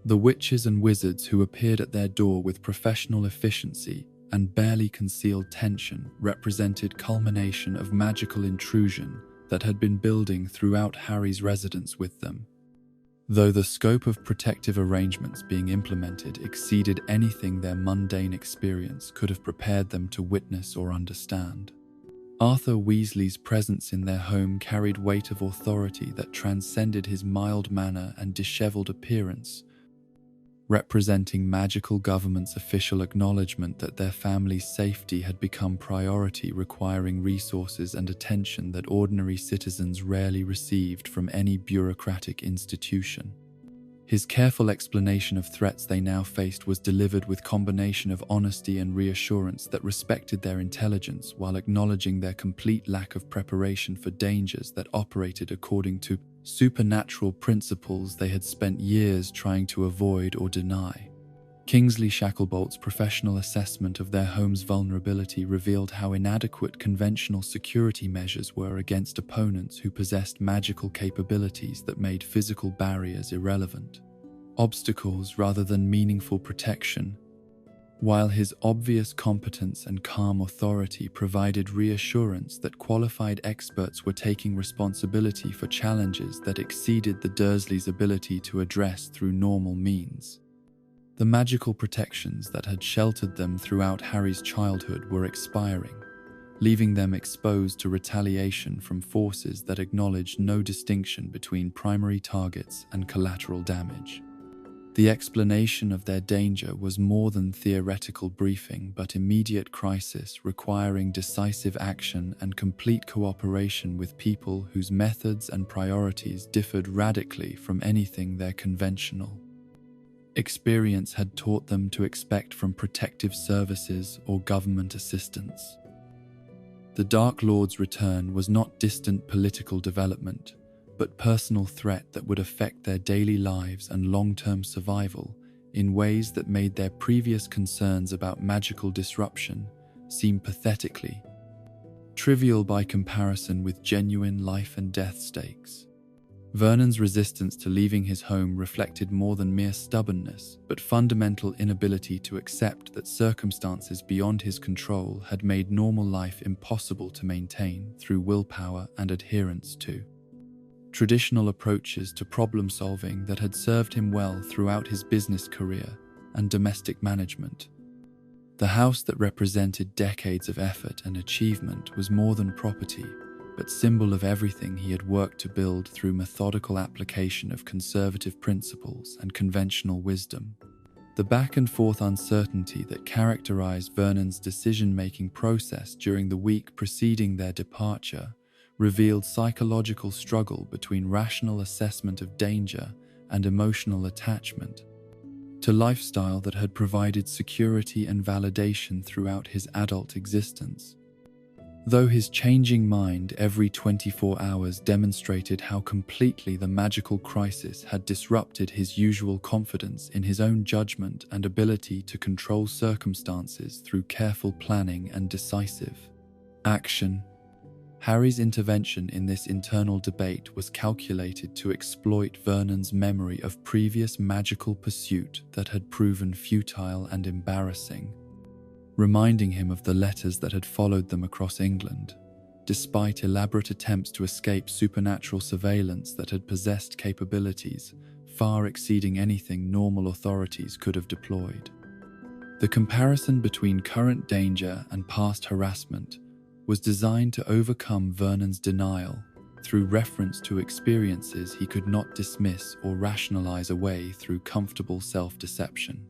The witches and wizards who appeared at their door with professional efficiency and barely concealed tension represented culmination of magical intrusion that had been building throughout Harry's residence with them. Though the scope of protective arrangements being implemented exceeded anything their mundane experience could have prepared them to witness or understand. Arthur Weasley's presence in their home carried weight of authority that transcended his mild manner and disheveled appearance, representing magical government's official acknowledgement that their family's safety had become priority, requiring resources and attention that ordinary citizens rarely received from any bureaucratic institution. His careful explanation of threats they now faced was delivered with combination of honesty and reassurance that respected their intelligence while acknowledging their complete lack of preparation for dangers that operated according to supernatural principles they had spent years trying to avoid or deny. Kingsley Shacklebolt's professional assessment of their home's vulnerability revealed how inadequate conventional security measures were against opponents who possessed magical capabilities that made physical barriers irrelevant, obstacles rather than meaningful protection. While his obvious competence and calm authority provided reassurance that qualified experts were taking responsibility for challenges that exceeded the Dursleys' ability to address through normal means. The magical protections that had sheltered them throughout Harry's childhood were expiring, leaving them exposed to retaliation from forces that acknowledged no distinction between primary targets and collateral damage. The explanation of their danger was more than theoretical briefing but immediate crisis requiring decisive action and complete cooperation with people whose methods and priorities differed radically from anything their conventional experience had taught them to expect from protective services or government assistance. The Dark Lord's return was not distant political development, but personal threat that would affect their daily lives and long-term survival in ways that made their previous concerns about magical disruption seem pathetically trivial by comparison with genuine life and death stakes. Vernon's resistance to leaving his home reflected more than mere stubbornness, but fundamental inability to accept that circumstances beyond his control had made normal life impossible to maintain through willpower and adherence to traditional approaches to problem-solving that had served him well throughout his business career and domestic management. The house that represented decades of effort and achievement was more than property, but symbol of everything he had worked to build through methodical application of conservative principles and conventional wisdom. The back-and-forth uncertainty that characterized Vernon's decision-making process during the week preceding their departure revealed psychological struggle between rational assessment of danger and emotional attachment to lifestyle that had provided security and validation throughout his adult existence. Though his changing mind every 24 hours demonstrated how completely the magical crisis had disrupted his usual confidence in his own judgment and ability to control circumstances through careful planning and decisive action, Harry's intervention in this internal debate was calculated to exploit Vernon's memory of previous magical pursuit that had proven futile and embarrassing, reminding him of the letters that had followed them across England, despite elaborate attempts to escape supernatural surveillance that had possessed capabilities far exceeding anything normal authorities could have deployed. The comparison between current danger and past harassment was designed to overcome Vernon's denial through reference to experiences he could not dismiss or rationalize away through comfortable self-deception.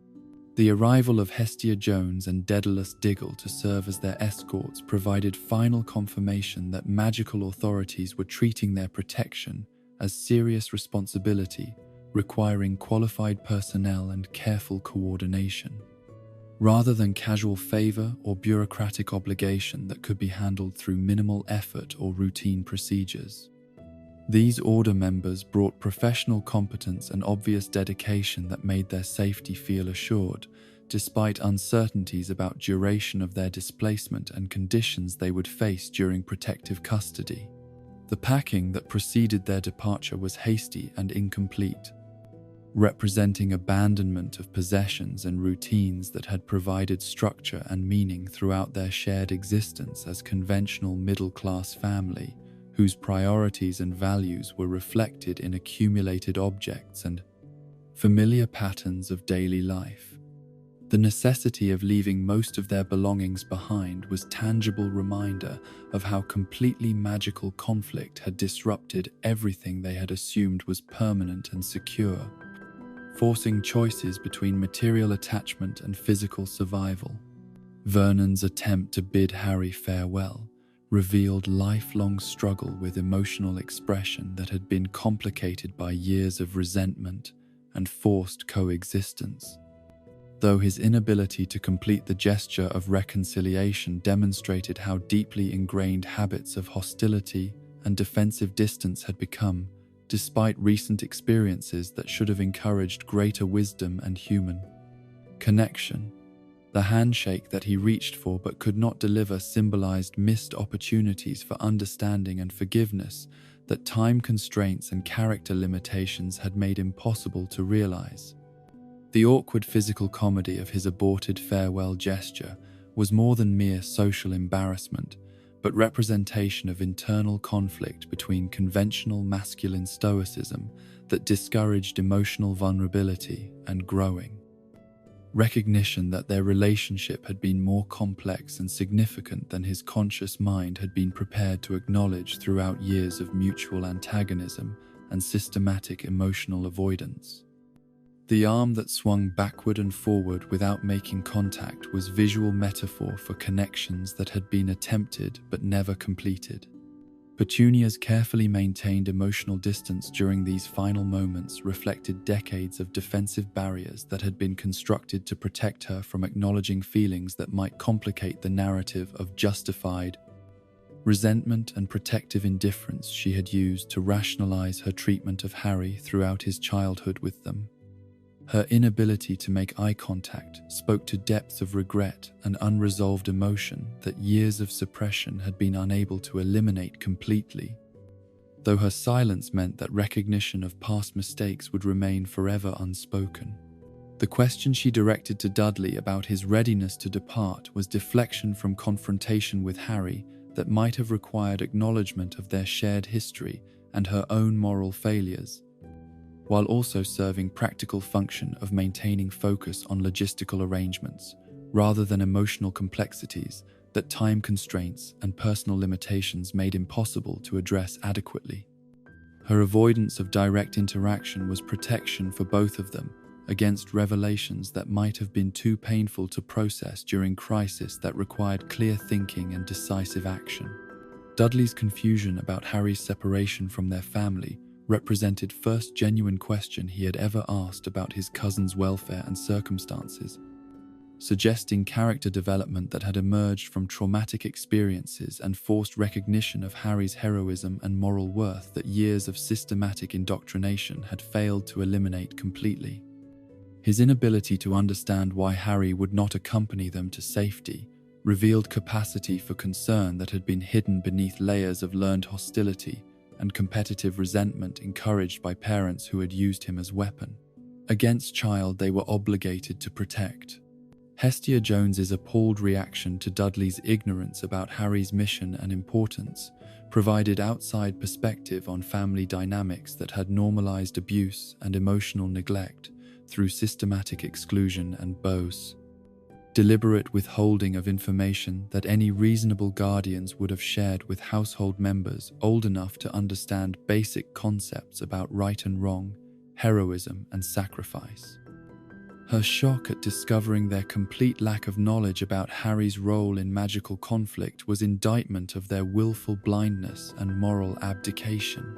The arrival of Hestia Jones and Daedalus Diggle to serve as their escorts provided final confirmation that magical authorities were treating their protection as serious responsibility, requiring qualified personnel and careful coordination, rather than casual favor or bureaucratic obligation that could be handled through minimal effort or routine procedures. These order members brought professional competence and obvious dedication that made their safety feel assured, despite uncertainties about duration of their displacement and conditions they would face during protective custody. The packing that preceded their departure was hasty and incomplete, representing abandonment of possessions and routines that had provided structure and meaning throughout their shared existence as conventional middle-class family, whose priorities and values were reflected in accumulated objects and familiar patterns of daily life. The necessity of leaving most of their belongings behind was a tangible reminder of how completely magical conflict had disrupted everything they had assumed was permanent and secure, forcing choices between material attachment and physical survival. Vernon's attempt to bid Harry farewell revealed lifelong struggle with emotional expression that had been complicated by years of resentment and forced coexistence. Though his inability to complete the gesture of reconciliation demonstrated how deeply ingrained habits of hostility and defensive distance had become, despite recent experiences that should have encouraged greater wisdom and human connection. The handshake that he reached for but could not deliver symbolized missed opportunities for understanding and forgiveness that time constraints and character limitations had made impossible to realize. The awkward physical comedy of his aborted farewell gesture was more than mere social embarrassment, but representation of internal conflict between conventional masculine stoicism that discouraged emotional vulnerability and growing recognition that their relationship had been more complex and significant than his conscious mind had been prepared to acknowledge throughout years of mutual antagonism and systematic emotional avoidance. The arm that swung backward and forward without making contact was visual metaphor for connections that had been attempted but never completed. Petunia's carefully maintained emotional distance during these final moments reflected decades of defensive barriers that had been constructed to protect her from acknowledging feelings that might complicate the narrative of justified resentment and protective indifference she had used to rationalize her treatment of Harry throughout his childhood with them. Her inability to make eye contact spoke to depths of regret and unresolved emotion that years of suppression had been unable to eliminate completely, though her silence meant that recognition of past mistakes would remain forever unspoken. The question she directed to Dudley about his readiness to depart was deflection from confrontation with Harry that might have required acknowledgement of their shared history and her own moral failures, while also serving practical function of maintaining focus on logistical arrangements, rather than emotional complexities that time constraints and personal limitations made impossible to address adequately. Her avoidance of direct interaction was protection for both of them against revelations that might have been too painful to process during crisis that required clear thinking and decisive action. Dudley's confusion about Harry's separation from their family represented first genuine question he had ever asked about his cousin's welfare and circumstances, suggesting character development that had emerged from traumatic experiences and forced recognition of Harry's heroism and moral worth that years of systematic indoctrination had failed to eliminate completely. His inability to understand why Harry would not accompany them to safety revealed capacity for concern that had been hidden beneath layers of learned hostility and competitive resentment encouraged by parents who had used him as weapon against child they were obligated to protect. Hestia Jones's appalled reaction to Dudley's ignorance about Harry's mission and importance provided outside perspective on family dynamics that had normalized abuse and emotional neglect through systematic exclusion and deliberate withholding of information that any reasonable guardians would have shared with household members old enough to understand basic concepts about right and wrong, heroism and sacrifice. Her shock at discovering their complete lack of knowledge about Harry's role in magical conflict was indictment of their willful blindness and moral abdication.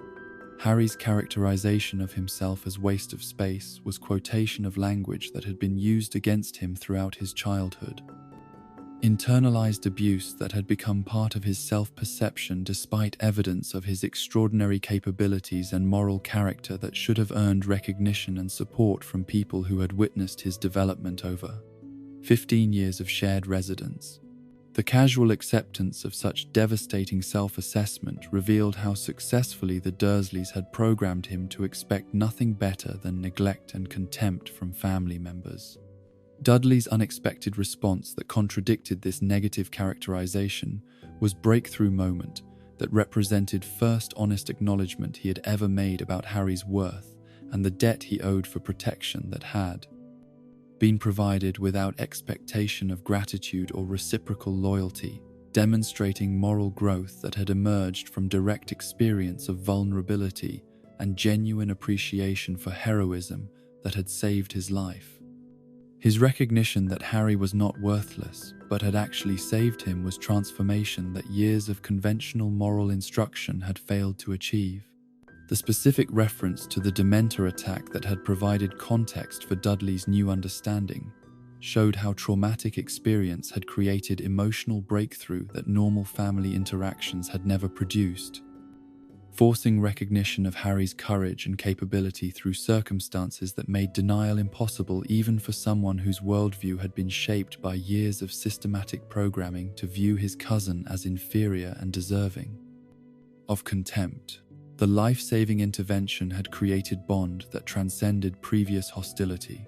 Harry's characterization of himself as waste of space was quotation of language that had been used against him throughout his childhood. Internalized abuse that had become part of his self-perception despite evidence of his extraordinary capabilities and moral character that should have earned recognition and support from people who had witnessed his development over 15 years of shared residence. The casual acceptance of such devastating self-assessment revealed how successfully the Dursleys had programmed him to expect nothing better than neglect and contempt from family members. Dudley's unexpected response that contradicted this negative characterization was a breakthrough moment that represented first honest acknowledgement he had ever made about Harry's worth and the debt he owed for protection that had been provided without expectation of gratitude or reciprocal loyalty, demonstrating moral growth that had emerged from direct experience of vulnerability and genuine appreciation for heroism that had saved his life. His recognition that Harry was not worthless, but had actually saved him was transformation that years of conventional moral instruction had failed to achieve. The specific reference to the Dementor attack that had provided context for Dudley's new understanding showed how traumatic experience had created emotional breakthrough that normal family interactions had never produced. forcing recognition of Harry's courage and capability through circumstances that made denial impossible even for someone whose worldview had been shaped by years of systematic programming to view his cousin as inferior and deserving of contempt. The life-saving intervention had created bond that transcended previous hostility.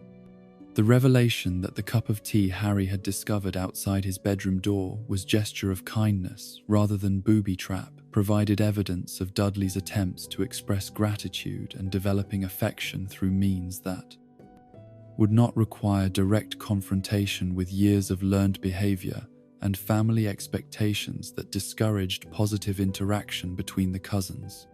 The revelation that the cup of tea Harry had discovered outside his bedroom door was gesture of kindness rather than booby trap provided evidence of Dudley's attempts to express gratitude and developing affection through means that would not require direct confrontation with years of learned behavior and family expectations that discouraged positive interaction between the cousins.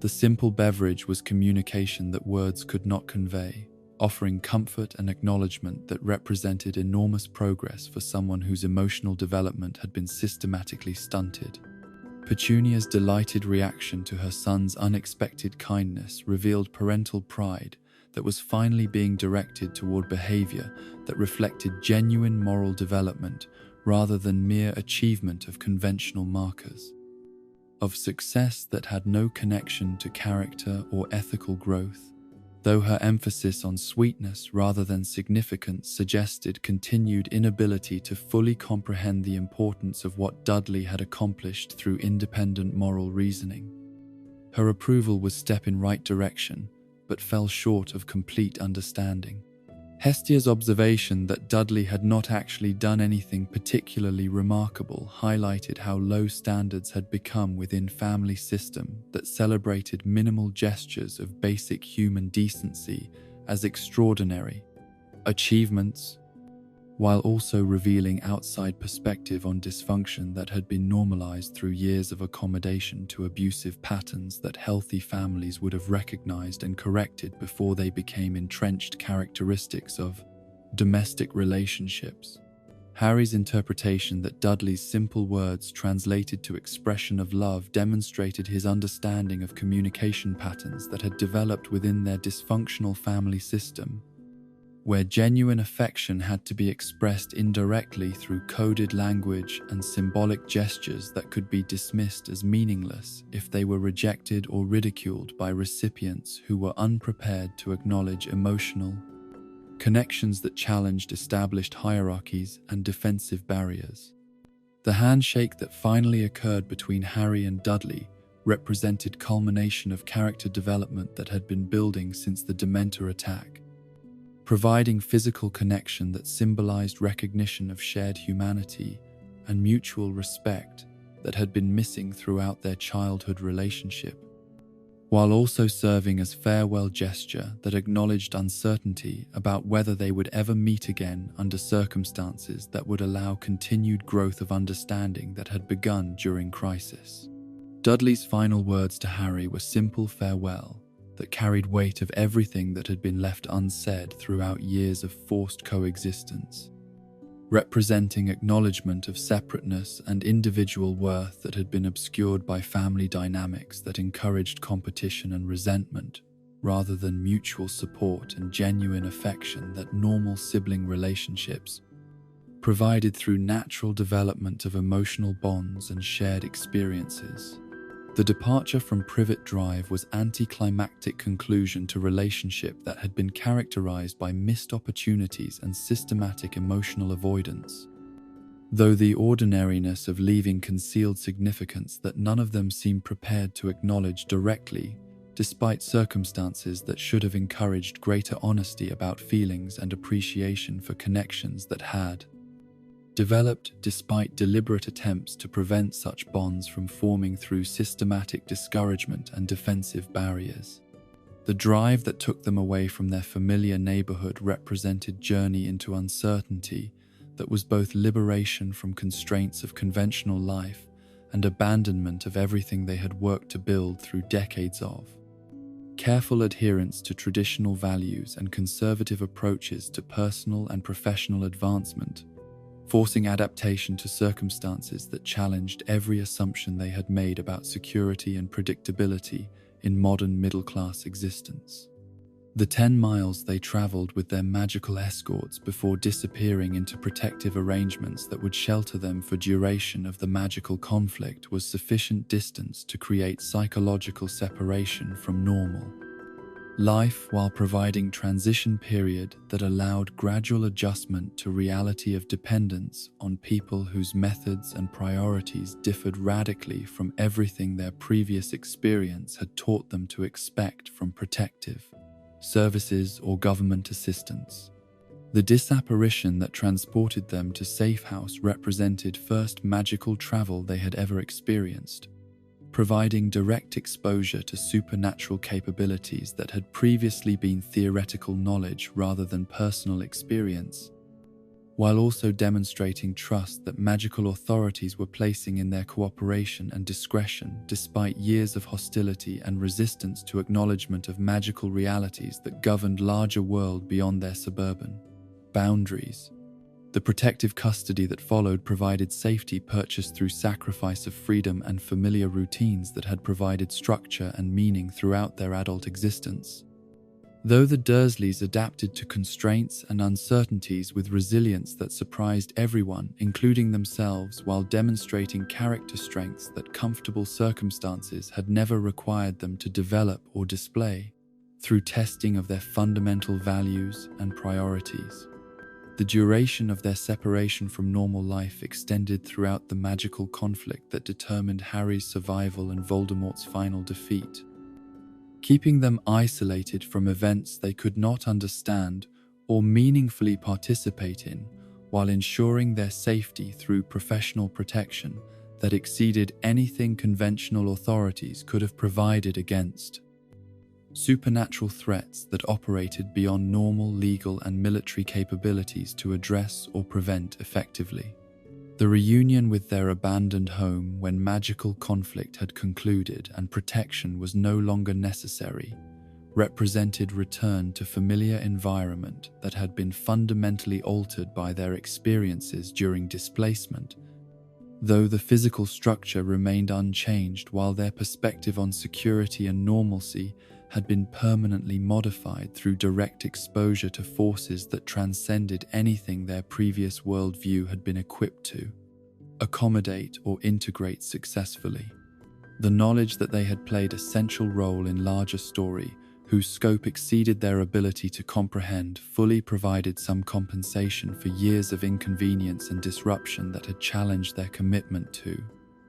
The simple beverage was communication that words could not convey, offering comfort and acknowledgement that represented enormous progress for someone whose emotional development had been systematically stunted. Petunia's delighted reaction to her son's unexpected kindness revealed parental pride that was finally being directed toward behavior that reflected genuine moral development rather than mere achievement of conventional markers of success that had no connection to character or ethical growth, though her emphasis on sweetness rather than significance suggested continued inability to fully comprehend the importance of what Dudley had accomplished through independent moral reasoning. Her approval was a step in right direction, but fell short of complete understanding. Hestia's observation that Dudley had not actually done anything particularly remarkable highlighted how low standards had become within family system that celebrated minimal gestures of basic human decency as extraordinary achievements, while also revealing outside perspective on dysfunction that had been normalized through years of accommodation to abusive patterns that healthy families would have recognized and corrected before they became entrenched characteristics of domestic relationships. Harry's interpretation that Dudley's simple words translated to expression of love demonstrated his understanding of communication patterns that had developed within their dysfunctional family system, where genuine affection had to be expressed indirectly through coded language and symbolic gestures that could be dismissed as meaningless if they were rejected or ridiculed by recipients who were unprepared to acknowledge emotional connections that challenged established hierarchies and defensive barriers. The handshake that finally occurred between Harry and Dudley represented culmination of character development that had been building since the Dementor attack, providing physical connection that symbolized recognition of shared humanity and mutual respect that had been missing throughout their childhood relationship, while also serving as farewell gesture that acknowledged uncertainty about whether they would ever meet again under circumstances that would allow continued growth of understanding that had begun during crisis. Dudley's final words to Harry were simple farewell that carried weight of everything that had been left unsaid throughout years of forced coexistence, representing acknowledgement of separateness and individual worth that had been obscured by family dynamics that encouraged competition and resentment, rather than mutual support and genuine affection that normal sibling relationships provided through natural development of emotional bonds and shared experiences. The departure from Privet Drive was anticlimactic conclusion to relationship that had been characterized by missed opportunities and systematic emotional avoidance, though the ordinariness of leaving concealed significance that none of them seemed prepared to acknowledge directly, despite circumstances that should have encouraged greater honesty about feelings and appreciation for connections that had developed despite deliberate attempts to prevent such bonds from forming through systematic discouragement and defensive barriers. The drive that took them away from their familiar neighborhood represented journey into uncertainty that was both liberation from constraints of conventional life and abandonment of everything they had worked to build through decades of careful adherence to traditional values and conservative approaches to personal and professional advancement, forcing adaptation to circumstances that challenged every assumption they had made about security and predictability in modern middle-class existence. The 10 miles they travelled with their magical escorts before disappearing into protective arrangements that would shelter them for duration of the magical conflict was sufficient distance to create psychological separation from normal life while providing transition period that allowed gradual adjustment to reality of dependence on people whose methods and priorities differed radically from everything their previous experience had taught them to expect from protective services or government assistance. The disapparition that transported them to Safe House represented first magical travel they had ever experienced, providing direct exposure to supernatural capabilities that had previously been theoretical knowledge rather than personal experience, while also demonstrating trust that magical authorities were placing in their cooperation and discretion despite years of hostility and resistance to acknowledgement of magical realities that governed larger world beyond their suburban boundaries. The protective custody that followed provided safety purchased through sacrifice of freedom and familiar routines that had provided structure and meaning throughout their adult existence. Though the Dursleys adapted to constraints and uncertainties with resilience that surprised everyone, including themselves, while demonstrating character strengths that comfortable circumstances had never required them to develop or display, through testing of their fundamental values and priorities. The duration of their separation from normal life extended throughout the magical conflict that determined Harry's survival and Voldemort's final defeat, keeping them isolated from events they could not understand or meaningfully participate in, while ensuring their safety through professional protection that exceeded anything conventional authorities could have provided against supernatural threats that operated beyond normal legal and military capabilities to address or prevent effectively. The reunion with their abandoned home when magical conflict had concluded and protection was no longer necessary represented return to familiar environment that had been fundamentally altered by their experiences during displacement, though the physical structure remained unchanged while their perspective on security and normalcy had been permanently modified through direct exposure to forces that transcended anything their previous worldview had been equipped to accommodate or integrate successfully. The knowledge that they had played a central role in larger story, whose scope exceeded their ability to comprehend, fully provided some compensation for years of inconvenience and disruption that had challenged their commitment to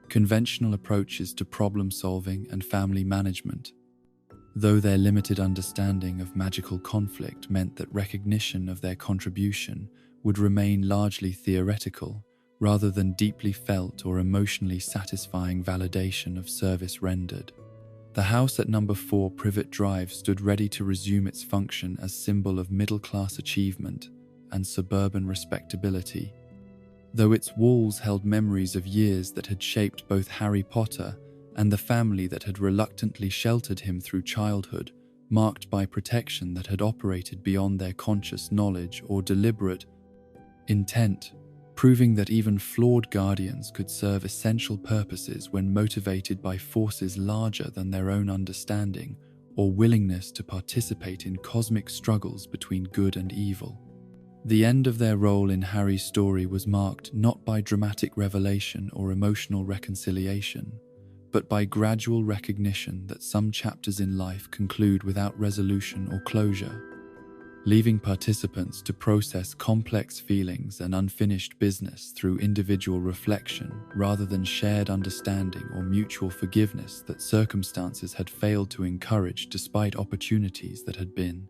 conventional approaches to problem solving and family management. Though their limited understanding of magical conflict meant that recognition of their contribution would remain largely theoretical, rather than deeply felt or emotionally satisfying validation of service rendered. The house at number 4 Privet Drive stood ready to resume its function as symbol of middle-class achievement and suburban respectability, though its walls held memories of years that had shaped both Harry Potter and the family that had reluctantly sheltered him through childhood, marked by protection that had operated beyond their conscious knowledge or deliberate intent, proving that even flawed guardians could serve essential purposes when motivated by forces larger than their own understanding or willingness to participate in cosmic struggles between good and evil. The end of their role in Harry's story was marked not by dramatic revelation or emotional reconciliation, but by gradual recognition that some chapters in life conclude without resolution or closure, leaving participants to process complex feelings and unfinished business through individual reflection rather than shared understanding or mutual forgiveness that circumstances had failed to encourage despite opportunities that had been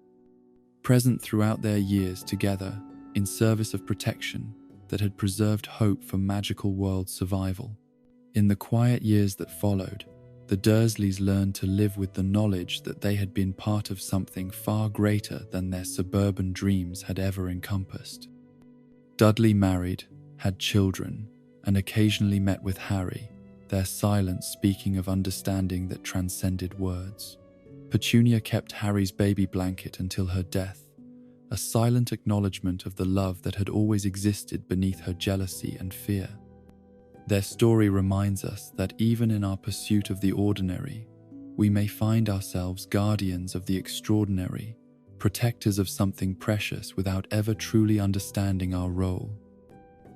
present throughout their years together in service of protection that had preserved hope for magical world survival. In the quiet years that followed, the Dursleys learned to live with the knowledge that they had been part of something far greater than their suburban dreams had ever encompassed. Dudley married, had children, and occasionally met with Harry, their silence speaking of understanding that transcended words. Petunia kept Harry's baby blanket until her death, a silent acknowledgement of the love that had always existed beneath her jealousy and fear. Their story reminds us that even in our pursuit of the ordinary, we may find ourselves guardians of the extraordinary, protectors of something precious without ever truly understanding our role.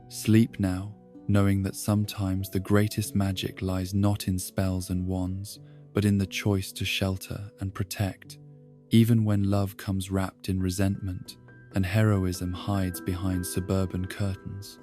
Sleep now, knowing that sometimes the greatest magic lies not in spells and wands, but in the choice to shelter and protect, even when love comes wrapped in resentment and heroism hides behind suburban curtains.